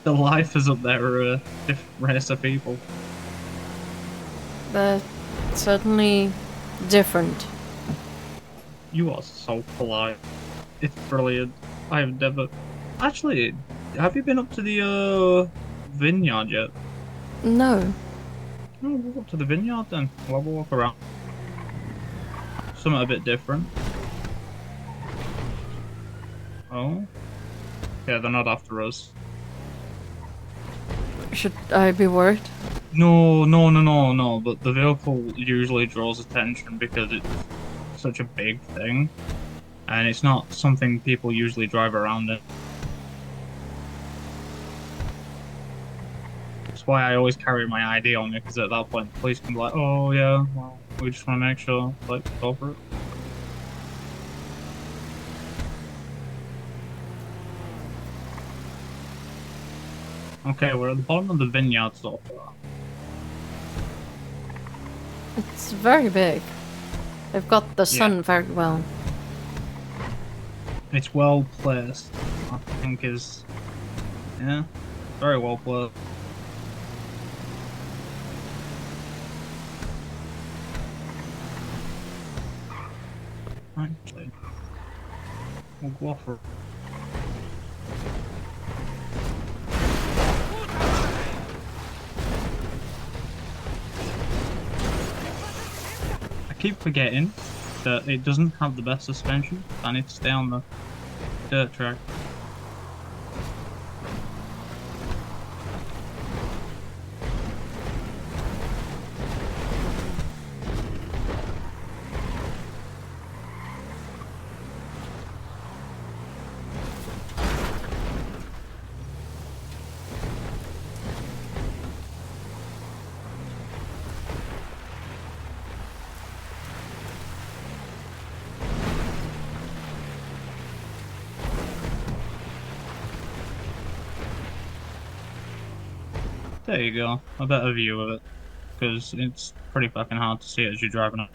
The lifers up there are a different race of people. They're certainly different. You are so polite. It's brilliant. I have never... Actually, have you been up to the vineyard yet? No. Oh, we'll go up to the vineyard then. We'll have a walk around. Something a bit different. Oh? Yeah, they're not after us. Should I be worried? No, but the vehicle usually draws attention because it's such a big thing. And it's not something people usually drive around in. That's why I always carry my ID on me, because at that point the police can be like, oh yeah, well, we just want to make sure, like, go for it. Okay, we're at the bottom of the vineyard so far. It's very big. They've got the sun very well. It's well placed, I think is... Yeah, very well placed. Actually, we'll go for it. I keep forgetting that it doesn't have the best suspension. I need to stay on the dirt track. There you go, a better view of it. because it's pretty fucking hard to see it as you're driving up.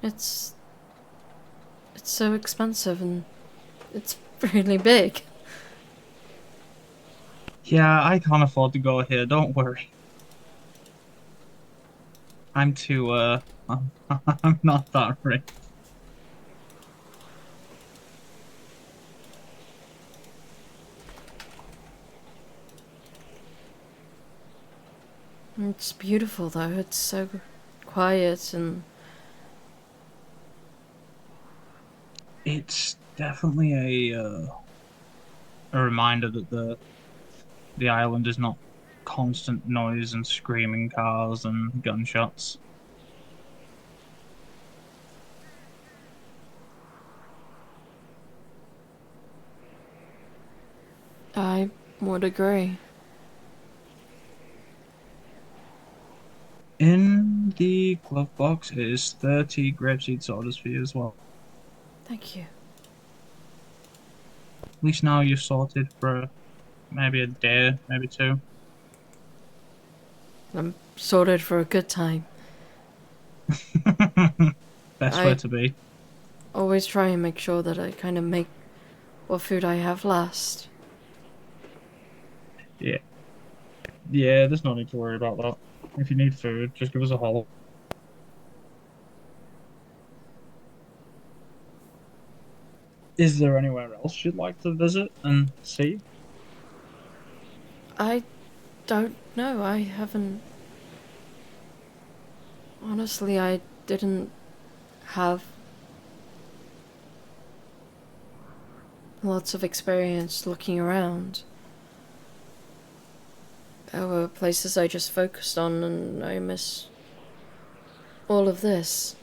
It's so expensive and it's really big. Yeah, I can't afford to go here, don't worry. I'm too, I'm not that rich. It's beautiful though. It's so quiet and It's definitely a reminder that the island is not constant noise and screaming cars and gunshots. I would agree. In the glove box is 30 grapeseed sodas for you as well. Thank you. At least now you're sorted for maybe a day, maybe two. I'm sorted for a good time. Best way to be. Always try and make sure that I kind of make what food I have last. Yeah. Yeah, there's no need to worry about that. If you need food, just give us a holler. Is there anywhere else you'd like to visit and see? I don't know. I haven't. Honestly, I didn't have lots of experience looking around. There were places I just focused on, and I miss all of this.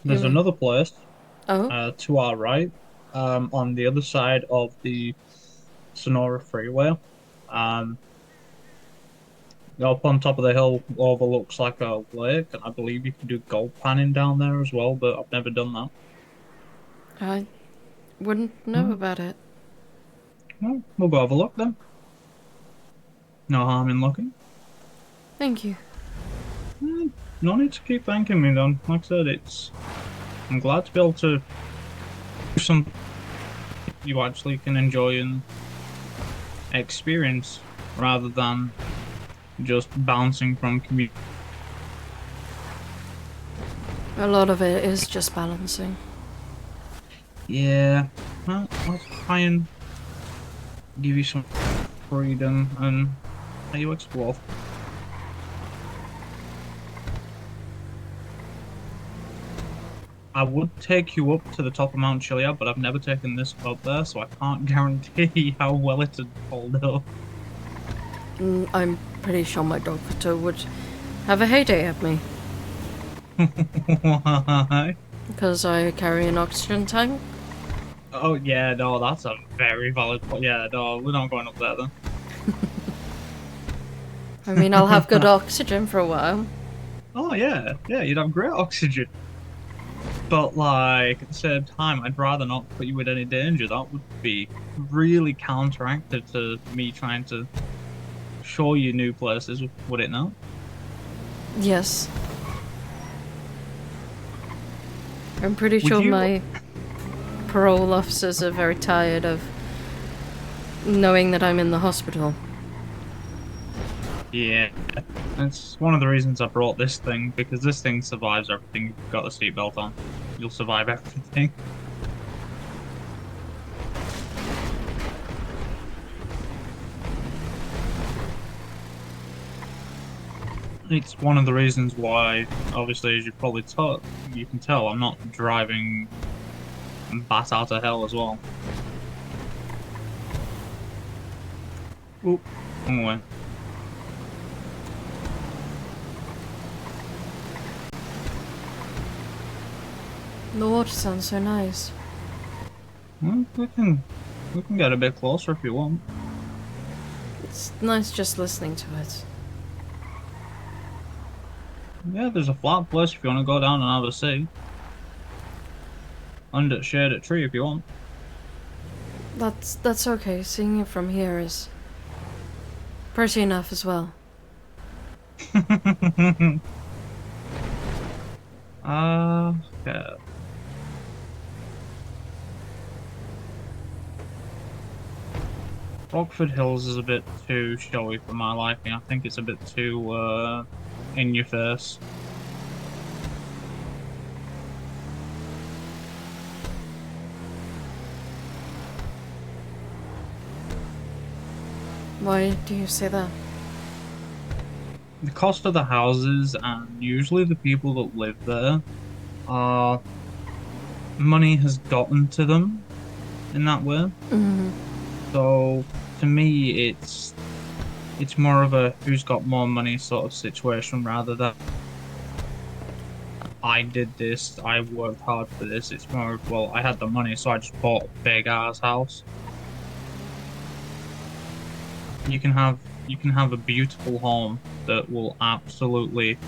There's another place Oh? to our right, on the other side of the Sonora Freeway. Up on top of the hill overlooks like a lake, and I believe you can do gold panning down there as well, but I've never done that. I wouldn't know about it. Well, we'll go have a look then. No harm in looking. Thank you. No need to keep thanking me then. Like I said, I'm glad to be able to do something you actually can enjoy and experience rather than just bouncing from community. A lot of it is just balancing. Yeah, well, let's try and give you some freedom and let you explore. I would take you up to the top of Mount Chiliad, but I've never taken this up there, so I can't guarantee how well it'd hold up. I'm pretty sure my doctor would have a heyday at me. Why? Because I carry an oxygen tank. Oh yeah, no, that's a very valid point. Yeah, no, we're not going up there then. I mean, I'll have good oxygen for a while. Oh yeah, you'd have great oxygen. But like at the same time, I'd rather not put you in any danger. That would be really counteractive to me trying to show you new places, would it not? Yes. I'm pretty sure my parole officers are very tired of knowing that I'm in the hospital. Yeah, that's one of the reasons I brought this thing, because this thing survives everything. You've got the seatbelt on, you'll survive everything. It's one of the reasons why, obviously, as you probably you can tell, I'm not driving bat out of hell as well. Oop, wrong way. The water sounds so nice. Well, we can get a bit closer if you want. It's nice just listening to it. Yeah, there's a flat place if you want to go down and have a see. Under shaded tree if you want. That's okay. Seeing it from here is Pretty enough as well. Okay. Rockford Hills is a bit too showy for my liking. I think it's a bit too, in your face. Why do you say that? The cost of the houses and usually the people that live there are money has gotten to them in that way. Mm. So to me it's more of a who's got more money sort of situation rather than I did this, I worked hard for this. It's more of, well, I had the money so I just bought a big ass house. You can have a beautiful home that will absolutely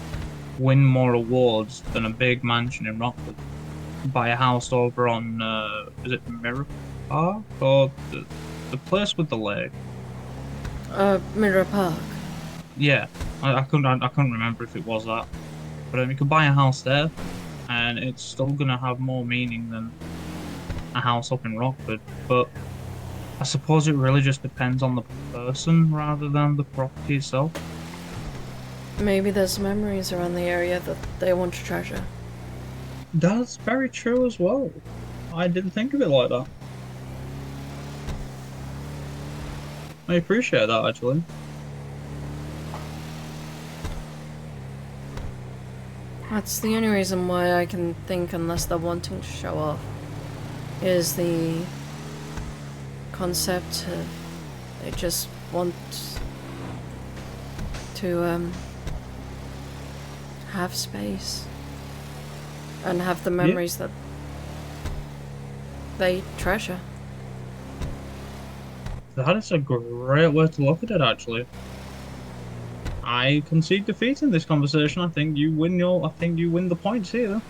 win more awards than a big mansion in Rockford. Buy a house over on is it Mirror Park or the place with the lake? Mirror Park. Yeah, I couldn't remember if it was that, but you could buy a house there, and it's still gonna have more meaning than a house up in Rockford. But I suppose it really just depends on the person rather than the property itself. Maybe there's memories around the area that they want to treasure. That's very true as well. I didn't think of it like that. I appreciate that actually. That's the only reason why I can think, unless they're wanting to show off, is the concept of they just want to have space and have the memories that they treasure. That is a great way to look at it actually. I concede defeat in this conversation. I think you win the points here.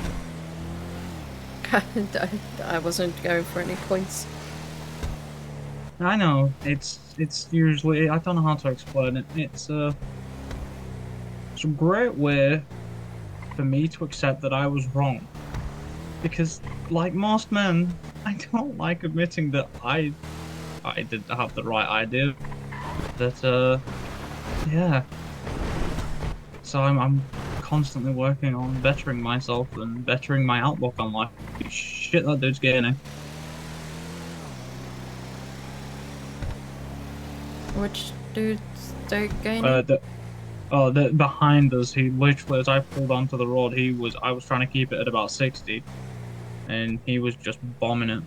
I wasn't going for any points. I know, it's usually, I don't know how to explain it. It's a great way for me to accept that I was wrong. Because like most men, I don't like admitting that I didn't have the right idea. That yeah. So I'm constantly working on bettering myself and bettering my outlook on life. Shit, that dude's gaining. Which dude's gaining? The behind us, he literally, as I pulled onto the road, I was trying to keep it at about 60, and he was just bombing it.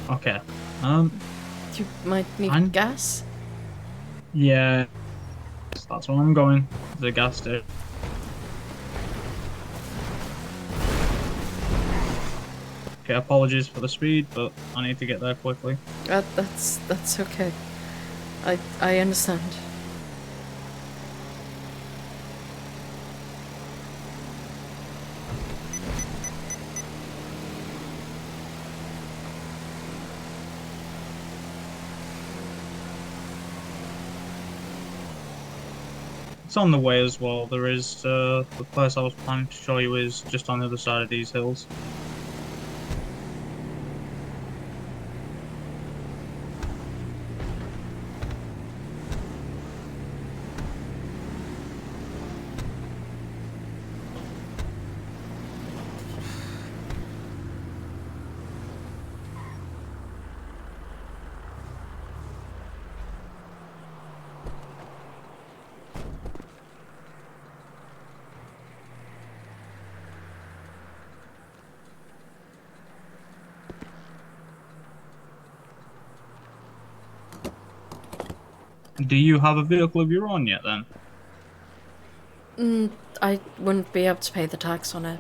Okay. You might need gas? Yeah. That's where I'm going. The gas station. Okay, apologies for the speed, but I need to get there quickly. That's okay. I understand. It's on the way as well. There is the place I was planning to show you is just on the other side of these hills. Do you have a vehicle of your own yet, then? I wouldn't be able to pay the tax on it.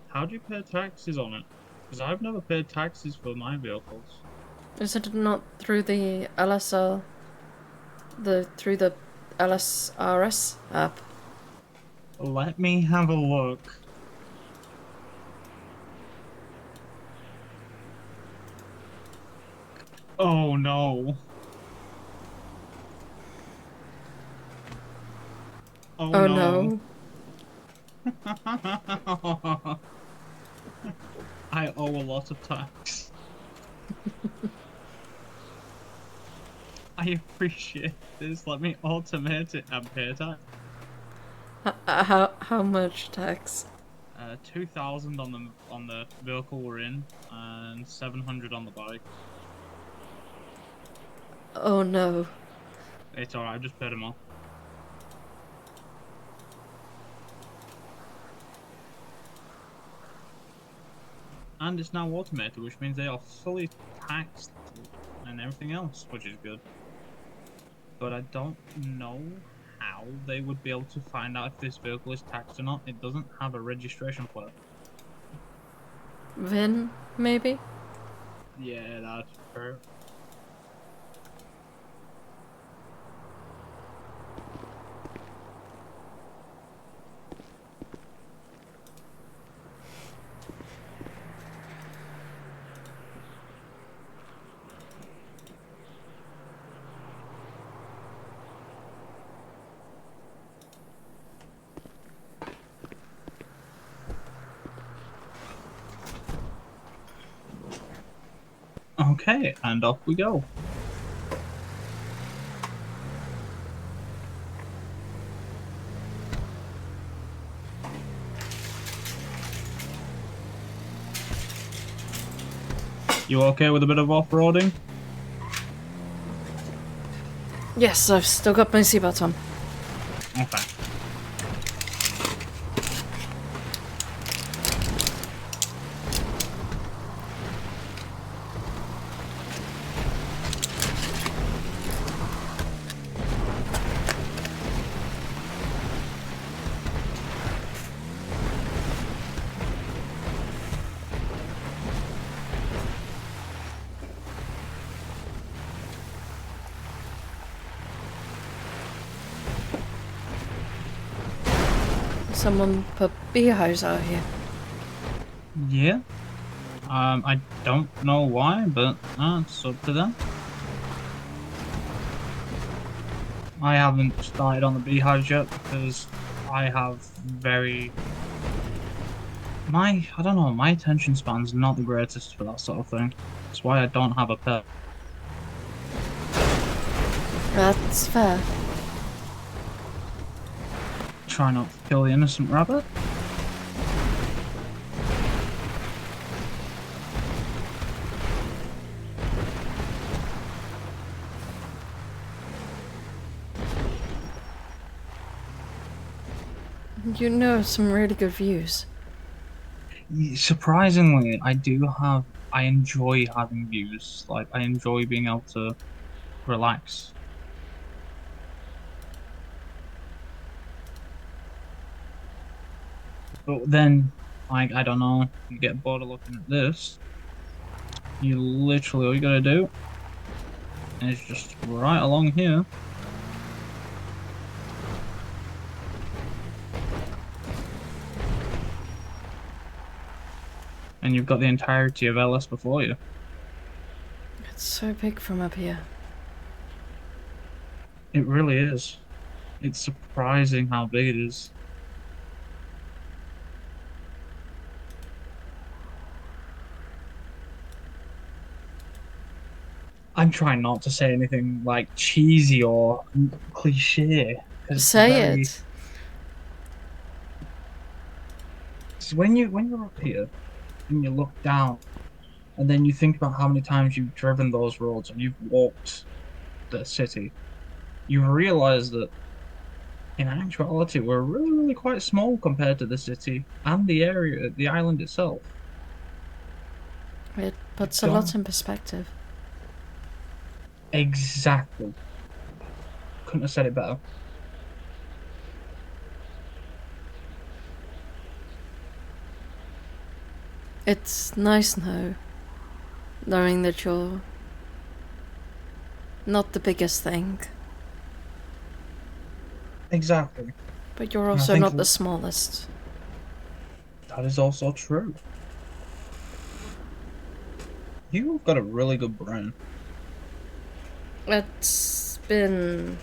How do you pay taxes on it? Because I've never paid taxes for my vehicles. Is it not through the LSR? Through the LSRS app? Let me have a look. Oh no. Oh, Oh no. no. I owe a lot of tax. I appreciate this. Let me automate it and pay tax. How much tax? 2,000 on the vehicle we're in, and 700 on the bike. Oh no. It's alright, I just paid them all. And it's now automated, which means they are fully taxed and everything else, which is good. But I don't know how they would be able to find out if this vehicle is taxed or not. It doesn't have a registration plate. VIN, maybe? Yeah, that's fair. Okay, and off we go. You okay with a bit of off-roading? Yes, I've still got my seatbelt on. Okay. Someone put beehives out here. Yeah. I don't know why, but it's up to them. I haven't started on the beehives yet because I have I don't know, my attention span's not the greatest for that sort of thing. That's why I don't have a pet. That's fair. Try not to kill the innocent rabbit. You know some really good views. Surprisingly, I enjoy having views. Like, I enjoy being able to relax. But then, like, I don't know, you get bored of looking at this. You literally, all you gotta do is just right along here. And you've got the entirety of LS before you. It's so big from up here. It really is. It's surprising how big it is. I'm trying not to say anything like cheesy or cliche. Say it. So when you're up here and you look down, and then you think about how many times you've driven those roads and you've walked the city, you realize that in actuality we're really, really quite small compared to the city and the area, the island itself. It puts a lot in perspective. Exactly. Couldn't have said it better. It's nice now, knowing that you're not the biggest thing. Exactly. But you're And I also think not the smallest. That is also true. You've got a really good brain. It's been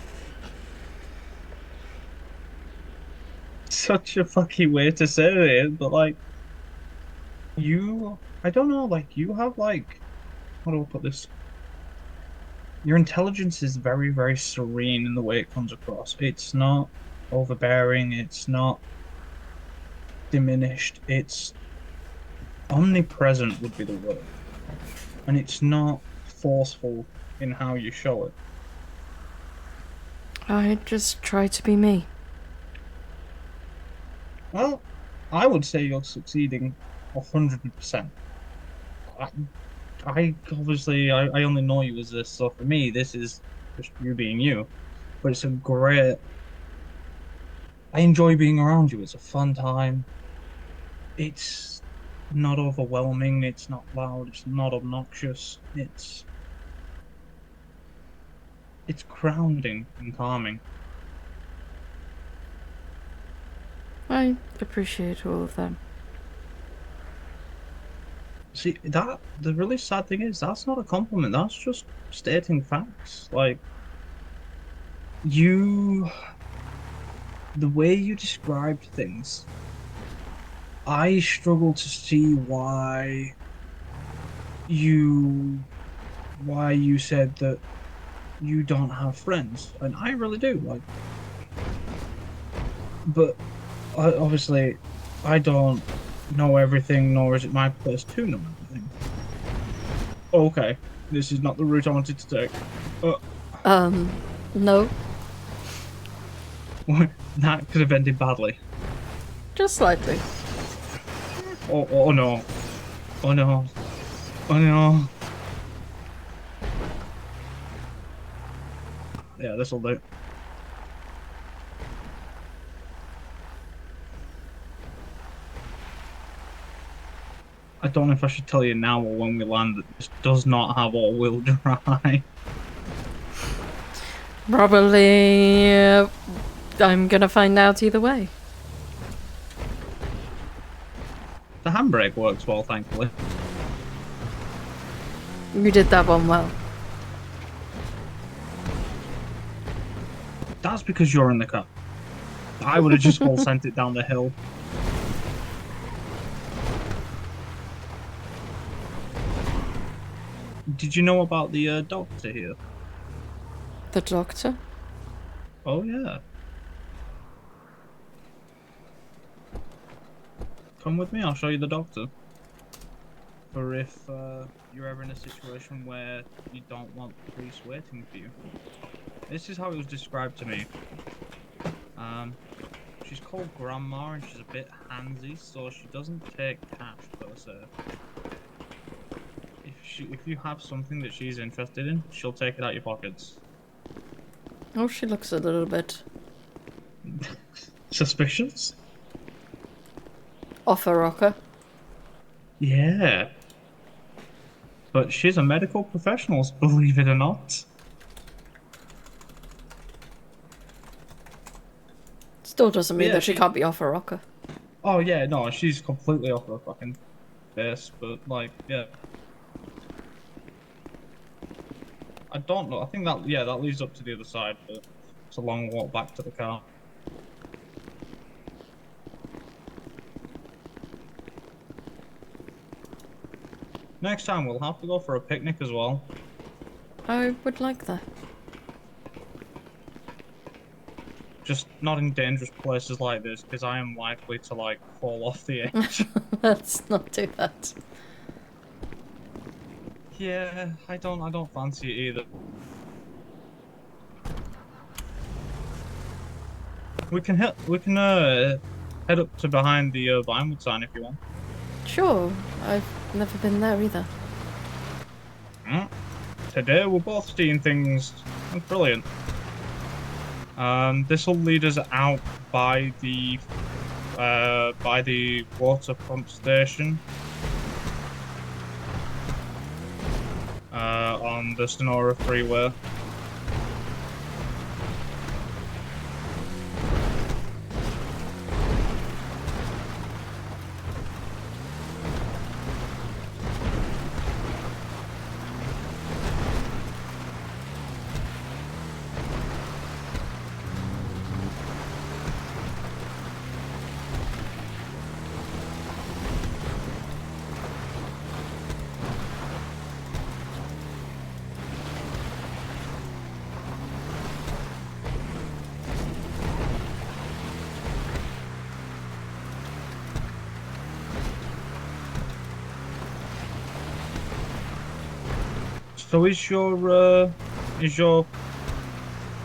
such a fucking way to say it, but like, I don't know, like, you have like, how do I put this? Your intelligence is very, very serene in the way it comes across. It's not overbearing, it's not diminished, it's omnipresent would be the word. And it's not forceful in how you show it. I just try to be me. Well, I would say you're succeeding 100%. I obviously I only know you as this, so for me this is just you being you. But it's a great. I enjoy being around you. It's a fun time. It's not overwhelming. It's not loud. It's not obnoxious. It's grounding and calming. I appreciate all of them. See, that the really sad thing is that's not a compliment. That's just stating facts. Like the way you described things, I struggle to see why you said that you don't have friends, and I really do. Like, but obviously, I don't know everything, nor is it my place to know everything. Okay, this is not the route I wanted to take. No. That could have ended badly. Just slightly. Oh no. Oh no. Oh no. Yeah, this'll do. I don't know if I should tell you now or when we land that this does not have all-wheel drive. Probably. I'm gonna find out either way. The handbrake works well, thankfully. You did that one well. That's because you're in the car. I would have just all sent it down the hill. Did you know about the doctor here? The doctor? Oh, yeah. Come with me, I'll show you the doctor. For if you're ever in a situation where you don't want the priest waiting for you. This is how it was described to me. She's called Grandma and she's a bit handsy, so she doesn't take cash per se. If you have something that she's interested in, she'll take it out your pockets. Oh, she looks a little bit suspicious. Off a rocker. Yeah. But she's a medical professional, believe it or not. Still doesn't mean Yeah, that she can't be off a rocker. Oh yeah, no, she's completely off her fucking base, but like, yeah. I don't know. I think that that leads up to the other side, but it's a long walk back to the car. Next time we'll have to go for a picnic as well. I would like that. Just not in dangerous places like this, because I am likely to like fall off the edge. Let's not do that. Yeah, I don't fancy it either. We can head up to behind the Vinewood sign if you want. Sure, I've never been there either. Today we're both seeing things. That's brilliant. This will lead us out by the water pump station. On the Sonora Freeway. So is your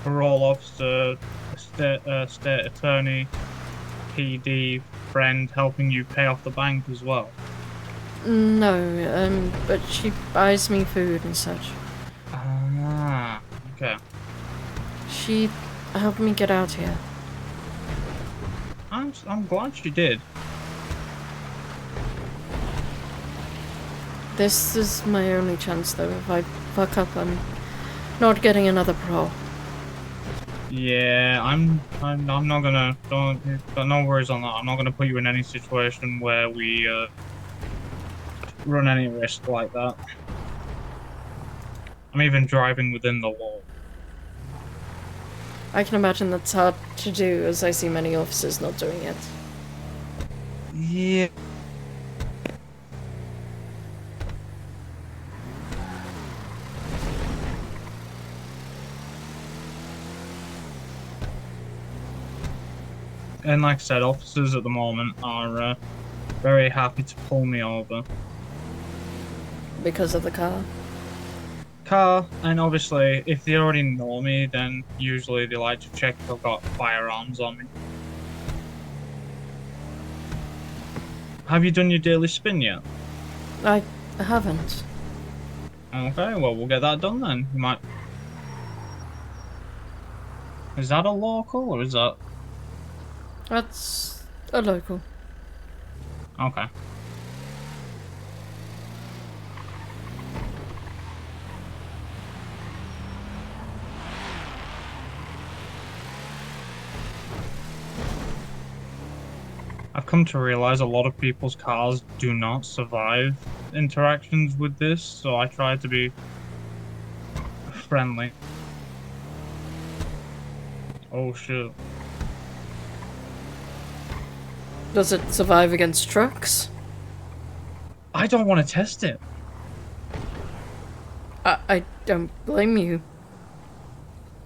parole officer, state attorney, PD friend helping you pay off the bank as well? No, but she buys me food and such. Ah, okay. She helped me get out here. I'm glad she did. This is my only chance, though. If I fuck up, I'm not getting another parole. Yeah, I'm not gonna no worries on that. I'm not gonna put you in any situation where we run any risk like that. I'm even driving within the law. I can imagine that's hard to do, as I see many officers not doing it. Yeah. And like I said, officers at the moment are very happy to pull me over. Because of the car? Car, and obviously, if they already know me, then usually they like to check if I've got firearms on me. Have you done your daily spin yet? I haven't. Okay, well, we'll get that done then. You might... Is that a local, or is that... That's a local. Okay. I've come to realize a lot of people's cars do not survive interactions with this, so I try to be friendly. Oh shit. Does it survive against trucks? I don't want to test it. I don't blame you.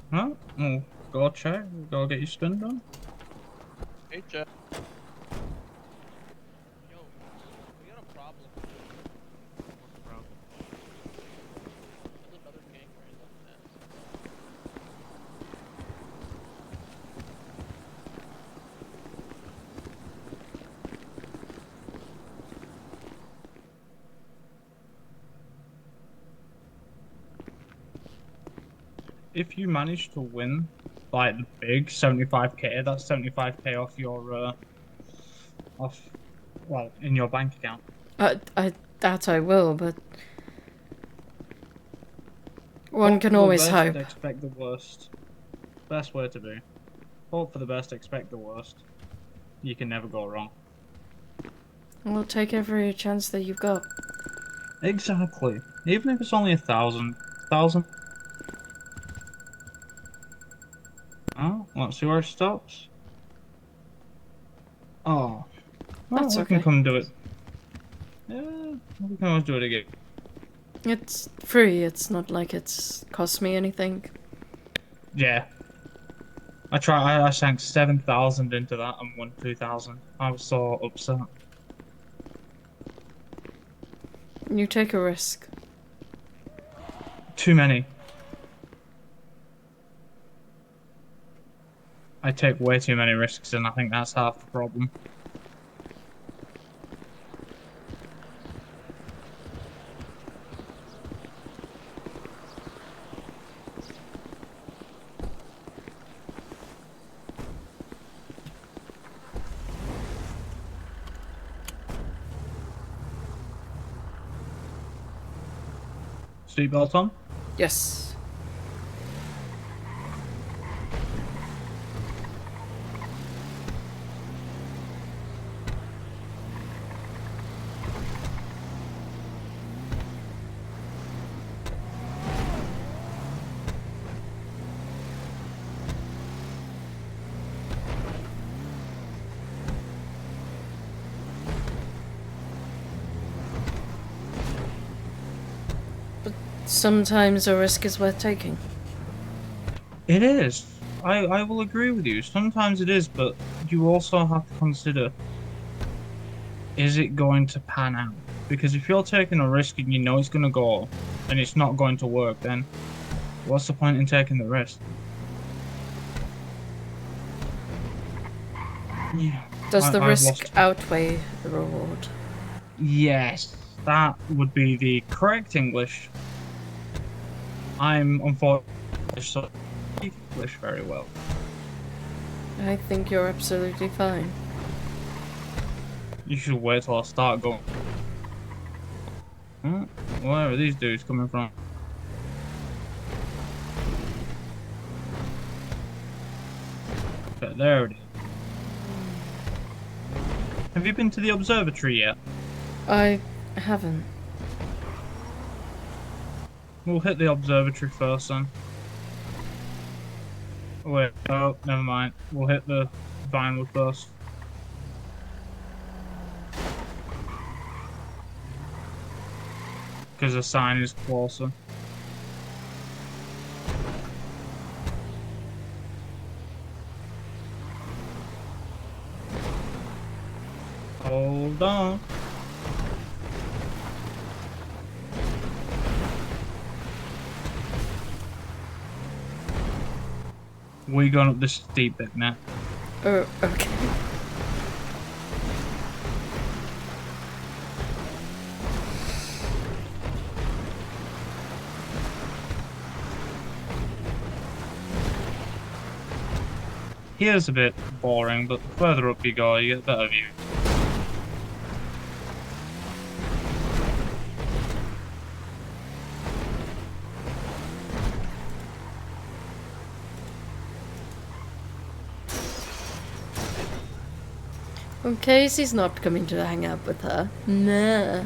Huh? Oh, go check. Go get your spin done. Hey, Jeff. If you manage to win, like the big 75k, that's 75k off your, well, in your bank account. That I will, but one Hope can for the always best, hope. Expect the worst. Best way to be. Hope for the best, expect the worst. You can never go wrong. We'll take every chance that you've got. Exactly. Even if it's only 1,000. 1,000? Oh, let's see where it stops. Oh. Well, That's we okay. can come do it. Yeah, we can always do it again. It's free, it's not like it's cost me anything. Yeah. I sank 7,000 into that and won 2,000. I was so upset. You take a risk. Too many. I take way too many risks, and I think that's half the problem. Seatbelt on? Yes. Sometimes a risk is worth taking. It is. I will agree with you. Sometimes it is, but you also have to consider, is it going to pan out? Because if you're taking a risk and you know it's going to go and it's not going to work, then what's the point in taking the risk? Yeah. Does the I've risk lost. outweigh the reward? Yes, that would be the correct English. I'm unfortunately so I speak English very well. I think you're absolutely fine. You should wait till I start going. Where are these dudes coming from? Okay, there it is. Have you been to the observatory yet? I haven't. We'll hit the observatory first then. Oh, wait, oh, never mind. We'll hit the Vinewood first. Because the sign is closer. Hold on. We going up this steep bit now. Oh, okay. Here's a bit boring, but the further up you go, you get a better view. In case he's not coming to hang out with her. Nah.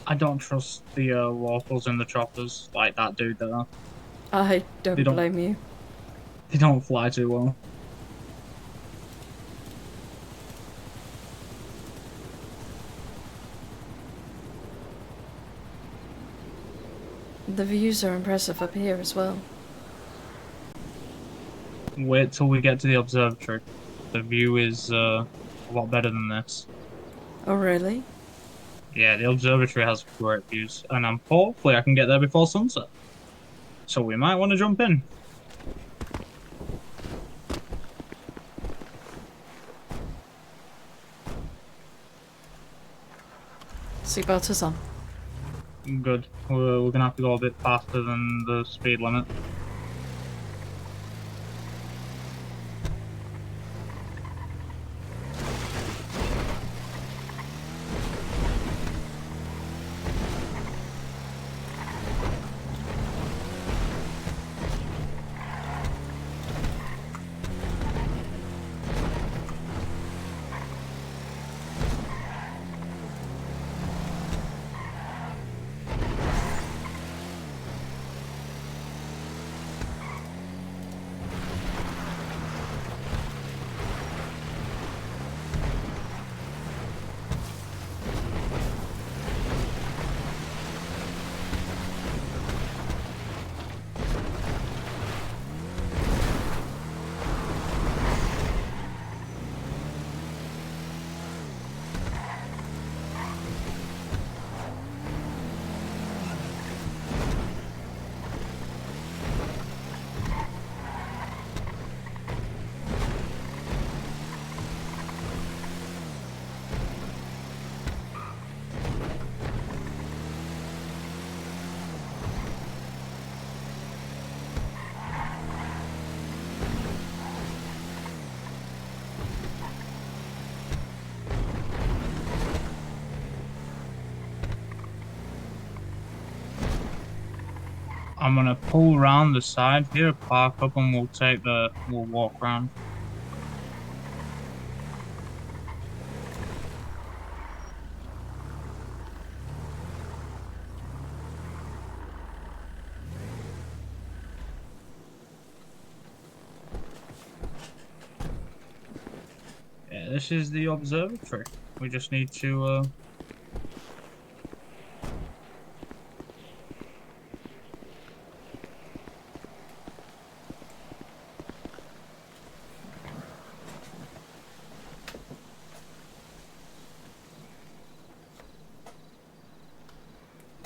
I don't trust the locals in the choppers like that dude there. I don't don't- blame you. They don't fly too well. The views are impressive up here as well. Wait till we get to the observatory. The view is a lot better than this. Oh, really? Yeah, the observatory has great views, and hopefully I can get there before sunset. So we might want to jump in. Seatbelt is on. Good. We're gonna have to go a bit faster than the speed limit. I'm gonna pull around the side here, park up, and we'll walk around. This is the observatory. We just need to.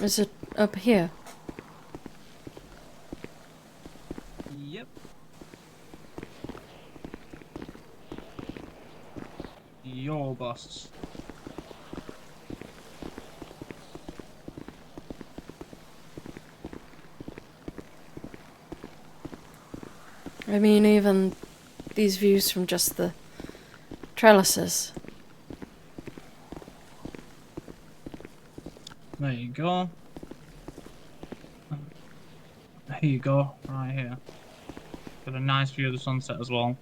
Is it up here? Yep. Your boss. I mean, even these views from just the trellises. There you go. Here you go, right here. Got a nice view of the sunset as well.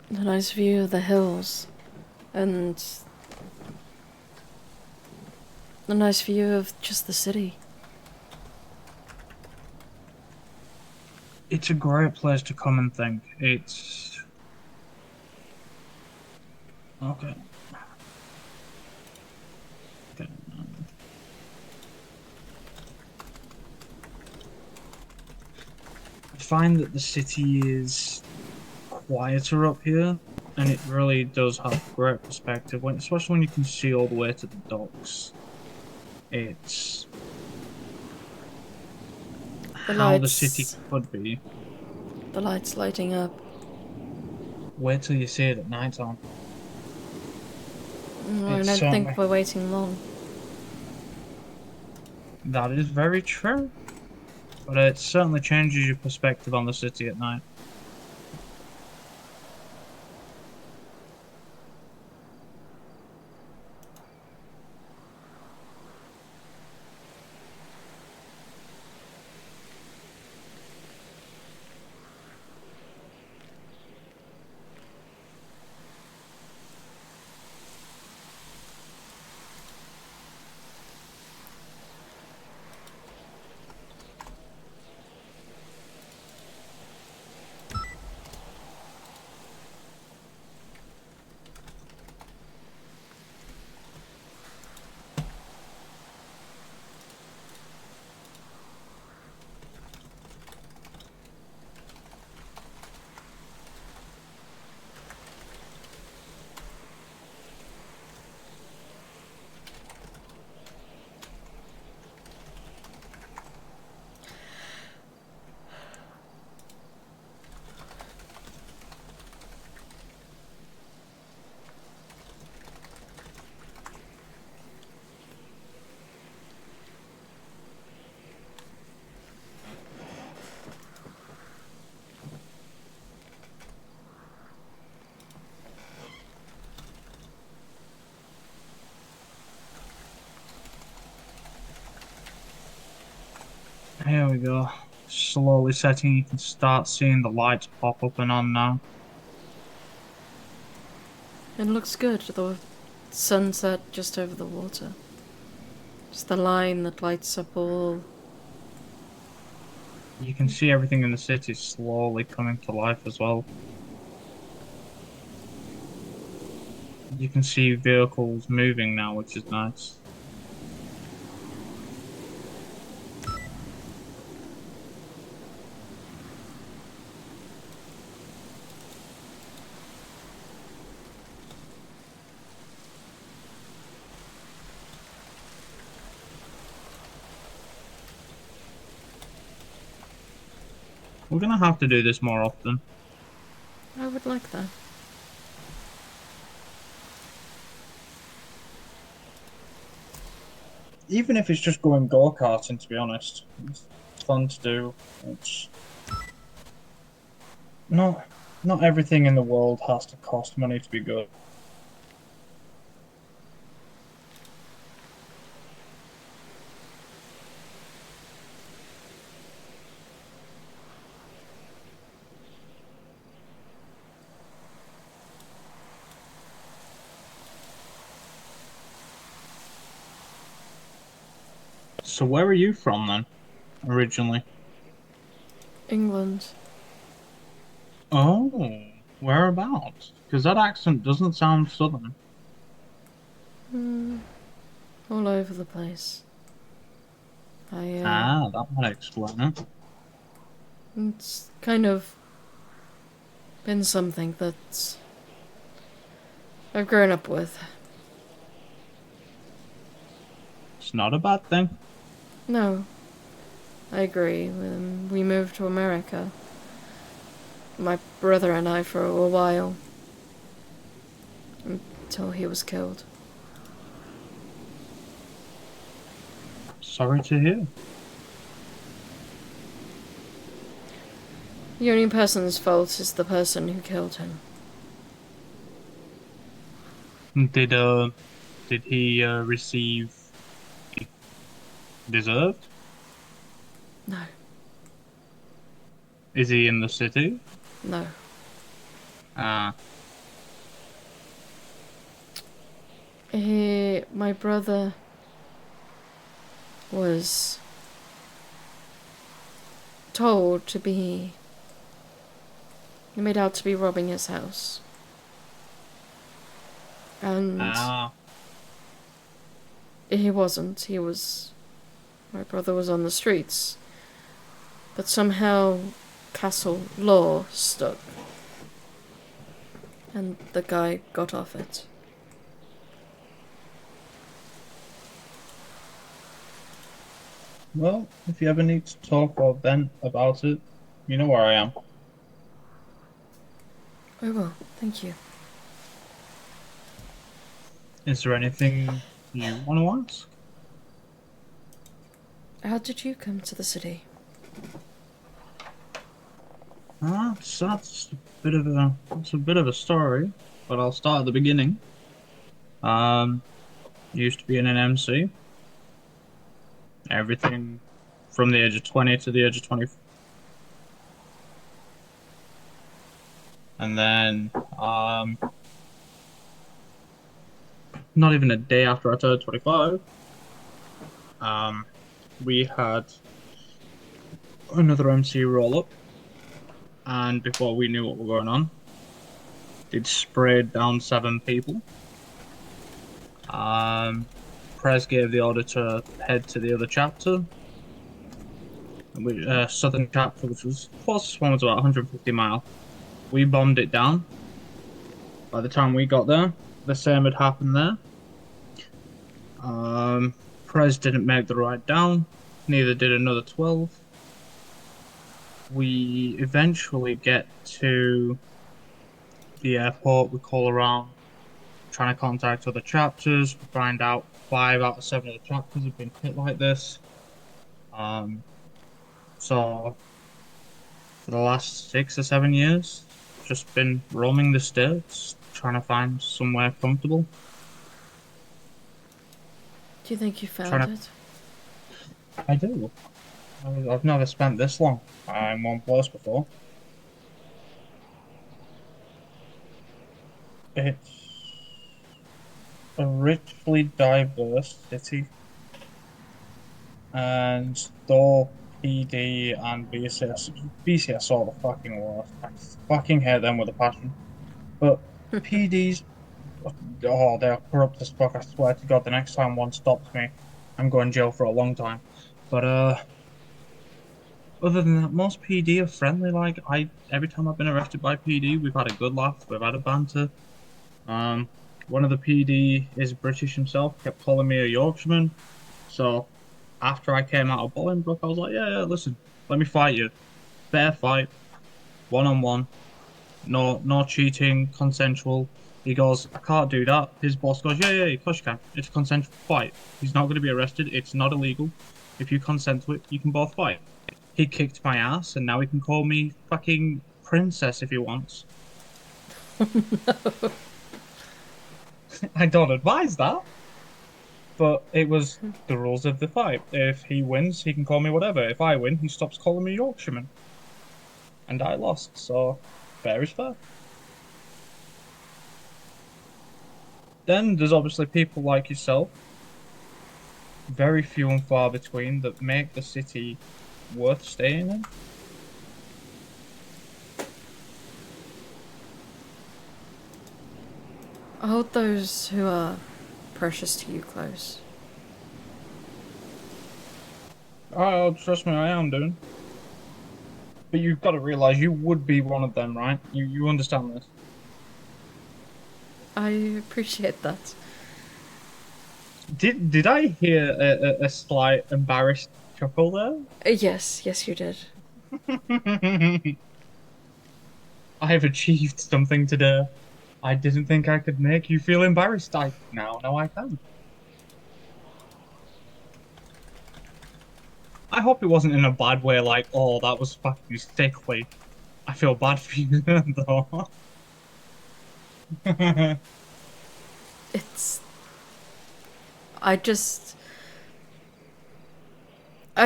A nice view of the hills. And a nice view of just the city. It's a great place to come and think. It's... Okay. Okay. I find that the city is quieter up here, and it really does have great perspective, especially when you can see all the way to the docks. It's how the city could be. The lights lighting up. Wait till you see it at night time. I don't think we're waiting long. That is very true. But it certainly changes your perspective on the city at night. Here we go. Slowly setting, you can start seeing the lights pop up and on now. It looks good, the sunset just over the water. Just the line that lights up all. You can see everything in the city slowly coming to life as well. You can see vehicles moving now, which is nice. We're gonna have to do this more often. I would like that. Even if it's just going go-karting, to be honest. It's fun to do. It's... Not everything in the world has to cost money to be good. So where are you from then, originally? England. Oh, whereabouts? Because that accent doesn't sound southern. All over the place. That might explain it. It's kind of been something that I've grown up with. It's not a bad thing. No, I agree. We moved to America. My brother and I for a while. Until he was killed. Sorry to hear. The only person's fault is the person who killed him. Did he receive deserved? No. Is he in the city? No. My brother was told to be... He made out to be robbing his house. And he wasn't. My brother was on the streets. But somehow castle law stuck. And the guy got off it. Well, if you ever need to talk or vent about it, you know where I am. I will. Thank you. Is there anything you want to ask? How did you come to the city? That's a bit of a story, but I'll start at the beginning. Used to be in an MC. Everything from the age of 20 to the age of 20. And then, not even a day after I turned 25, we had another MC roll up. And before we knew what was going on, they'd sprayed down 7 people. Prez gave the order to head to the other chapter. Southern chapter, which was closest one, was about 150 miles. We bombed it down. By the time we got there, the same had happened there. Prez didn't make the ride down, neither did another 12. We eventually get to the airport, we call around, trying to contact other chapters, we find out 5 out of 7 of the chapters have been hit like this. So, for the last 6 or 7 years, just been roaming the states, trying to find somewhere comfortable. Do you think you found it? I do. I've never spent this long in one place before. It's a richly diverse city, and though PD and BCS are the fucking worst. I fucking hate them with a passion. But PD's, oh, they're corrupt as fuck. I swear to God, the next time one stops me, I'm going to jail for a long time. But other than that, most PD are friendly. Like every time I've been arrested by PD, we've had a good laugh. We've had a banter. One of the PD is British himself. Kept calling me a Yorkshireman. So after I came out of Bolingbroke, I was like, yeah, listen, let me fight you. Fair fight, 1-on-1. No cheating, consensual. He goes, I can't do that. His boss goes, yeah, of course you can. It's a consensual fight. He's not going to be arrested. It's not illegal. If you consent to it, you can both fight. He kicked my ass, and now he can call me fucking princess if he wants. No. I don't advise that. But it was the rules of the fight. If he wins, he can call me whatever. If I win, he stops calling me Yorkshireman. And I lost, so fair is fair. Then there's obviously people like yourself, very few and far between, that make the city worth staying in. Hold those who are precious to you close. Oh, trust me, I am doing. But you've got to realize you would be one of them, right? You understand this? I appreciate that. Did I hear a slight embarrassed chuckle there? Yes, you did. I have achieved something today. I didn't think I could make you feel embarrassed. Now I can. I hope it wasn't in a bad way, like, oh, that was fucking sickly. I feel bad for you, though. It's... I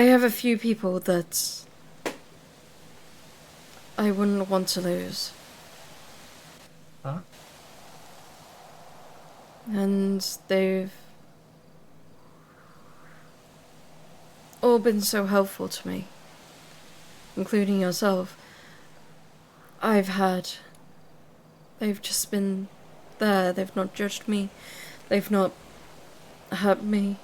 have a few people that I wouldn't want to lose. Huh? And they've all been so helpful to me, including yourself. They've just been there. They've not judged me. They've not hurt me.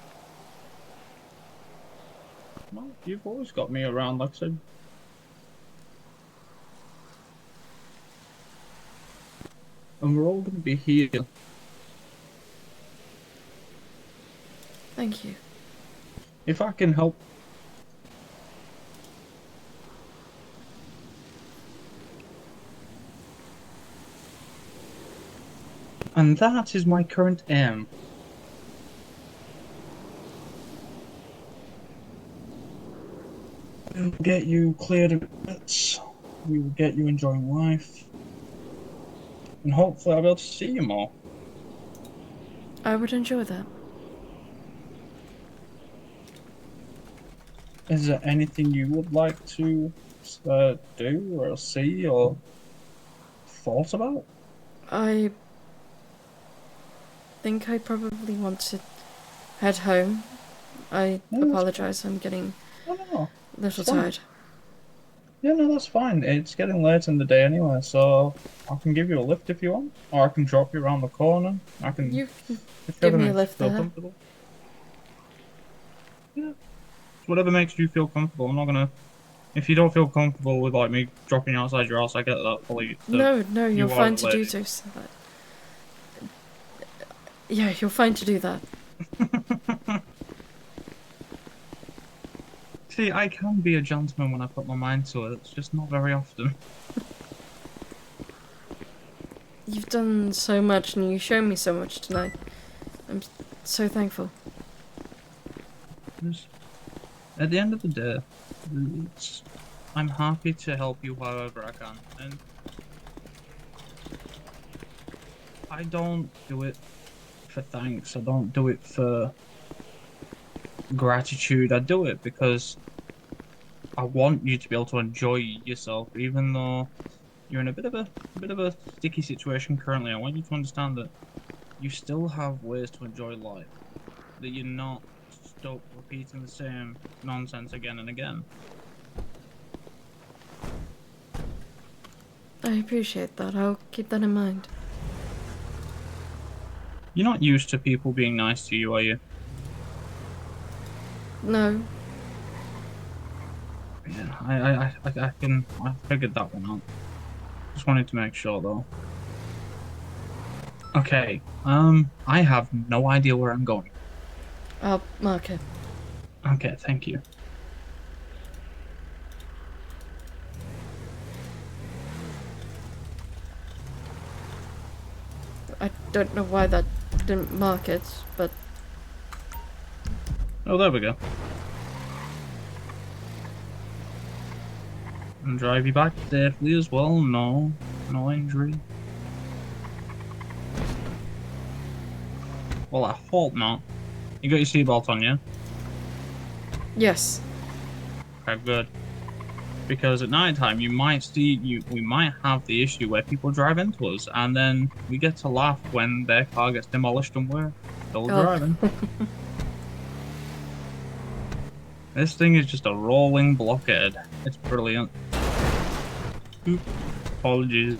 Well, you've always got me around, like I said. And we're all going to be here. Thank you. If I can help. And that is my current aim. We'll get you cleared of bits. We will get you enjoying life. And hopefully I'll be able to see you more. I would enjoy that. Is there anything you would like to do or see or thought about? I think I probably want to head home. I apologize, I'm getting a little tired. Yeah, no, that's fine. It's getting late in the day anyway, so I can give you a lift if you want, or I can drop you around the corner. I can. You can if give me a makes lift you feel there. comfortable. Yeah, whatever makes you feel comfortable. I'm not gonna. If you don't feel comfortable with like me dropping you outside your house, I get that fully. No, you're you fine are to a do lady. so. Yeah, you're fine to do that. See, I can be a gentleman when I put my mind to it. It's just not very often. You've done so much and you showed me so much tonight. I'm so thankful. At the end of the day, I'm happy to help you however I can, and I don't do it for thanks. I don't do it for gratitude. I do it because I want you to be able to enjoy yourself, even though you're in a bit of a sticky situation currently. I want you to understand that you still have ways to enjoy life. That you're not stuck repeating the same nonsense again and again. I appreciate that. I'll keep that in mind. You're not used to people being nice to you, are you? No. Yeah, I figured that one out. Just wanted to make sure though. Okay, I have no idea where I'm going. I'll mark it. Okay, thank you. I don't know why that didn't mark it, but... Oh, there we go. And drive you back safely as well. No injury. Well, I hope not. You got your seatbelt on, yeah? Yes. Okay, good. Because at night time, we might have the issue where people drive into us, and then we get to laugh when their car gets demolished and we're still driving. This thing is just a rolling blockhead. It's brilliant. Oops. Apologies.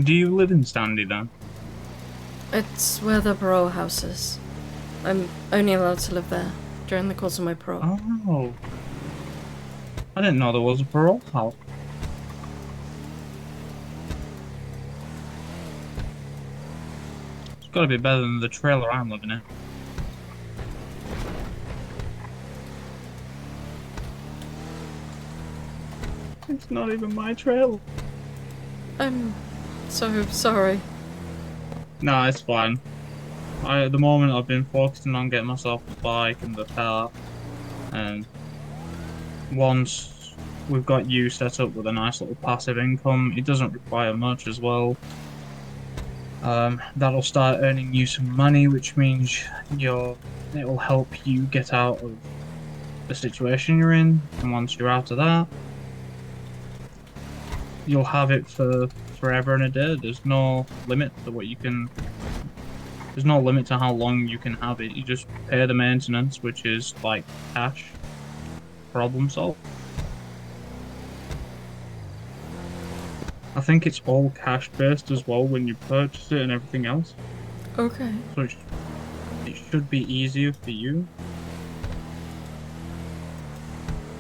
Do you live in Standy then? It's where the parole house is. I'm only allowed to live there during the course of my parole. Oh. I didn't know there was a parole house. It's gotta be better than the trailer I'm living in. It's not even my trailer. I'm so sorry. No, it's fine. At the moment I've been focusing on getting myself a bike and the car, and once we've got you set up with a nice little passive income, it doesn't require much as well. That'll start earning you some money, which means it will help you get out of the situation you're in, and once you're out of that, you'll have it for forever and a day. There's no limit to what you can. There's no limit to how long you can have it. You just pay the maintenance, which is like cash. Problem solved. I think it's all cash based as well when you purchase it and everything else. Okay. So it should be easier for you.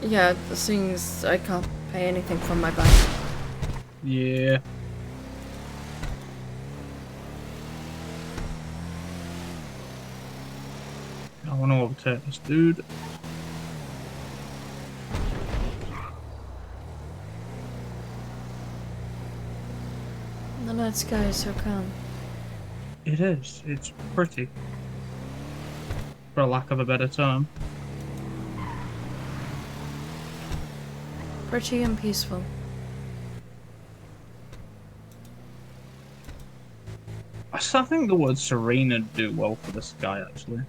Yeah, the thing is, I can't pay anything from my bank. Yeah. I want to overtake this dude. The night sky is so calm. It is. It's pretty. For lack of a better term. Pretty and peaceful. I think the word serene would do well for this guy, actually.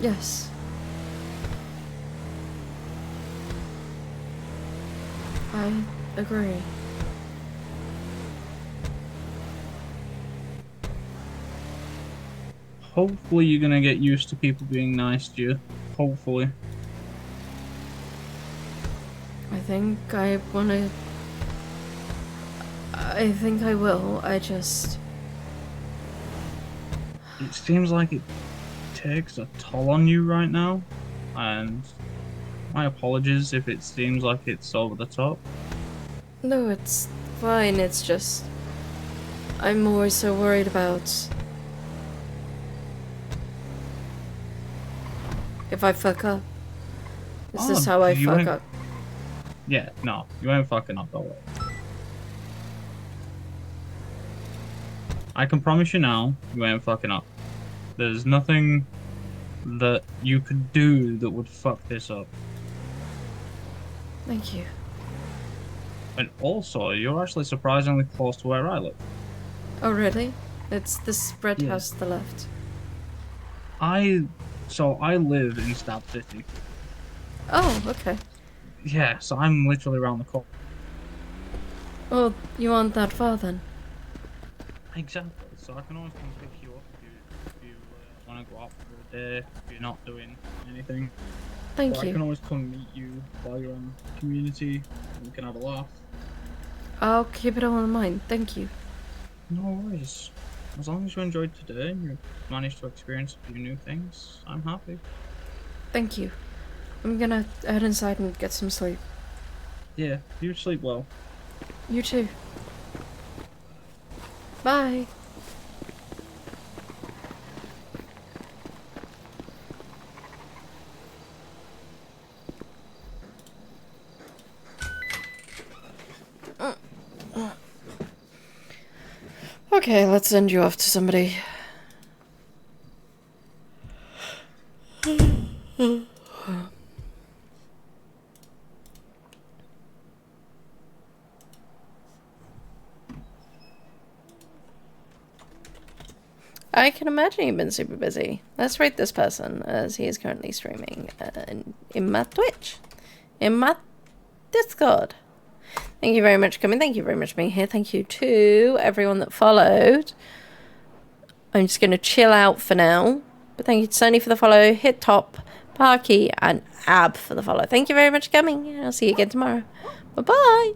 Yes. I agree. Hopefully you're gonna get used to people being nice to you. Hopefully. I think I wanna... I think I will, I just... It seems like it takes a toll on you right now, and my apologies if it seems like it's over the top. No, it's fine, it's just... I'm always so worried about... if I fuck up. Is this how I fuck up? Yeah, no, you ain't fucking up, don't worry. I can promise you now, you ain't fucking up. There's nothing that you could do that would fuck this up. Thank you. And also, you're actually surprisingly close to where I live. Oh, really? It's this red Yeah. house to the left. So I live in Stab City. Oh, okay. Yeah, so I'm literally around the corner. Well, you aren't that far then. Exactly. So I can always come pick you up if you want to go out for a day, if you're not doing anything. Thank Or you. I can always come meet you while you're on community, and we can have a laugh. I'll keep it all in mind. Thank you. No worries. As long as you enjoyed today and you managed to experience a few new things, I'm happy. Thank you. I'm gonna head inside and get some sleep. Yeah, you sleep well. You too. Bye. Okay, let's send you off to somebody. I can imagine you've been super busy. Let's rate this person, as he is currently streaming in my Twitch. In my Discord. Thank you very much for coming. Thank you very much for being here. Thank you to everyone that followed. I'm just going to chill out for now. But thank you to Sony for the follow, Hit Top, Parky, and Ab for the follow. Thank you very much for coming. I'll see you again tomorrow. Bye-bye.